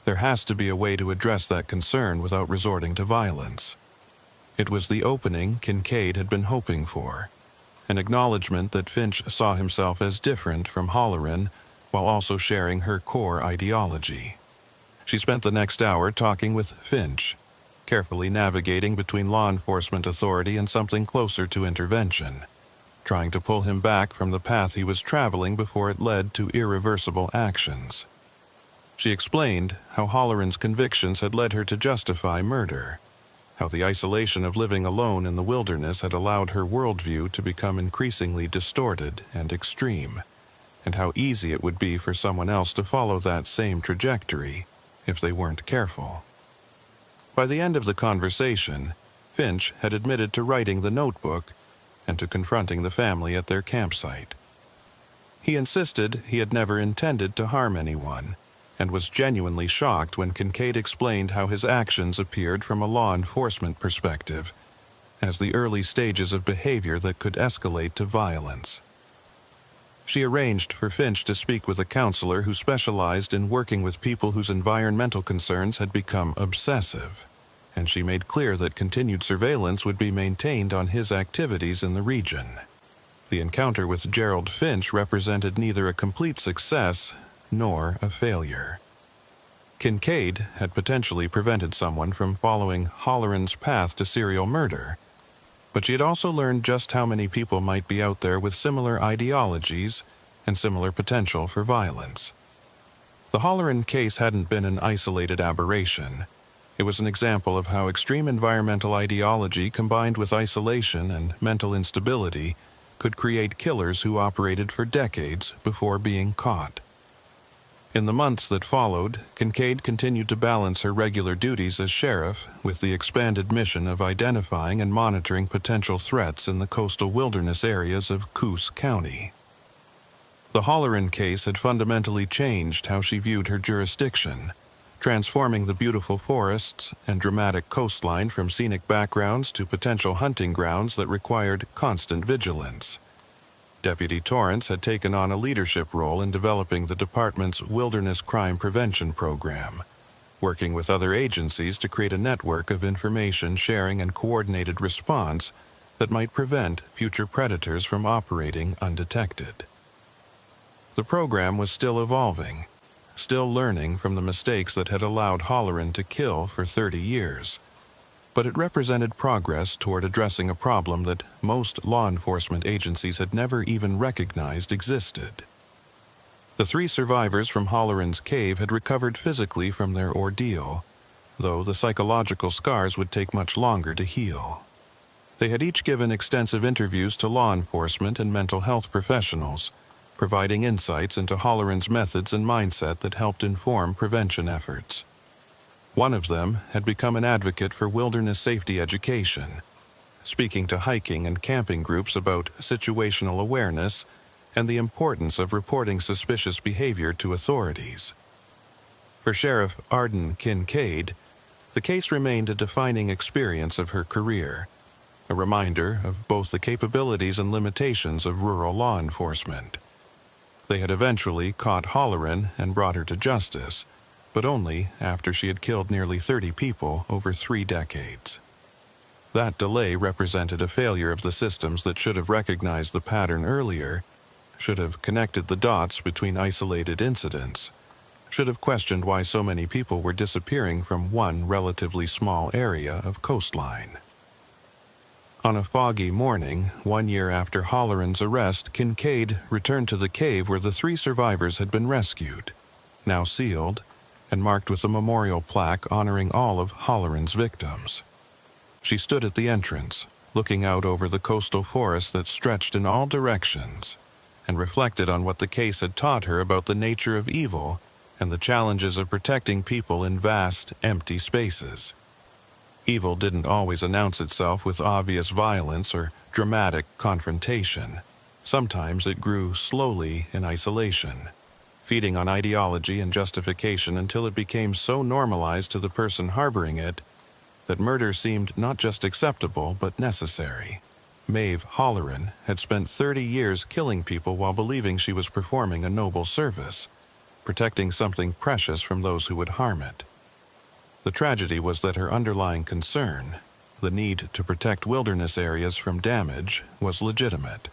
There has to be a way to address that concern without resorting to violence." It was the opening Kincaid had been hoping for, an acknowledgement that Finch saw himself as different from Holloran while also sharing her core ideology. She spent the next hour talking with Finch, carefully navigating between law enforcement authority and something closer to intervention, trying to pull him back from the path he was traveling before it led to irreversible actions. She explained how Holloran's convictions had led her to justify murder, how the isolation of living alone in the wilderness had allowed her worldview to become increasingly distorted and extreme, and how easy it would be for someone else to follow that same trajectory if they weren't careful. By the end of the conversation, Finch had admitted to writing the notebook and to confronting the family at their campsite. He insisted he had never intended to harm anyone, and was genuinely shocked when Kincaid explained how his actions appeared from a law enforcement perspective, as the early stages of behavior that could escalate to violence. She arranged for Finch to speak with a counselor who specialized in working with people whose environmental concerns had become obsessive, and she made clear that continued surveillance would be maintained on his activities in the region. The encounter with Gerald Finch represented neither a complete success nor a failure. Kincaid had potentially prevented someone from following Holleran's path to serial murder, but she had also learned just how many people might be out there with similar ideologies and similar potential for violence. The Holleran case hadn't been an isolated aberration. It was an example of how extreme environmental ideology combined with isolation and mental instability could create killers who operated for decades before being caught. In the months that followed, Kincaid continued to balance her regular duties as sheriff with the expanded mission of identifying and monitoring potential threats in the coastal wilderness areas of Coos County. The Holleran case had fundamentally changed how she viewed her jurisdiction, transforming the beautiful forests and dramatic coastline from scenic backgrounds to potential hunting grounds that required constant vigilance. Deputy Torrance had taken on a leadership role in developing the department's Wilderness Crime Prevention Program, working with other agencies to create a network of information sharing and coordinated response that might prevent future predators from operating undetected. The program was still evolving, still learning from the mistakes that had allowed Holleran to kill for 30 years. But it represented progress toward addressing a problem that most law enforcement agencies had never even recognized existed. The 3 survivors from Holleran's cave had recovered physically from their ordeal, though the psychological scars would take much longer to heal. They had each given extensive interviews to law enforcement and mental health professionals, providing insights into Holleran's methods and mindset that helped inform prevention efforts. One of them had become an advocate for wilderness safety education, speaking to hiking and camping groups about situational awareness and the importance of reporting suspicious behavior to authorities. For Sheriff Arden Kincaid, the case remained a defining experience of her career, a reminder of both the capabilities and limitations of rural law enforcement. They had eventually caught Holleran and brought her to justice, but only after she had killed nearly 30 people over 3 decades. That delay represented a failure of the systems that should have recognized the pattern earlier, should have connected the dots between isolated incidents, should have questioned why so many people were disappearing from one relatively small area of coastline. On a foggy morning, 1 year after Holleran's arrest, Kincaid returned to the cave where the 3 survivors had been rescued, now sealed, and marked with a memorial plaque honoring all of Holleran's victims. She stood at the entrance, looking out over the coastal forest that stretched in all directions, and reflected on what the case had taught her about the nature of evil and the challenges of protecting people in vast, empty spaces. Evil didn't always announce itself with obvious violence or dramatic confrontation. Sometimes it grew slowly in isolation, feeding on ideology and justification until it became so normalized to the person harboring it that murder seemed not just acceptable but necessary. Maeve Holleran had spent 30 years killing people while believing she was performing a noble service, protecting something precious from those who would harm it. The tragedy was that her underlying concern, the need to protect wilderness areas from damage, was legitimate.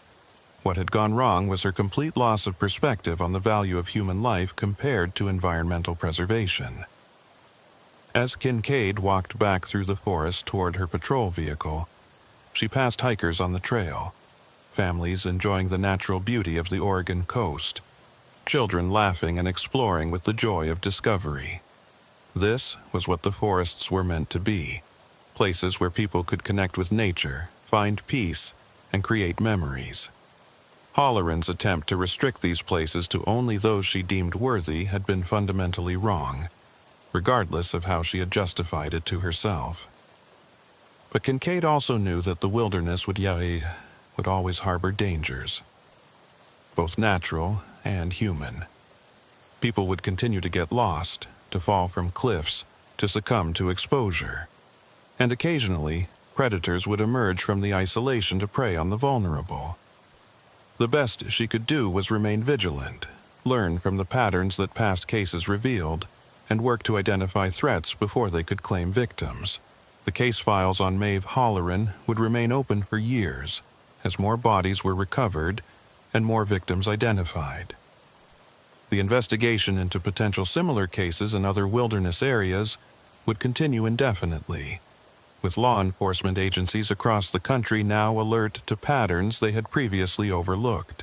What had gone wrong was her complete loss of perspective on the value of human life compared to environmental preservation. As Kincaid walked back through the forest toward her patrol vehicle, she passed hikers on the trail, families enjoying the natural beauty of the Oregon coast, children laughing and exploring with the joy of discovery. This was what the forests were meant to be, places where people could connect with nature, find peace, and create memories. Holleran's attempt to restrict these places to only those she deemed worthy had been fundamentally wrong, regardless of how she had justified it to herself. But Kincaid also knew that the wilderness would would always harbor dangers, both natural and human. People would continue to get lost, to fall from cliffs, to succumb to exposure. And occasionally, predators would emerge from the isolation to prey on the vulnerable. The best she could do was remain vigilant, learn from the patterns that past cases revealed, and work to identify threats before they could claim victims. The case files on Maeve Holleran would remain open for years, as more bodies were recovered and more victims identified. The investigation into potential similar cases in other wilderness areas would continue indefinitely, with law enforcement agencies across the country now alert to patterns they had previously overlooked.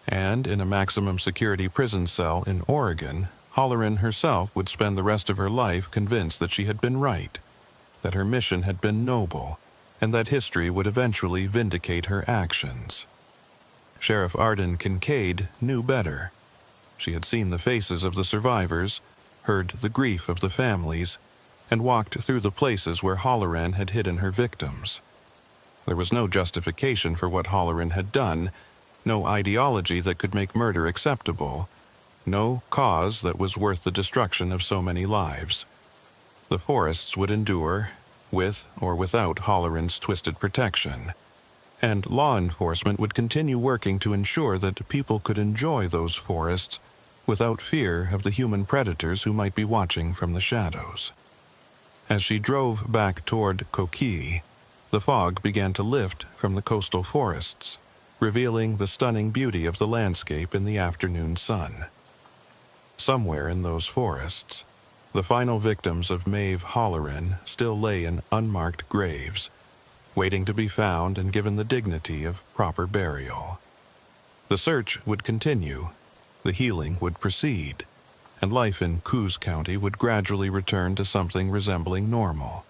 And in a maximum security prison cell in Oregon, Holleran herself would spend the rest of her life convinced that she had been right, that her mission had been noble, and that history would eventually vindicate her actions. Sheriff Arden Kincaid knew better. She had seen the faces of the survivors, heard the grief of the families, and walked through the places where Holleran had hidden her victims. There was no justification for what Holleran had done, no ideology that could make murder acceptable, no cause that was worth the destruction of so many lives. The forests would endure, with or without Holleran's twisted protection, and law enforcement would continue working to ensure that people could enjoy those forests without fear of the human predators who might be watching from the shadows. As she drove back toward Coquille, the fog began to lift from the coastal forests, revealing the stunning beauty of the landscape in the afternoon sun. Somewhere in those forests, the final victims of Maeve Holleran still lay in unmarked graves, waiting to be found and given the dignity of proper burial. The search would continue, the healing would proceed, and life in Coos County would gradually return to something resembling normal.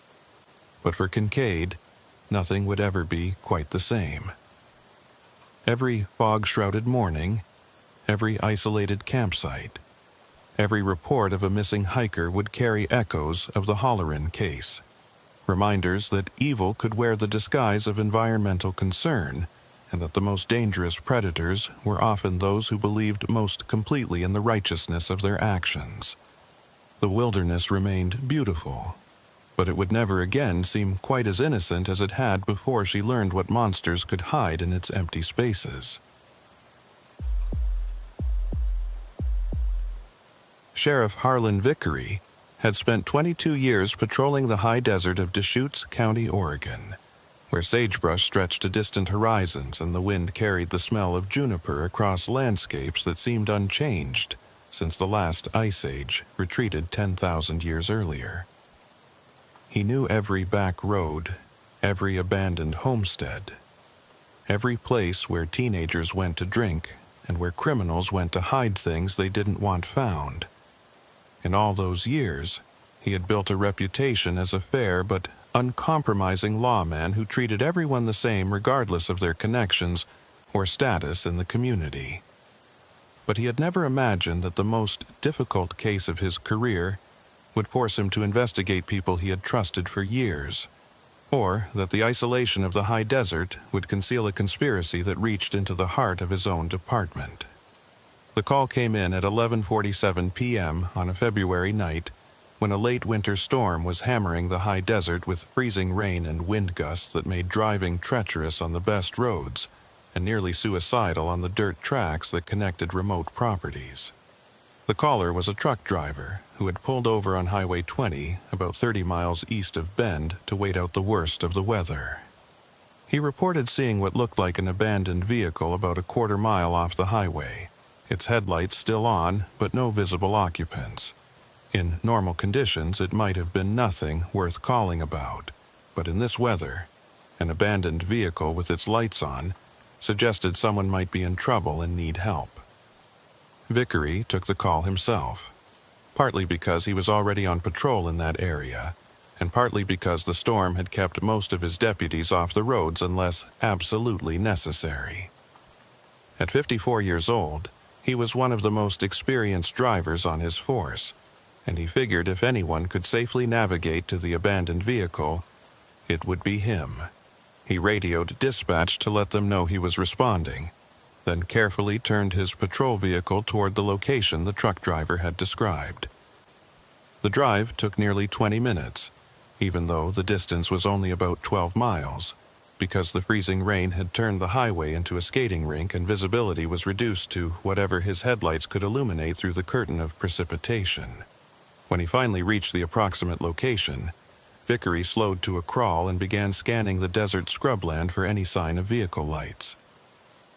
But for Kincaid, nothing would ever be quite the same. Every fog-shrouded morning, every isolated campsite, every report of a missing hiker would carry echoes of the Holleran case, reminders that evil could wear the disguise of environmental concern, and that the most dangerous predators were often those who believed most completely in the righteousness of their actions. The wilderness remained beautiful, but it would never again seem quite as innocent as it had before she learned what monsters could hide in its empty spaces. Sheriff Harlan Vickery had spent 22 years patrolling the high desert of Deschutes County, Oregon, where sagebrush stretched to distant horizons and the wind carried the smell of juniper across landscapes that seemed unchanged since the last ice age retreated 10,000 years earlier. He knew every back road, every abandoned homestead, every place where teenagers went to drink and where criminals went to hide things they didn't want found. In all those years, he had built a reputation as a fair but uncompromising lawman who treated everyone the same regardless of their connections or status in the community. But he had never imagined that the most difficult case of his career would force him to investigate people he had trusted for years, or that the isolation of the high desert would conceal a conspiracy that reached into the heart of his own department. The call came in at 11:47 p.m. on a February night when a late winter storm was hammering the high desert with freezing rain and wind gusts that made driving treacherous on the best roads and nearly suicidal on the dirt tracks that connected remote properties. The caller was a truck driver who had pulled over on Highway 20 about 30 miles east of Bend to wait out the worst of the weather. He reported seeing what looked like an abandoned vehicle about a quarter mile off the highway, its headlights still on, but no visible occupants. In normal conditions, it might have been nothing worth calling about, but in this weather, an abandoned vehicle with its lights on suggested someone might be in trouble and need help. Vickery took the call himself, partly because he was already on patrol in that area, and partly because the storm had kept most of his deputies off the roads unless absolutely necessary. At 54 years old, he was one of the most experienced drivers on his force, and he figured if anyone could safely navigate to the abandoned vehicle, it would be him. He radioed dispatch to let them know he was responding, then carefully turned his patrol vehicle toward the location the truck driver had described. The drive took nearly 20 minutes, even though the distance was only about 12 miles, because the freezing rain had turned the highway into a skating rink and visibility was reduced to whatever his headlights could illuminate through the curtain of precipitation. When he finally reached the approximate location, Vickery slowed to a crawl and began scanning the desert scrubland for any sign of vehicle lights.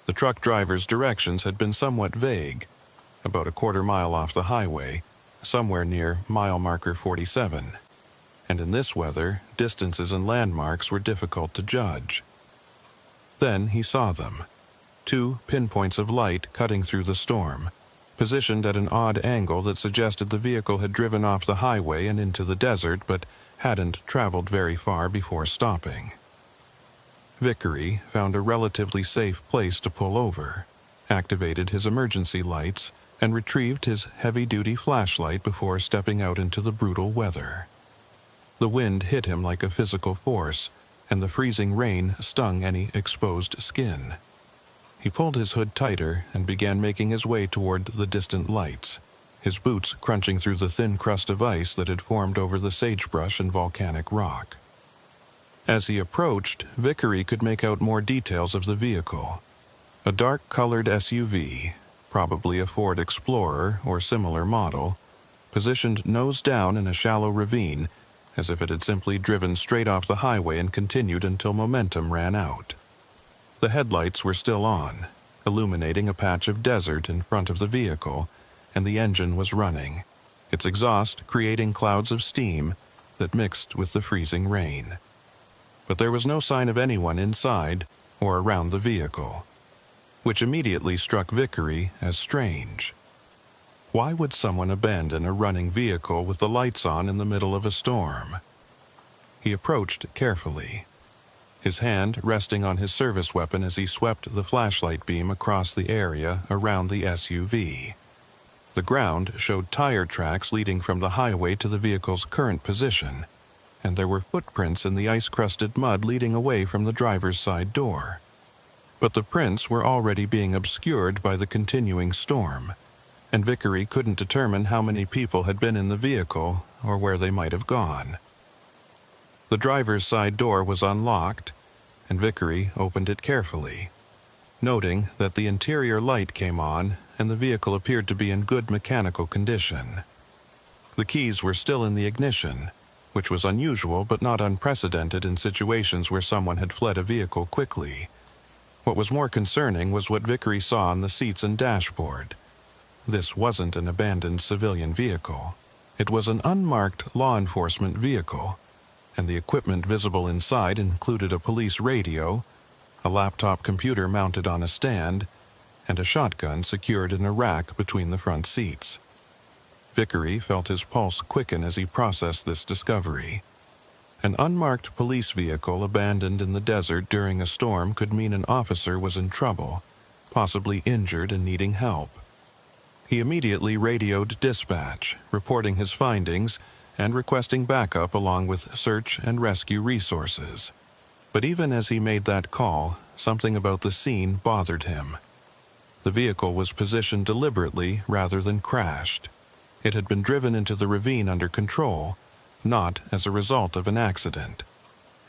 The truck driver's directions had been somewhat vague, about a quarter-mile off the highway, somewhere near mile marker 47. And in this weather, distances and landmarks were difficult to judge. Then he saw them, 2 pinpoints of light cutting through the storm, positioned at an odd angle that suggested the vehicle had driven off the highway and into the desert but hadn't traveled very far before stopping. Vickery found a relatively safe place to pull over, activated his emergency lights, and retrieved his heavy-duty flashlight before stepping out into the brutal weather. The wind hit him like a physical force, and the freezing rain stung any exposed skin. He pulled his hood tighter and began making his way toward the distant lights, his boots crunching through the thin crust of ice that had formed over the sagebrush and volcanic rock. As he approached, Vickery could make out more details of the vehicle. A dark-colored SUV, probably a Ford Explorer or similar model, positioned nose down in a shallow ravine, as if it had simply driven straight off the highway and continued until momentum ran out. The headlights were still on, illuminating a patch of desert in front of the vehicle, and the engine was running, its exhaust creating clouds of steam that mixed with the freezing rain. But there was no sign of anyone inside or around the vehicle, which immediately struck Vickery as strange. Why would someone abandon a running vehicle with the lights on in the middle of a storm? He approached carefully, his hand resting on his service weapon as he swept the flashlight beam across the area around the SUV. The ground showed tire tracks leading from the highway to the vehicle's current position, and there were footprints in the ice-crusted mud leading away from the driver's side door. But the prints were already being obscured by the continuing storm, and Vickery couldn't determine how many people had been in the vehicle or where they might have gone. The driver's side door was unlocked, and Vickery opened it carefully, noting that the interior light came on and the vehicle appeared to be in good mechanical condition. The keys were still in the ignition, which was unusual but not unprecedented in situations where someone had fled a vehicle quickly. What was more concerning was what Vickery saw on the seats and dashboard. This wasn't an abandoned civilian vehicle. It was an unmarked law enforcement vehicle, and the equipment visible inside included a police radio, a laptop computer mounted on a stand, and a shotgun secured in a rack between the front seats. Vickery felt his pulse quicken as he processed this discovery. An unmarked police vehicle abandoned in the desert during a storm could mean an officer was in trouble, possibly injured and needing help. He immediately radioed dispatch, reporting his findings and requesting backup along with search and rescue resources. But even as he made that call, something about the scene bothered him. The vehicle was positioned deliberately rather than crashed. It had been driven into the ravine under control, not as a result of an accident,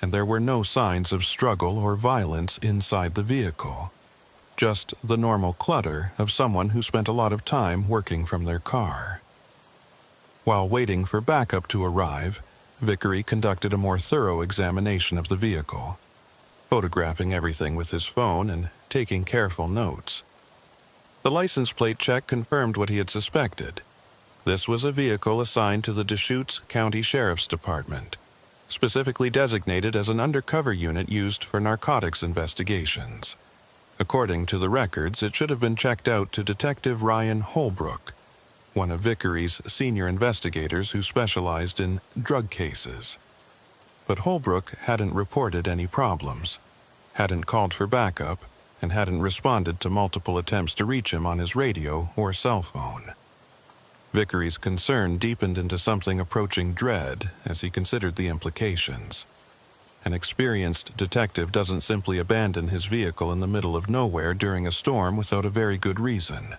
and there were no signs of struggle or violence inside the vehicle. Just the normal clutter of someone who spent a lot of time working from their car. While waiting for backup to arrive, Vickery conducted a more thorough examination of the vehicle, photographing everything with his phone and taking careful notes. The license plate check confirmed what he had suspected. This was a vehicle assigned to the Deschutes County Sheriff's Department, specifically designated as an undercover unit used for narcotics investigations. According to the records, it should have been checked out to Detective Ryan Holbrook, one of Vickery's senior investigators who specialized in drug cases. But Holbrook hadn't reported any problems, hadn't called for backup, and hadn't responded to multiple attempts to reach him on his radio or cell phone. Vickery's concern deepened into something approaching dread as he considered the implications. An experienced detective doesn't simply abandon his vehicle in the middle of nowhere during a storm without a very good reason.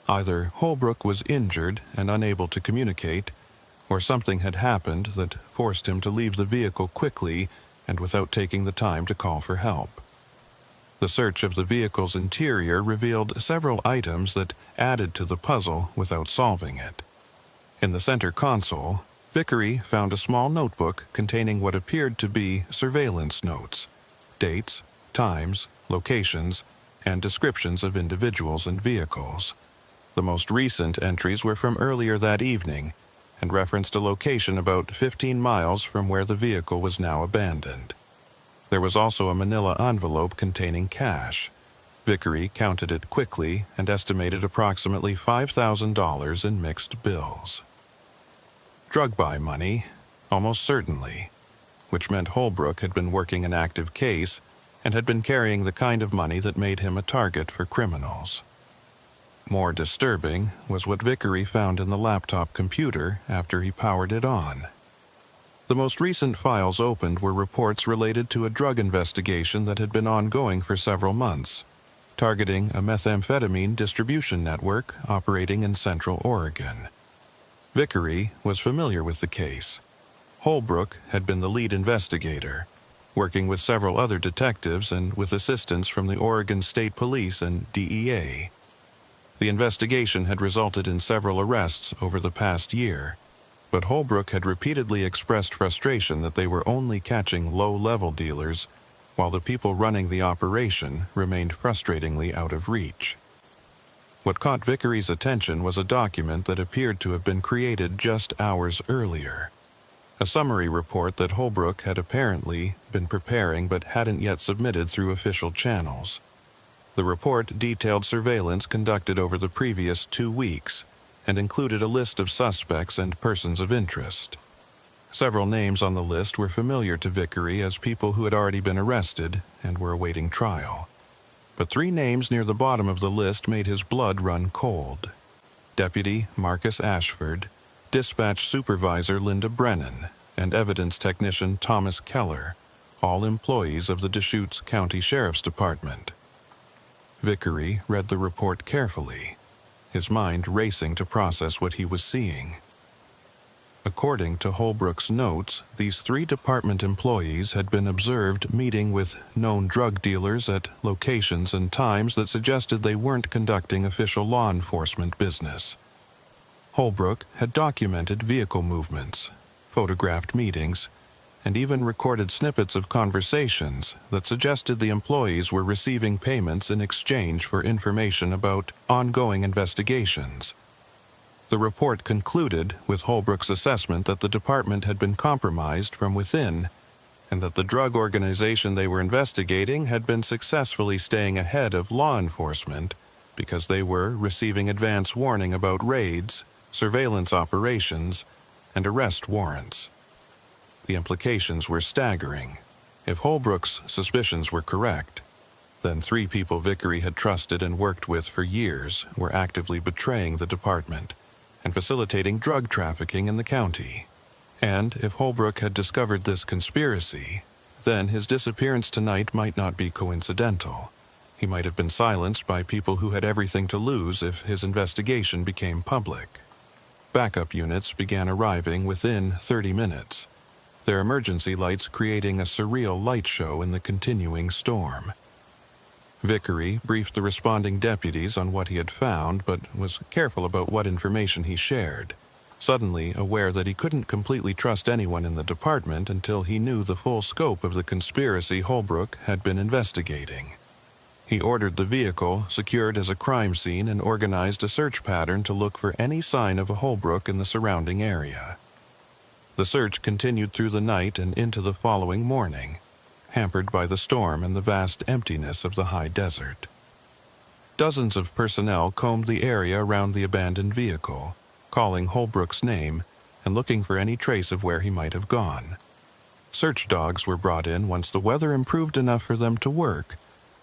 Either Holbrook was injured and unable to communicate, or something had happened that forced him to leave the vehicle quickly and without taking the time to call for help. The search of the vehicle's interior revealed several items that added to the puzzle without solving it. In the center console, Vickery found a small notebook containing what appeared to be surveillance notes, dates, times, locations, and descriptions of individuals and vehicles. The most recent entries were from earlier that evening and referenced a location about 15 miles from where the vehicle was now abandoned. There was also a manila envelope containing cash. Vickery counted it quickly and estimated approximately $5,000 in mixed bills. Drug buy money, almost certainly, which meant Holbrook had been working an active case and had been carrying the kind of money that made him a target for criminals. More disturbing was what Vickery found in the laptop computer after he powered it on. The most recent files opened were reports related to a drug investigation that had been ongoing for several months, targeting a methamphetamine distribution network operating in Central Oregon. Vickery was familiar with the case. Holbrook had been the lead investigator, working with several other detectives and with assistance from the Oregon State Police and DEA. The investigation had resulted in several arrests over the past year, but Holbrook had repeatedly expressed frustration that they were only catching low-level dealers, while the people running the operation remained frustratingly out of reach. What caught Vickery's attention was a document that appeared to have been created just hours earlier. A summary report that Holbrook had apparently been preparing but hadn't yet submitted through official channels. The report detailed surveillance conducted over the previous 2 weeks and included a list of suspects and persons of interest. Several names on the list were familiar to Vickery as people who had already been arrested and were awaiting trial. But 3 names near the bottom of the list made his blood run cold. Deputy Marcus Ashford, Dispatch Supervisor Linda Brennan, and Evidence Technician Thomas Keller, all employees of the Deschutes County Sheriff's Department. Vickery read the report carefully, his mind racing to process what he was seeing. According to Holbrook's notes, these 3 department employees had been observed meeting with known drug dealers at locations and times that suggested they weren't conducting official law enforcement business. Holbrook had documented vehicle movements, photographed meetings, and even recorded snippets of conversations that suggested the employees were receiving payments in exchange for information about ongoing investigations. The report concluded with Holbrook's assessment that the department had been compromised from within, and that the drug organization they were investigating had been successfully staying ahead of law enforcement because they were receiving advance warning about raids, surveillance operations, and arrest warrants. The implications were staggering. If Holbrook's suspicions were correct, then 3 people Vickery had trusted and worked with for years were actively betraying the department and facilitating drug trafficking in the county. And if Holbrook had discovered this conspiracy, then his disappearance tonight might not be coincidental. He might have been silenced by people who had everything to lose if his investigation became public. Backup units began arriving within 30 minutes, their emergency lights creating a surreal light show in the continuing storm. Vickery briefed the responding deputies on what he had found, but was careful about what information he shared, suddenly aware that he couldn't completely trust anyone in the department until he knew the full scope of the conspiracy Holbrook had been investigating. He ordered the vehicle secured as a crime scene and organized a search pattern to look for any sign of a Holbrook in the surrounding area. The search continued through the night and into the following morning, hampered by the storm and the vast emptiness of the high desert. Dozens of personnel combed the area around the abandoned vehicle, calling Holbrook's name and looking for any trace of where he might have gone. Search dogs were brought in once the weather improved enough for them to work,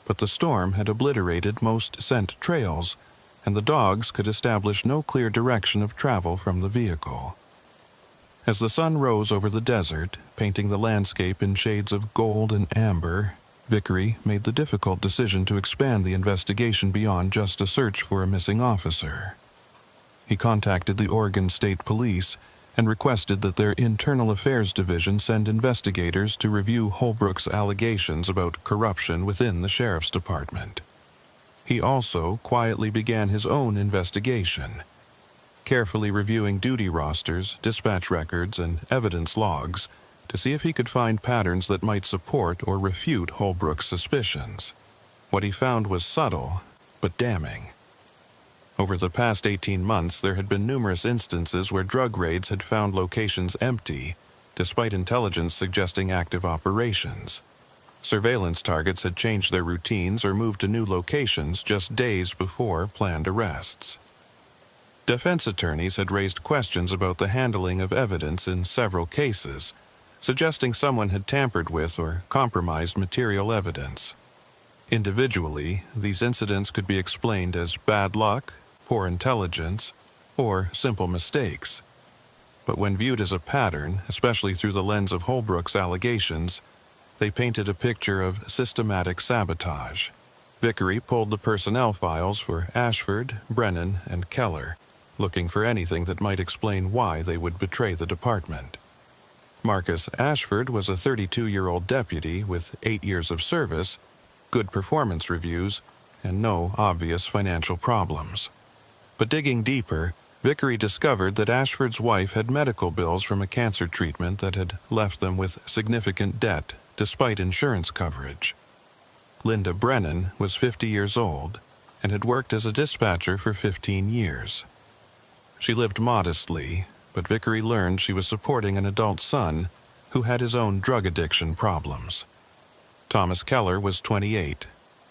but the storm had obliterated most scent trails, and the dogs could establish no clear direction of travel from the vehicle. As the sun rose over the desert, painting the landscape in shades of gold and amber, Vickery made the difficult decision to expand the investigation beyond just a search for a missing officer. He contacted the Oregon State Police and requested that their Internal Affairs Division send investigators to review Holbrook's allegations about corruption within the Sheriff's Department. He also quietly began his own investigation, carefully reviewing duty rosters, dispatch records, and evidence logs to see if he could find patterns that might support or refute Holbrook's suspicions. What he found was subtle, but damning. Over the past 18 months, there had been numerous instances where drug raids had found locations empty, despite intelligence suggesting active operations. Surveillance targets had changed their routines or moved to new locations just days before planned arrests. Defense attorneys had raised questions about the handling of evidence in several cases, suggesting someone had tampered with or compromised material evidence. Individually, these incidents could be explained as bad luck, poor intelligence, or simple mistakes. But when viewed as a pattern, especially through the lens of Holbrook's allegations, they painted a picture of systematic sabotage. Vickery pulled the personnel files for Ashford, Brennan, and Keller, looking for anything that might explain why they would betray the department. Marcus Ashford was a 32-year-old deputy with 8 years of service, good performance reviews, and no obvious financial problems. But digging deeper, Vickery discovered that Ashford's wife had medical bills from a cancer treatment that had left them with significant debt despite insurance coverage. Linda Brennan was 50 years old and had worked as a dispatcher for 15 years. She lived modestly, but Vickery learned she was supporting an adult son who had his own drug addiction problems. Thomas Keller was 28,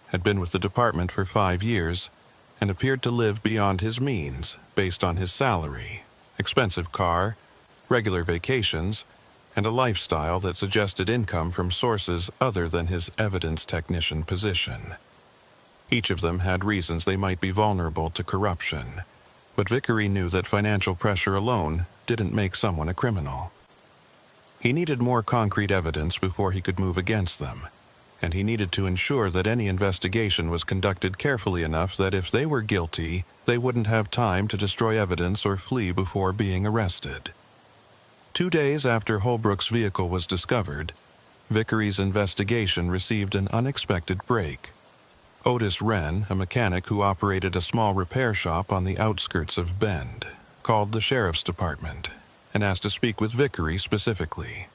had been with the department for 5 years, and appeared to live beyond his means based on his salary, expensive car, regular vacations, and a lifestyle that suggested income from sources other than his evidence technician position. Each of them had reasons they might be vulnerable to corruption, but Vickery knew that financial pressure alone didn't make someone a criminal. He needed more concrete evidence before he could move against them, and he needed to ensure that any investigation was conducted carefully enough that if they were guilty, they wouldn't have time to destroy evidence or flee before being arrested. 2 days after Holbrook's vehicle was discovered, Vickery's investigation received an unexpected break. Otis Wren, a mechanic who operated a small repair shop on the outskirts of Bend, called the Sheriff's Department and asked to speak with Vickery specifically.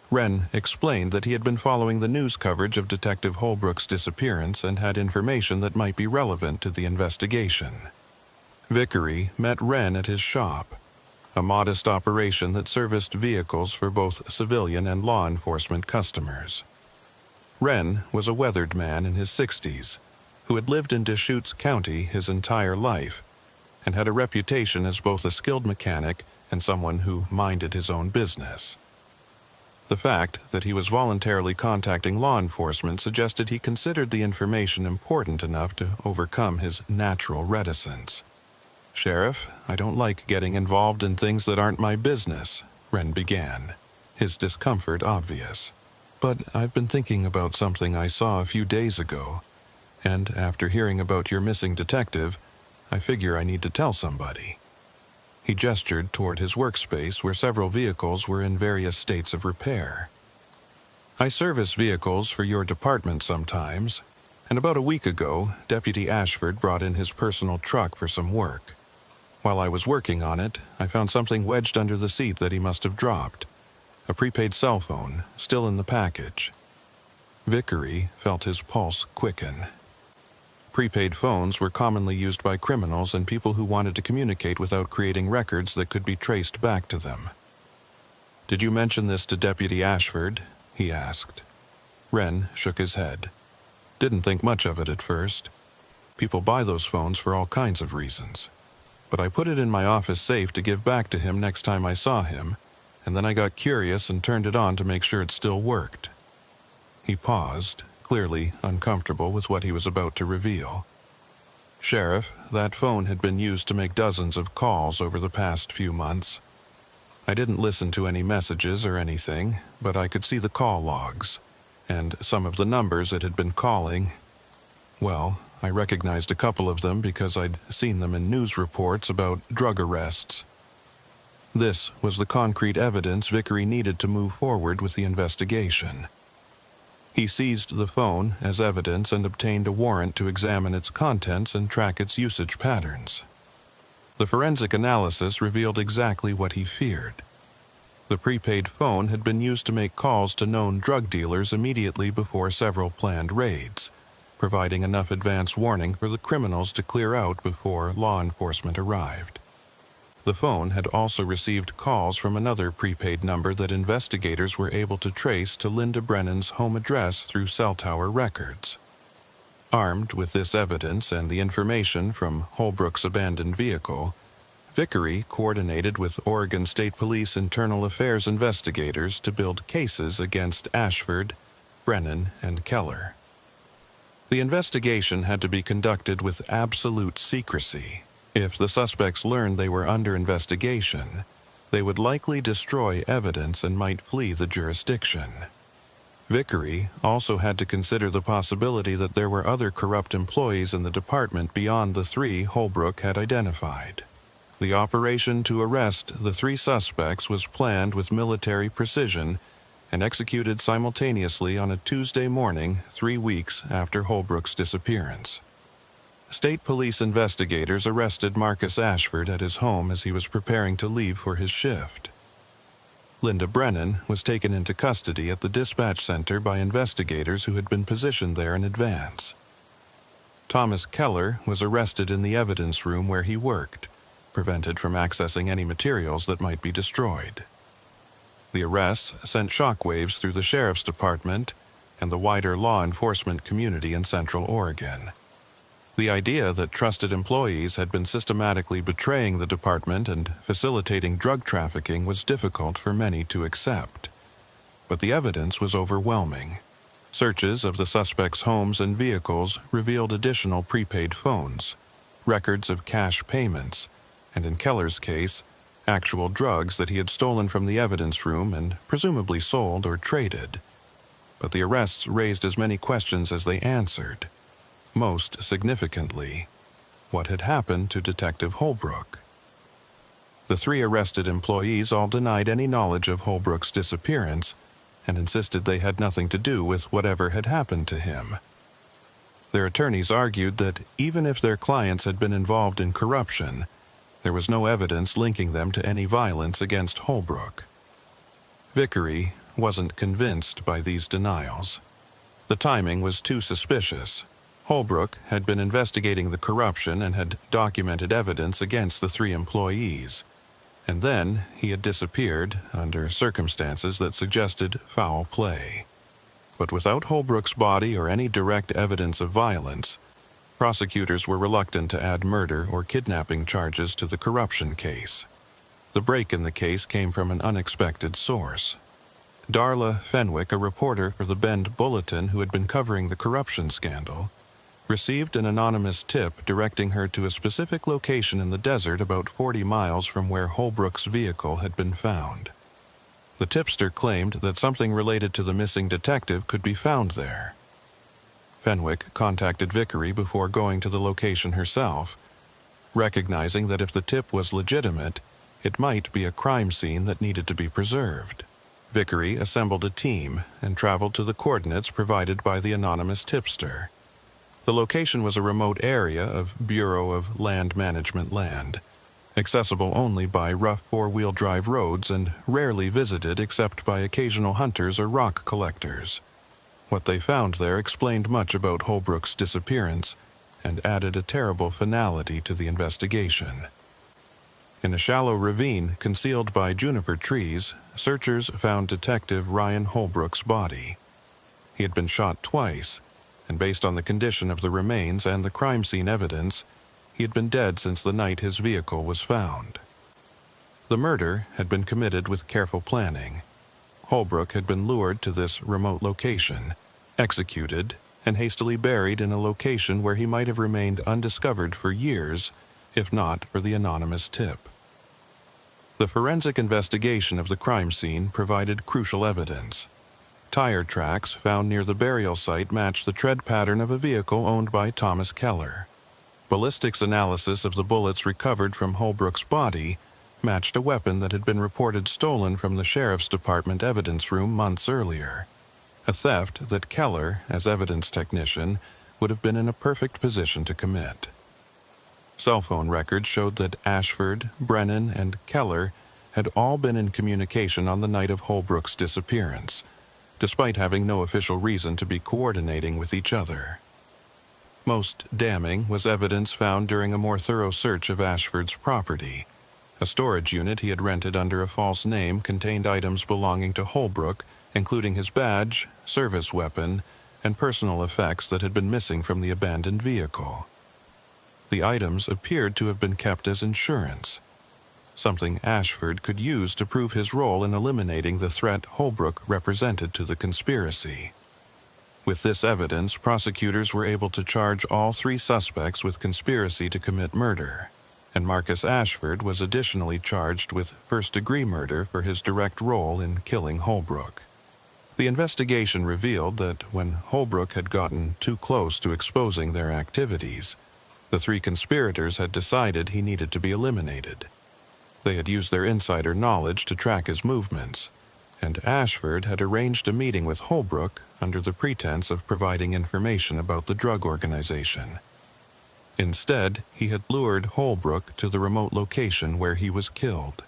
Wren explained that he had been following the news coverage of Detective Holbrook's disappearance and had information that might be relevant to the investigation. Vickery met Wren at his shop, a modest operation that serviced vehicles for both civilian and law enforcement customers. Wren was a weathered man in his 60s who had lived in Deschutes County his entire life and had a reputation as both a skilled mechanic and someone who minded his own business. The fact that he was voluntarily contacting law enforcement suggested he considered the information important enough to overcome his natural reticence. "Sheriff, I don't like getting involved in things that aren't my business," Wren began, his discomfort obvious. "But I've been thinking about something I saw a few days ago, and after hearing about your missing detective, I figure I need to tell somebody." He gestured toward his workspace where several vehicles were in various states of repair. "I service vehicles for your department sometimes, and about a week ago, Deputy Ashford brought in his personal truck for some work. While I was working on it, I found something wedged under the seat that he must have dropped. A prepaid cell phone, still in the package." Vickery felt his pulse quicken. Prepaid phones were commonly used by criminals and people who wanted to communicate without creating records that could be traced back to them. "Did you mention this to Deputy Ashford?" he asked. Wren shook his head. "Didn't think much of it at first. People buy those phones for all kinds of reasons. But I put it in my office safe to give back to him next time I saw him, and then I got curious and turned it on to make sure it still worked." He paused, clearly uncomfortable with what he was about to reveal. "Sheriff, that phone had been used to make dozens of calls over the past few months. I didn't listen to any messages or anything, but I could see the call logs, and some of the numbers it had been calling. Well, I recognized a couple of them because I'd seen them in news reports about drug arrests. This was the concrete evidence Vickery needed to move forward with the investigation. He seized the phone as evidence and obtained a warrant to examine its contents and track its usage patterns. The forensic analysis revealed exactly what he feared. The prepaid phone had been used to make calls to known drug dealers immediately before several planned raids, providing enough advance warning for the criminals to clear out before law enforcement arrived. The phone had also received calls from another prepaid number that investigators were able to trace to Linda Brennan's home address through cell tower records. Armed with this evidence and the information from Holbrook's abandoned vehicle, Vickery coordinated with Oregon State Police internal affairs investigators to build cases against Ashford, Brennan, and Keller. The investigation had to be conducted with absolute secrecy. If the suspects learned they were under investigation, they would likely destroy evidence and might flee the jurisdiction. Vickery also had to consider the possibility that there were other corrupt employees in the department beyond the 3 Holbrook had identified. The operation to arrest the 3 suspects was planned with military precision and executed simultaneously on a Tuesday morning 3 weeks after Holbrook's disappearance. State police investigators arrested Marcus Ashford at his home as he was preparing to leave for his shift. Linda Brennan was taken into custody at the dispatch center by investigators who had been positioned there in advance. Thomas Keller was arrested in the evidence room where he worked, prevented from accessing any materials that might be destroyed. The arrests sent shockwaves through the sheriff's department and the wider law enforcement community in Central Oregon. The idea that trusted employees had been systematically betraying the department and facilitating drug trafficking was difficult for many to accept. But the evidence was overwhelming. Searches of the suspects' homes and vehicles revealed additional prepaid phones, records of cash payments, and in Keller's case, actual drugs that he had stolen from the evidence room and presumably sold or traded. But the arrests raised as many questions as they answered. Most significantly, what had happened to Detective Holbrook? The 3 arrested employees all denied any knowledge of Holbrook's disappearance and insisted they had nothing to do with whatever had happened to him. Their attorneys argued that even if their clients had been involved in corruption, there was no evidence linking them to any violence against Holbrook. Vickery wasn't convinced by these denials. The timing was too suspicious. Holbrook had been investigating the corruption and had documented evidence against the 3 employees. And then he had disappeared under circumstances that suggested foul play. But without Holbrook's body or any direct evidence of violence, prosecutors were reluctant to add murder or kidnapping charges to the corruption case. The break in the case came from an unexpected source. Darla Fenwick, a reporter for the Bend Bulletin who had been covering the corruption scandal, received an anonymous tip directing her to a specific location in the desert about 40 miles from where Holbrook's vehicle had been found. The tipster claimed that something related to the missing detective could be found there. Fenwick contacted Vickery before going to the location herself, recognizing that if the tip was legitimate, it might be a crime scene that needed to be preserved. Vickery assembled a team and traveled to the coordinates provided by the anonymous tipster. The location was a remote area of Bureau of Land Management land, accessible only by rough 4-wheel drive roads and rarely visited except by occasional hunters or rock collectors. What they found there explained much about Holbrook's disappearance and added a terrible finality to the investigation. In a shallow ravine concealed by juniper trees, searchers found Detective Ryan Holbrook's body. He had been shot twice, and based on the condition of the remains and the crime scene evidence, he had been dead since the night his vehicle was found. The murder had been committed with careful planning. Holbrook had been lured to this remote location, executed, and hastily buried in a location where he might have remained undiscovered for years, if not for the anonymous tip. The forensic investigation of the crime scene provided crucial evidence. Tire tracks found near the burial site matched the tread pattern of a vehicle owned by Thomas Keller. Ballistics analysis of the bullets recovered from Holbrook's body matched a weapon that had been reported stolen from the sheriff's department evidence room months earlier, a theft that Keller, as evidence technician, would have been in a perfect position to commit. Cell phone records showed that Ashford, Brennan, and Keller had all been in communication on the night of Holbrook's disappearance, despite having no official reason to be coordinating with each other. Most damning was evidence found during a more thorough search of Ashford's property. A storage unit he had rented under a false name contained items belonging to Holbrook, including his badge, service weapon, and personal effects that had been missing from the abandoned vehicle. The items appeared to have been kept as insurance, something Ashford could use to prove his role in eliminating the threat Holbrook represented to the conspiracy. With this evidence, prosecutors were able to charge all three suspects with conspiracy to commit murder, and Marcus Ashford was additionally charged with first-degree murder for his direct role in killing Holbrook. The investigation revealed that when Holbrook had gotten too close to exposing their activities, the three conspirators had decided he needed to be eliminated. They had used their insider knowledge to track his movements, and Ashford had arranged a meeting with Holbrook under the pretense of providing information about the drug organization. Instead, he had lured Holbrook to the remote location where he was killed.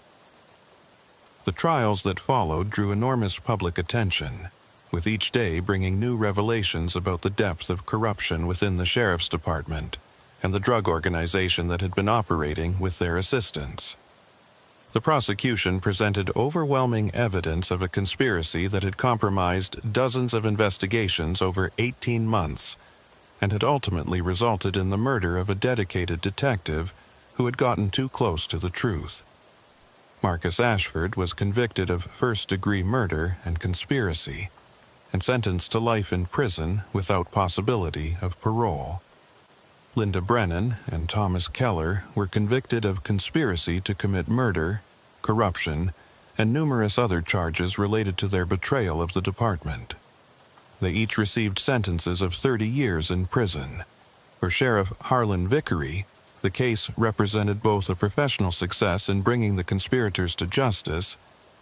The trials that followed drew enormous public attention, with each day bringing new revelations about the depth of corruption within the sheriff's department and the drug organization that had been operating with their assistance. The prosecution presented overwhelming evidence of a conspiracy that had compromised dozens of investigations over 18 months and had ultimately resulted in the murder of a dedicated detective who had gotten too close to the truth. Marcus Ashford was convicted of first-degree murder and conspiracy and sentenced to life in prison without possibility of parole. Linda Brennan and Thomas Keller were convicted of conspiracy to commit murder, corruption, and numerous other charges related to their betrayal of the department. They each received sentences of 30 years in prison. For Sheriff Harlan Vickery, the case represented both a professional success in bringing the conspirators to justice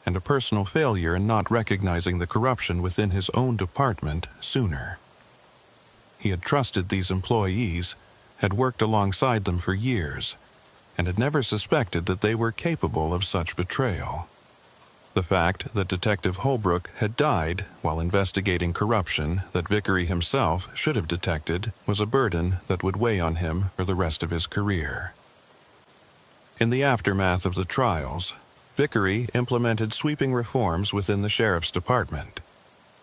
and a personal failure in not recognizing the corruption within his own department sooner. He had trusted these employees, had worked alongside them for years, and had never suspected that they were capable of such betrayal. The fact that Detective Holbrook had died while investigating corruption that Vickery himself should have detected was a burden that would weigh on him for the rest of his career. In the aftermath of the trials, Vickery implemented sweeping reforms within the sheriff's department,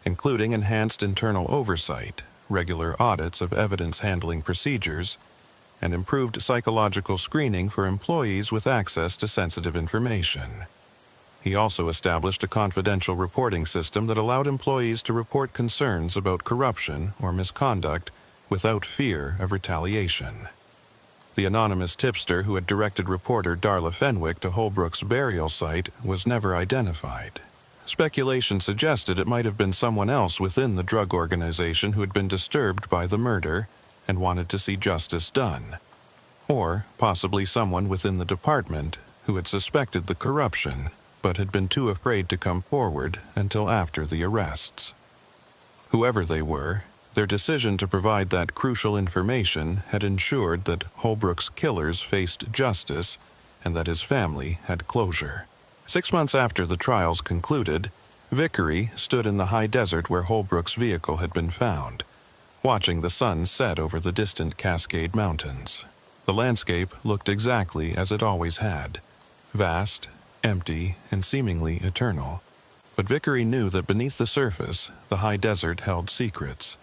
including enhanced internal oversight, regular audits of evidence handling procedures, and improved psychological screening for employees with access to sensitive information. He also established a confidential reporting system that allowed employees to report concerns about corruption or misconduct without fear of retaliation. The anonymous tipster who had directed reporter Darla Fenwick to Holbrook's burial site was never identified. Speculation suggested it might have been someone else within the drug organization who had been disturbed by the murder and wanted to see justice done, or possibly someone within the department who had suspected the corruption but had been too afraid to come forward until after the arrests. Whoever they were, their decision to provide that crucial information had ensured that Holbrook's killers faced justice and that his family had closure. 6 months after the trials concluded, Vickery stood in the high desert where Holbrook's vehicle had been found, watching the sun set over the distant Cascade Mountains. The landscape looked exactly as it always had, vast, empty, and seemingly eternal. But Vickery knew that beneath the surface, the high desert held secrets,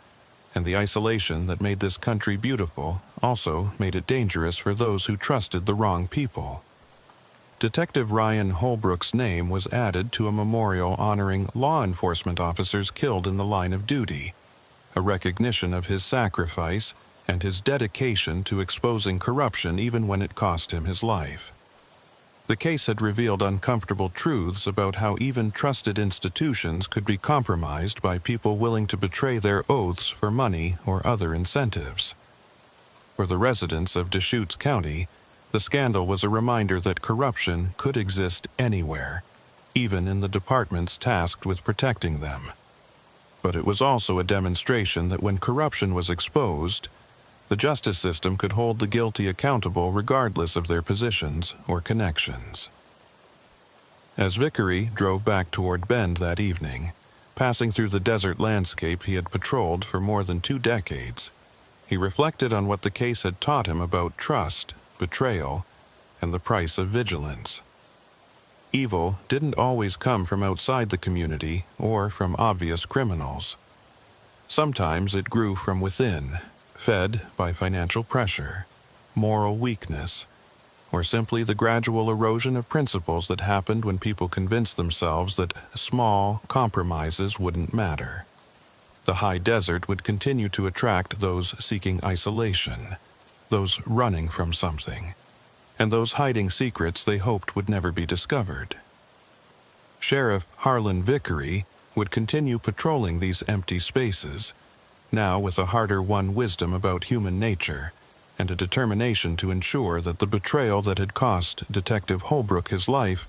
and the isolation that made this country beautiful also made it dangerous for those who trusted the wrong people. Detective Ryan Holbrook's name was added to a memorial honoring law enforcement officers killed in the line of duty, a recognition of his sacrifice and his dedication to exposing corruption even when it cost him his life. The case had revealed uncomfortable truths about how even trusted institutions could be compromised by people willing to betray their oaths for money or other incentives. For the residents of Deschutes County, the scandal was a reminder that corruption could exist anywhere, even in the departments tasked with protecting them. But it was also a demonstration that when corruption was exposed, the justice system could hold the guilty accountable regardless of their positions or connections. As Vickery drove back toward Bend that evening, passing through the desert landscape he had patrolled for more than 2 decades, he reflected on what the case had taught him about trust, betrayal, and the price of vigilance. Evil didn't always come from outside the community or from obvious criminals. Sometimes it grew from within, fed by financial pressure, moral weakness, or simply the gradual erosion of principles that happened when people convinced themselves that small compromises wouldn't matter. The high desert would continue to attract those seeking isolation, those running from something, and those hiding secrets they hoped would never be discovered. Sheriff Harlan Vickery would continue patrolling these empty spaces, now with a harder-won wisdom about human nature and a determination to ensure that the betrayal that had cost Detective Holbrook his life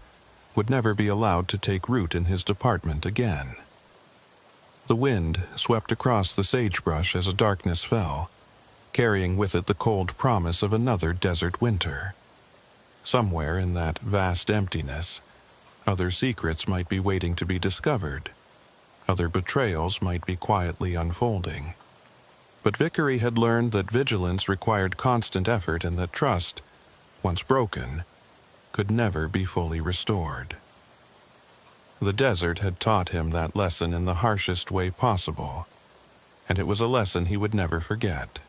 would never be allowed to take root in his department again. The wind swept across the sagebrush as a darkness fell, carrying with it the cold promise of another desert winter. Somewhere in that vast emptiness, other secrets might be waiting to be discovered. Other betrayals might be quietly unfolding. But Vickery had learned that vigilance required constant effort and that trust, once broken, could never be fully restored. The desert had taught him that lesson in the harshest way possible, and it was a lesson he would never forget.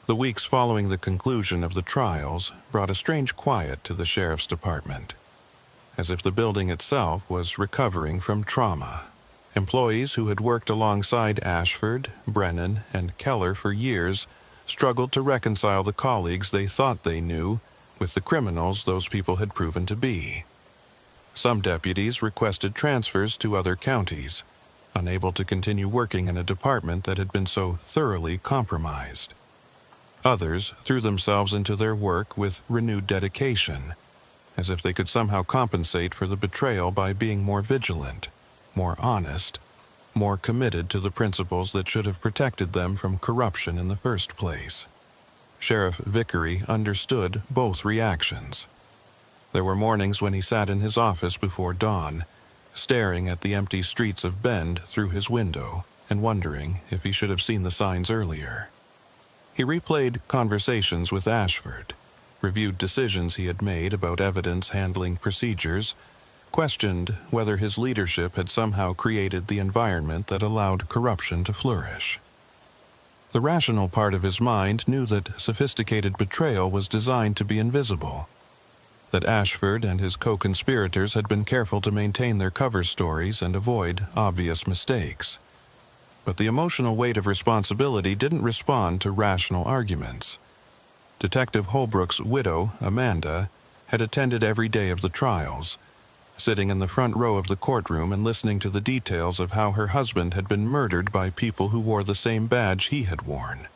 The weeks following the conclusion of the trials brought a strange quiet to the sheriff's department, as if the building itself was recovering from trauma. Employees who had worked alongside Ashford, Brennan, and Keller for years struggled to reconcile the colleagues they thought they knew with the criminals those people had proven to be. Some deputies requested transfers to other counties, unable to continue working in a department that had been so thoroughly compromised. Others threw themselves into their work with renewed dedication, as if they could somehow compensate for the betrayal by being more vigilant, more honest, more committed to the principles that should have protected them from corruption in the first place. Sheriff Vickery understood both reactions. There were mornings when he sat in his office before dawn, staring at the empty streets of Bend through his window and wondering if he should have seen the signs earlier. He replayed conversations with Ashford, reviewed decisions he had made about evidence handling procedures, questioned whether his leadership had somehow created the environment that allowed corruption to flourish. The rational part of his mind knew that sophisticated betrayal was designed to be invisible, that Ashford and his co-conspirators had been careful to maintain their cover stories and avoid obvious mistakes. But the emotional weight of responsibility didn't respond to rational arguments. Detective Holbrook's widow, Amanda, had attended every day of the trials, sitting in the front row of the courtroom and listening to the details of how her husband had been murdered by people who wore the same badge he had worn.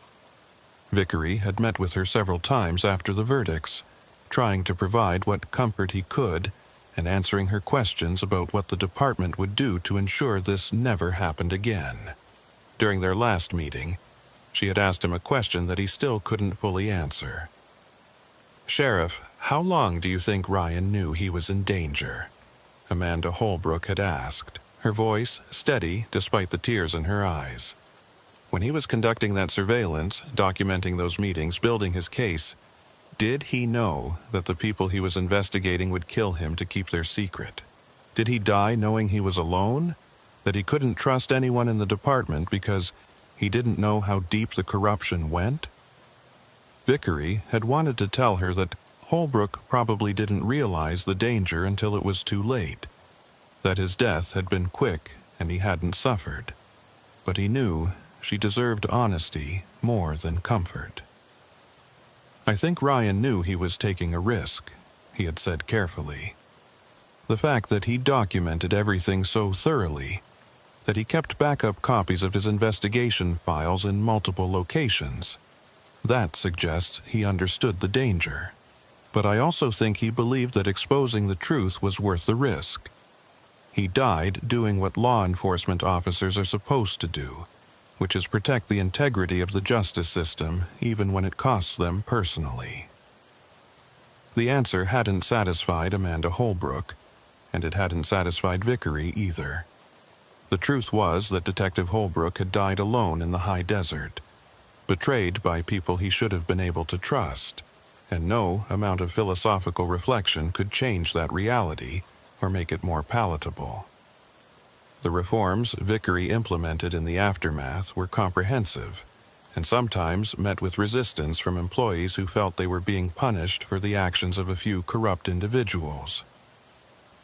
Vickery had met with her several times after the verdicts, trying to provide what comfort he could and answering her questions about what the department would do to ensure this never happened again. During their last meeting, she had asked him a question that he still couldn't fully answer. "Sheriff, how long do you think Ryan knew he was in danger?" Amanda Holbrook had asked, her voice steady despite the tears in her eyes. When he was conducting that surveillance, documenting those meetings, building his case, did he know that the people he was investigating would kill him to keep their secret? Did he die knowing he was alone? That he couldn't trust anyone in the department because he didn't know how deep the corruption went? Vickery had wanted to tell her that Holbrook probably didn't realize the danger until it was too late, that his death had been quick and he hadn't suffered. But he knew she deserved honesty more than comfort. "I think Ryan knew he was taking a risk," he had said carefully. The fact that he documented everything so thoroughly, that he kept backup copies of his investigation files in multiple locations, that suggests he understood the danger. But I also think he believed that exposing the truth was worth the risk. He died doing what law enforcement officers are supposed to do, which is protect the integrity of the justice system, even when it costs them personally. The answer hadn't satisfied Amanda Holbrook, and it hadn't satisfied Vickery either. The truth was that Detective Holbrook had died alone in the high desert, betrayed by people he should have been able to trust, and no amount of philosophical reflection could change that reality or make it more palatable. The reforms Vickery implemented in the aftermath were comprehensive, and sometimes met with resistance from employees who felt they were being punished for the actions of a few corrupt individuals.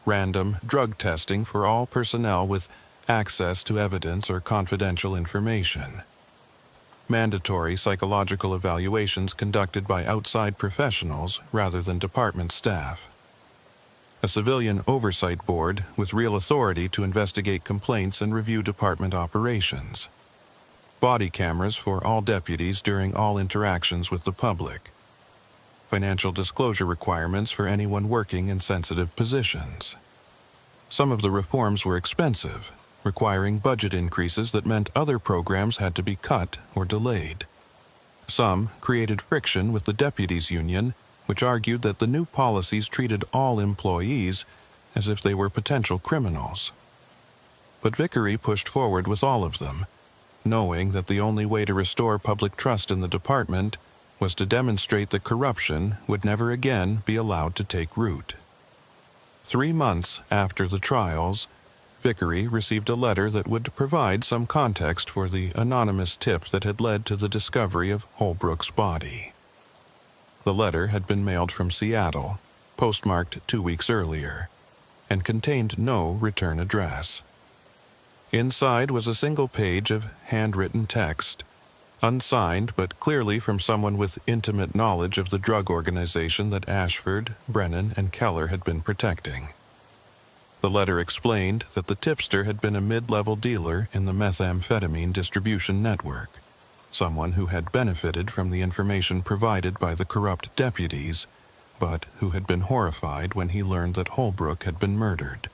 Random drug testing for all personnel with access to evidence or confidential information. Mandatory psychological evaluations conducted by outside professionals rather than department staff. A civilian oversight board with real authority to investigate complaints and review department operations. Body cameras for all deputies during all interactions with the public. Financial disclosure requirements for anyone working in sensitive positions. Some of the reforms were expensive, requiring budget increases that meant other programs had to be cut or delayed. Some created friction with the deputies' union, which argued that the new policies treated all employees as if they were potential criminals. But Vickery pushed forward with all of them, knowing that the only way to restore public trust in the department was to demonstrate that corruption would never again be allowed to take root. 3 months after the trials, Vickery received a letter that would provide some context for the anonymous tip that had led to the discovery of Holbrook's body. The letter had been mailed from Seattle, postmarked 2 weeks earlier, and contained no return address. Inside was a single page of handwritten text, unsigned but clearly from someone with intimate knowledge of the drug organization that Ashford, Brennan, and Keller had been protecting. The letter explained that the tipster had been a mid-level dealer in the methamphetamine distribution network, someone who had benefited from the information provided by the corrupt deputies, but who had been horrified when he learned that Holbrook had been murdered.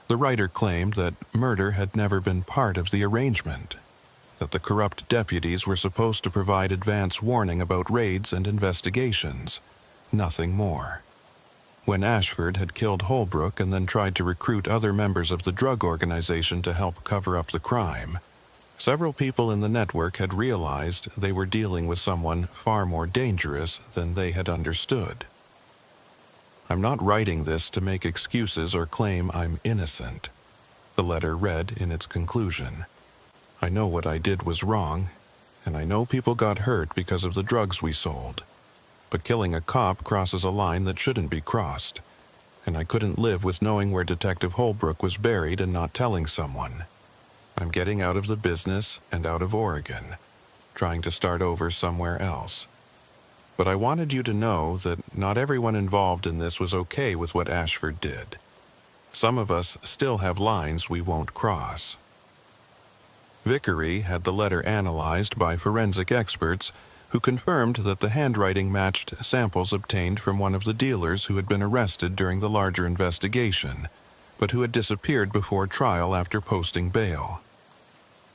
The writer claimed that murder had never been part of the arrangement, that the corrupt deputies were supposed to provide advance warning about raids and investigations, nothing more. When Ashford had killed Holbrook and then tried to recruit other members of the drug organization to help cover up the crime, several people in the network had realized they were dealing with someone far more dangerous than they had understood. I'm not writing this to make excuses or claim I'm innocent, the letter read in its conclusion. I know what I did was wrong, and I know people got hurt because of the drugs we sold. But killing a cop crosses a line that shouldn't be crossed, and I couldn't live with knowing where Detective Holbrook was buried and not telling someone. I'm getting out of the business and out of Oregon, trying to start over somewhere else. But I wanted you to know that not everyone involved in this was okay with what Ashford did. Some of us still have lines we won't cross. Vickery had the letter analyzed by forensic experts who confirmed that the handwriting matched samples obtained from one of the dealers who had been arrested during the larger investigation, but who had disappeared before trial after posting bail.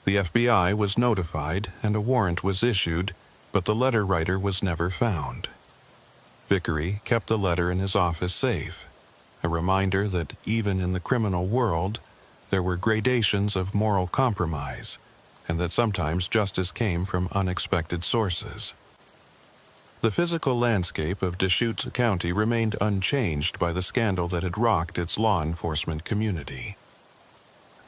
The FBI was notified and a warrant was issued, but the letter writer was never found. Vickery kept the letter in his office safe, a reminder that even in the criminal world, there were gradations of moral compromise, and that sometimes justice came from unexpected sources. The physical landscape of Deschutes County remained unchanged by the scandal that had rocked its law enforcement community.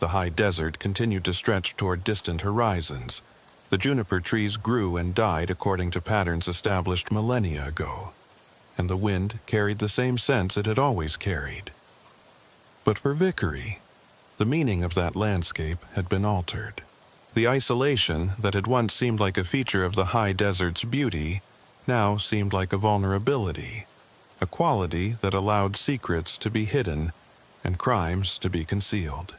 The high desert continued to stretch toward distant horizons. The juniper trees grew and died according to patterns established millennia ago, and the wind carried the same scents it had always carried. But for Vickery, the meaning of that landscape had been altered. The isolation that had once seemed like a feature of the high desert's beauty now seemed like a vulnerability. a quality that allowed secrets to be hidden and crimes to be concealed.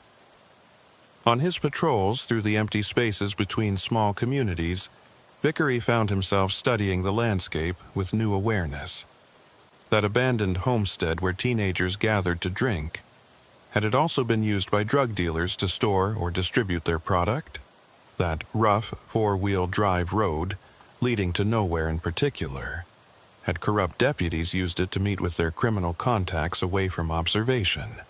On his patrols through the empty spaces between small communities, Vickery found himself studying the landscape with new awareness. That abandoned homestead where teenagers gathered to drink, had it also been used by drug dealers to store or distribute their product? That rough four-wheel drive road, leading to nowhere in particular, had corrupt deputies used it to meet with their criminal contacts away from observation?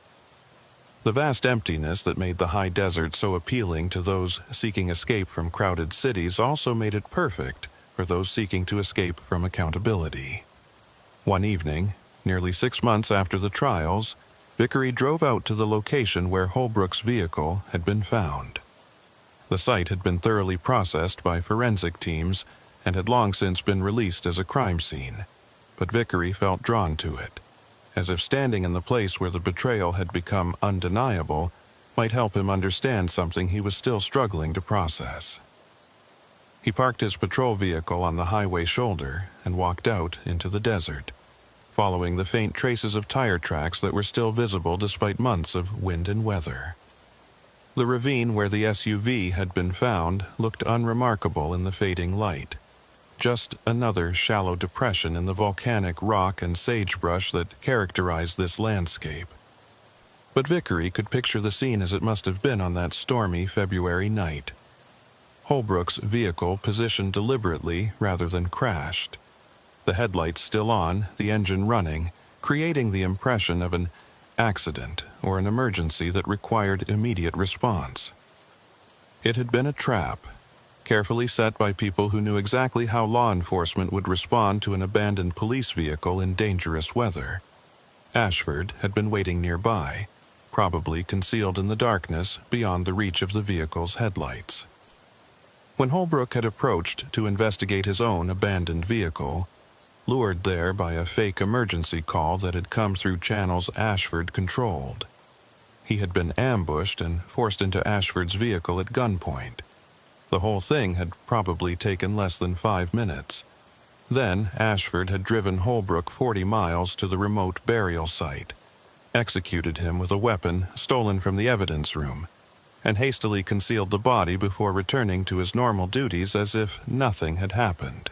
The vast emptiness that made the high desert so appealing to those seeking escape from crowded cities also made it perfect for those seeking to escape from accountability. One evening, nearly 6 months after the trials, Vickery drove out to the location where Holbrook's vehicle had been found. The site had been thoroughly processed by forensic teams and had long since been released as a crime scene, but Vickery felt drawn to it, as if standing in the place where the betrayal had become undeniable might help him understand something he was still struggling to process. He parked his patrol vehicle on the highway shoulder and walked out into the desert, following the faint traces of tire tracks that were still visible despite months of wind and weather. The ravine where the SUV had been found looked unremarkable in the fading light, just another shallow depression in the volcanic rock and sagebrush that characterized this landscape. But Vickery could picture the scene as it must have been on that stormy February night. Holbrook's vehicle positioned deliberately rather than crashed, the headlights still on, the engine running, creating the impression of an accident or an emergency that required immediate response. It had been a trap, carefully set by people who knew exactly how law enforcement would respond to an abandoned police vehicle in dangerous weather. Ashford had been waiting nearby, probably concealed in the darkness beyond the reach of the vehicle's headlights. When Holbrook had approached to investigate his own abandoned vehicle, lured there by a fake emergency call that had come through channels Ashford controlled, he had been ambushed and forced into Ashford's vehicle at gunpoint. The whole thing had probably taken less than 5 minutes. Then Ashford had driven Holbrook 40 miles to the remote burial site, executed him with a weapon stolen from the evidence room, and hastily concealed the body before returning to his normal duties as if nothing had happened.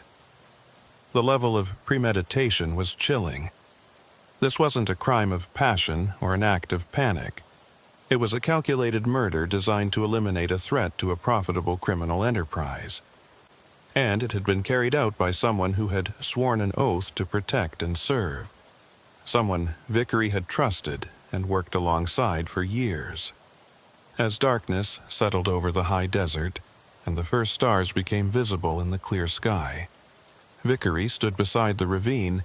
The level of premeditation was chilling. This wasn't a crime of passion or an act of panic. It was a calculated murder designed to eliminate a threat to a profitable criminal enterprise. And it had been carried out by someone who had sworn an oath to protect and serve. Someone Vickery had trusted and worked alongside for years. As darkness settled over the high desert and the first stars became visible in the clear sky, Vickery stood beside the ravine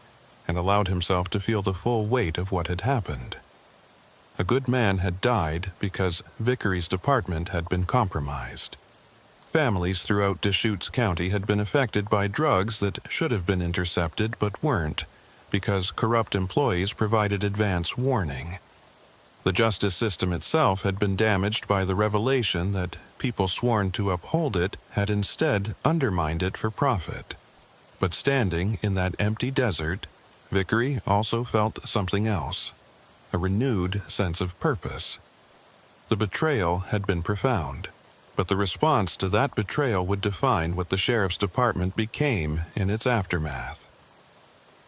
and allowed himself to feel the full weight of what had happened. A good man had died because Vickery's department had been compromised. Families throughout Deschutes County had been affected by drugs that should have been intercepted but weren't, because corrupt employees provided advance warning. The justice system itself had been damaged by the revelation that people sworn to uphold it had instead undermined it for profit. But standing in that empty desert, Vickery also felt something else, a renewed sense of purpose. The betrayal had been profound, but the response to that betrayal would define what the sheriff's department became in its aftermath.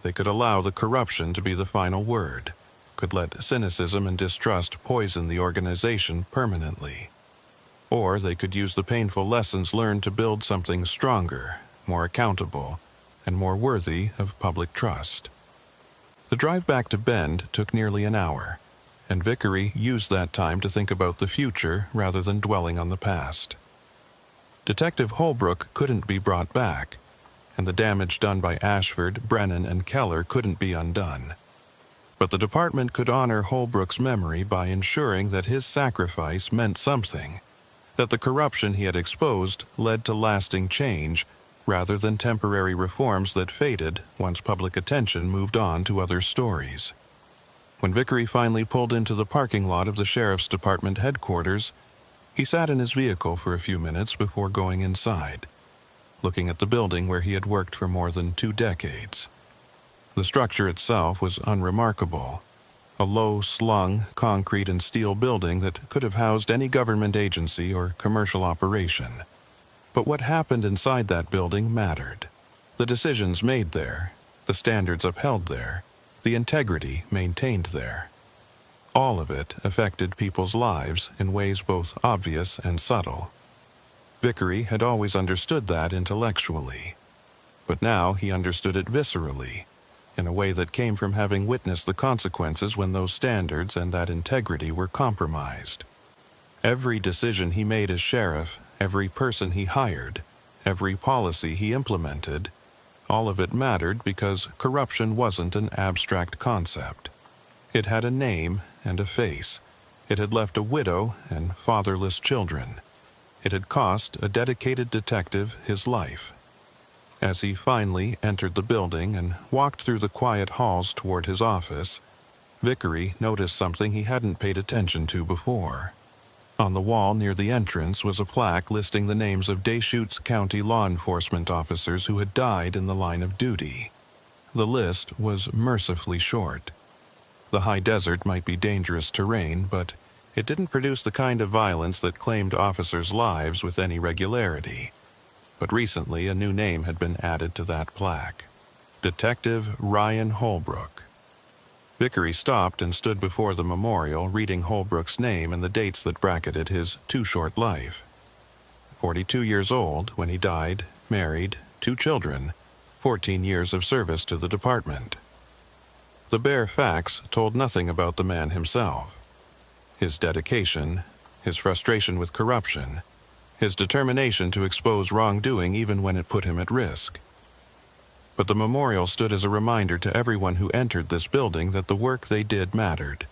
They could allow the corruption to be the final word, could let cynicism and distrust poison the organization permanently. Or they could use the painful lessons learned to build something stronger, more accountable, and more worthy of public trust. The drive back to Bend took nearly an hour, and Vickery used that time to think about the future rather than dwelling on the past. Detective Holbrook couldn't be brought back, and the damage done by Ashford, Brennan, and Keller couldn't be undone. But the department could honor Holbrook's memory by ensuring that his sacrifice meant something, that the corruption he had exposed led to lasting change rather than temporary reforms that faded once public attention moved on to other stories. When Vickery finally pulled into the parking lot of the sheriff's department headquarters, he sat in his vehicle for a few minutes before going inside, looking at the building where he had worked for more than 2 decades. The structure itself was unremarkable, a low-slung concrete and steel building that could have housed any government agency or commercial operation. But what happened inside that building mattered. The decisions made there, the standards upheld there, the integrity maintained there. All of it affected people's lives in ways both obvious and subtle. Vickery had always understood that intellectually, but now he understood it viscerally, in a way that came from having witnessed the consequences when those standards and that integrity were compromised. Every decision he made as sheriff, every person he hired, every policy he implemented, all of it mattered because corruption wasn't an abstract concept. It had a name and a face. It had left a widow and fatherless children. It had cost a dedicated detective his life. As he finally entered the building and walked through the quiet halls toward his office, Vickery noticed something he hadn't paid attention to before. On the wall near the entrance was a plaque listing the names of Deschutes County law enforcement officers who had died in the line of duty. The list was mercifully short. The high desert might be dangerous terrain, but it didn't produce the kind of violence that claimed officers' lives with any regularity. But recently a new name had been added to that plaque: Detective Ryan Holbrook. Vickery stopped and stood before the memorial, reading Holbrook's name and the dates that bracketed his too-short life. 42 years old when he died, married, 2 children, 14 years of service to the department. The bare facts told nothing about the man himself. His dedication, his frustration with corruption, his determination to expose wrongdoing even when it put him at risk. But the memorial stood as a reminder to everyone who entered this building that the work they did mattered,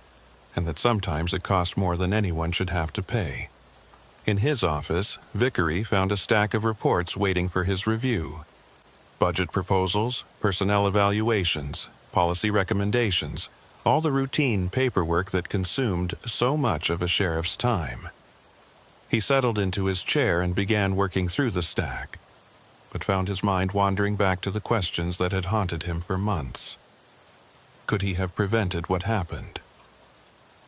and that sometimes it cost more than anyone should have to pay. In his office, Vickery found a stack of reports waiting for his review: budget proposals, personnel evaluations, policy recommendations, all the routine paperwork that consumed so much of a sheriff's time. He settled into his chair and began working through the stack, but found his mind wandering back to the questions that had haunted him for months. Could he have prevented what happened?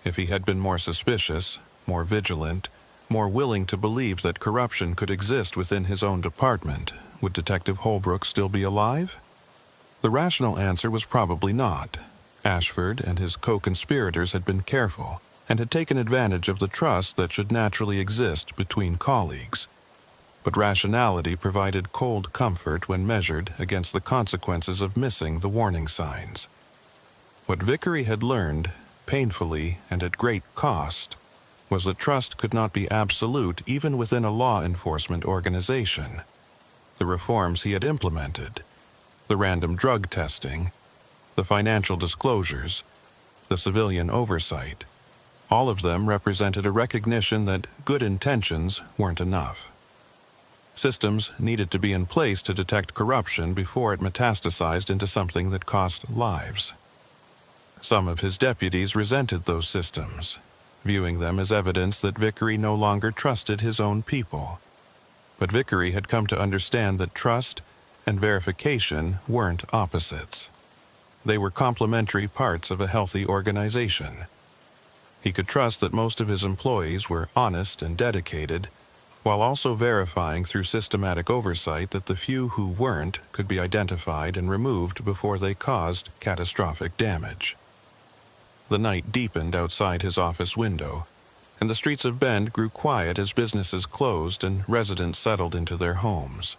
If he had been more suspicious, more vigilant, more willing to believe that corruption could exist within his own department, would Detective Holbrook still be alive? The rational answer was probably not. Ashford and his co-conspirators had been careful and had taken advantage of the trust that should naturally exist between colleagues. But rationality provided cold comfort when measured against the consequences of missing the warning signs. What Vickery had learned, painfully and at great cost, was that trust could not be absolute even within a law enforcement organization. The reforms he had implemented, the random drug testing, the financial disclosures, the civilian oversight, all of them represented a recognition that good intentions weren't enough. Systems needed to be in place to detect corruption before it metastasized into something that cost lives. Some of his deputies resented those systems, viewing them as evidence that Vickery no longer trusted his own people. But Vickery had come to understand that trust and verification weren't opposites. They were complementary parts of a healthy organization. He could trust that most of his employees were honest and dedicated, while also verifying through systematic oversight that the few who weren't could be identified and removed before they caused catastrophic damage. The night deepened outside his office window, and the streets of Bend grew quiet as businesses closed and residents settled into their homes.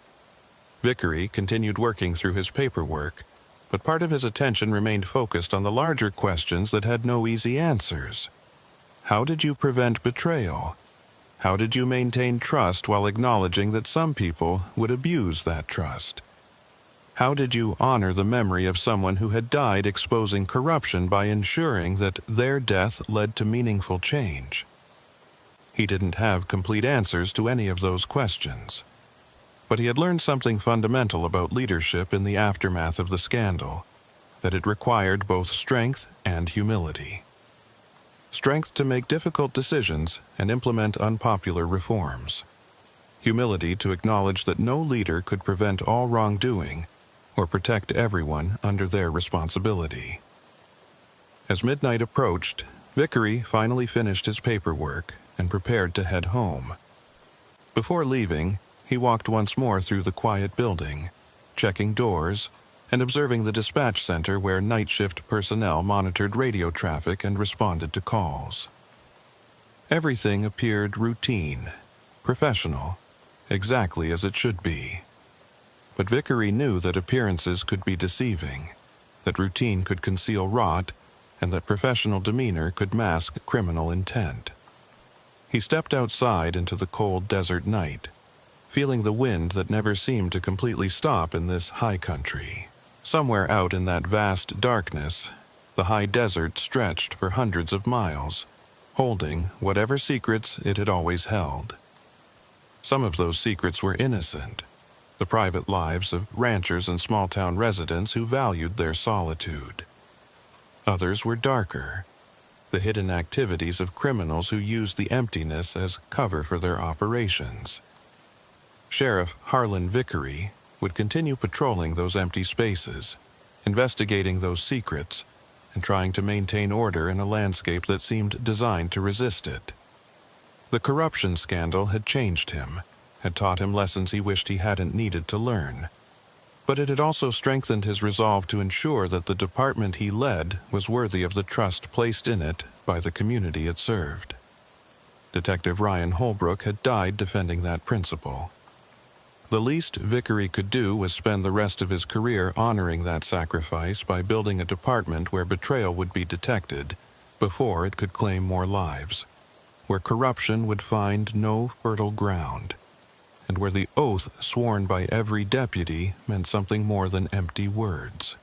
Vickery continued working through his paperwork, but part of his attention remained focused on the larger questions that had no easy answers. How did you prevent betrayal? How did you maintain trust while acknowledging that some people would abuse that trust? How did you honor the memory of someone who had died exposing corruption by ensuring that their death led to meaningful change? He didn't have complete answers to any of those questions, but he had learned something fundamental about leadership in the aftermath of the scandal, that it required both strength and humility. Strength to make difficult decisions and implement unpopular reforms. Humility to acknowledge that no leader could prevent all wrongdoing, or protect everyone under their responsibility. As midnight approached, Vickery finally finished his paperwork and prepared to head home. Before leaving, he walked once more through the quiet building, checking doors and observing the dispatch center where night shift personnel monitored radio traffic and responded to calls. Everything appeared routine, professional, exactly as it should be. But Vickery knew that appearances could be deceiving, that routine could conceal rot, and that professional demeanor could mask criminal intent. He stepped outside into the cold desert night, feeling the wind that never seemed to completely stop in this high country. Somewhere out in that vast darkness, the high desert stretched for hundreds of miles, holding whatever secrets it had always held. Some of those secrets were innocent, the private lives of ranchers and small-town residents who valued their solitude. Others were darker, the hidden activities of criminals who used the emptiness as cover for their operations. Sheriff Harlan Vickery would continue patrolling those empty spaces, investigating those secrets, and trying to maintain order in a landscape that seemed designed to resist it. The corruption scandal had changed him, had taught him lessons he wished he hadn't needed to learn. But it had also strengthened his resolve to ensure that the department he led was worthy of the trust placed in it by the community it served. Detective Ryan Holbrook had died defending that principle. The least Vickery could do was spend the rest of his career honoring that sacrifice by building a department where betrayal would be detected before it could claim more lives, where corruption would find no fertile ground, and where the oath sworn by every deputy meant something more than empty words.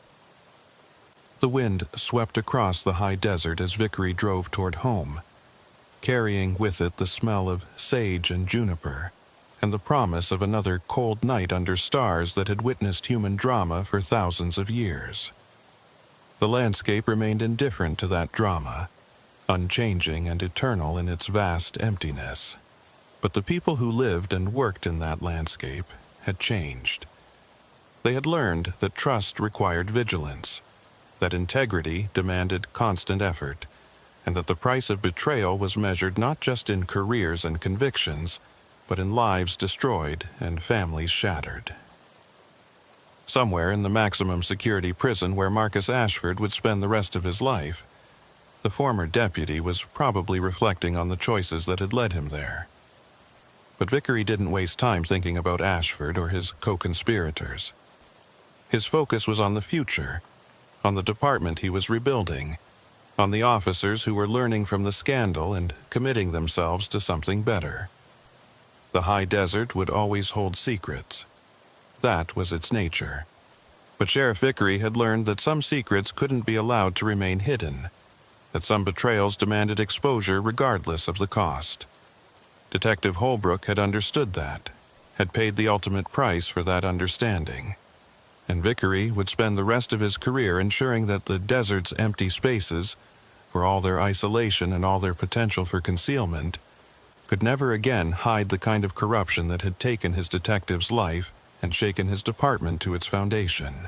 The wind swept across the high desert as Vickery drove toward home, carrying with it the smell of sage and juniper, and the promise of another cold night under stars that had witnessed human drama for thousands of years. The landscape remained indifferent to that drama, unchanging and eternal in its vast emptiness. But the people who lived and worked in that landscape had changed. They had learned that trust required vigilance, that integrity demanded constant effort, and that the price of betrayal was measured not just in careers and convictions, but in lives destroyed and families shattered. Somewhere in the maximum security prison where Marcus Ashford would spend the rest of his life, the former deputy was probably reflecting on the choices that had led him there. But Vickery didn't waste time thinking about Ashford or his co-conspirators. His focus was on the future, on the department he was rebuilding, on the officers who were learning from the scandal and committing themselves to something better. The high desert would always hold secrets. That was its nature. But Sheriff Vickery had learned that some secrets couldn't be allowed to remain hidden, that some betrayals demanded exposure regardless of the cost. Detective Holbrook had understood that, had paid the ultimate price for that understanding, and Vickery would spend the rest of his career ensuring that the desert's empty spaces, for all their isolation and all their potential for concealment, could never again hide the kind of corruption that had taken his detective's life and shaken his department to its foundation.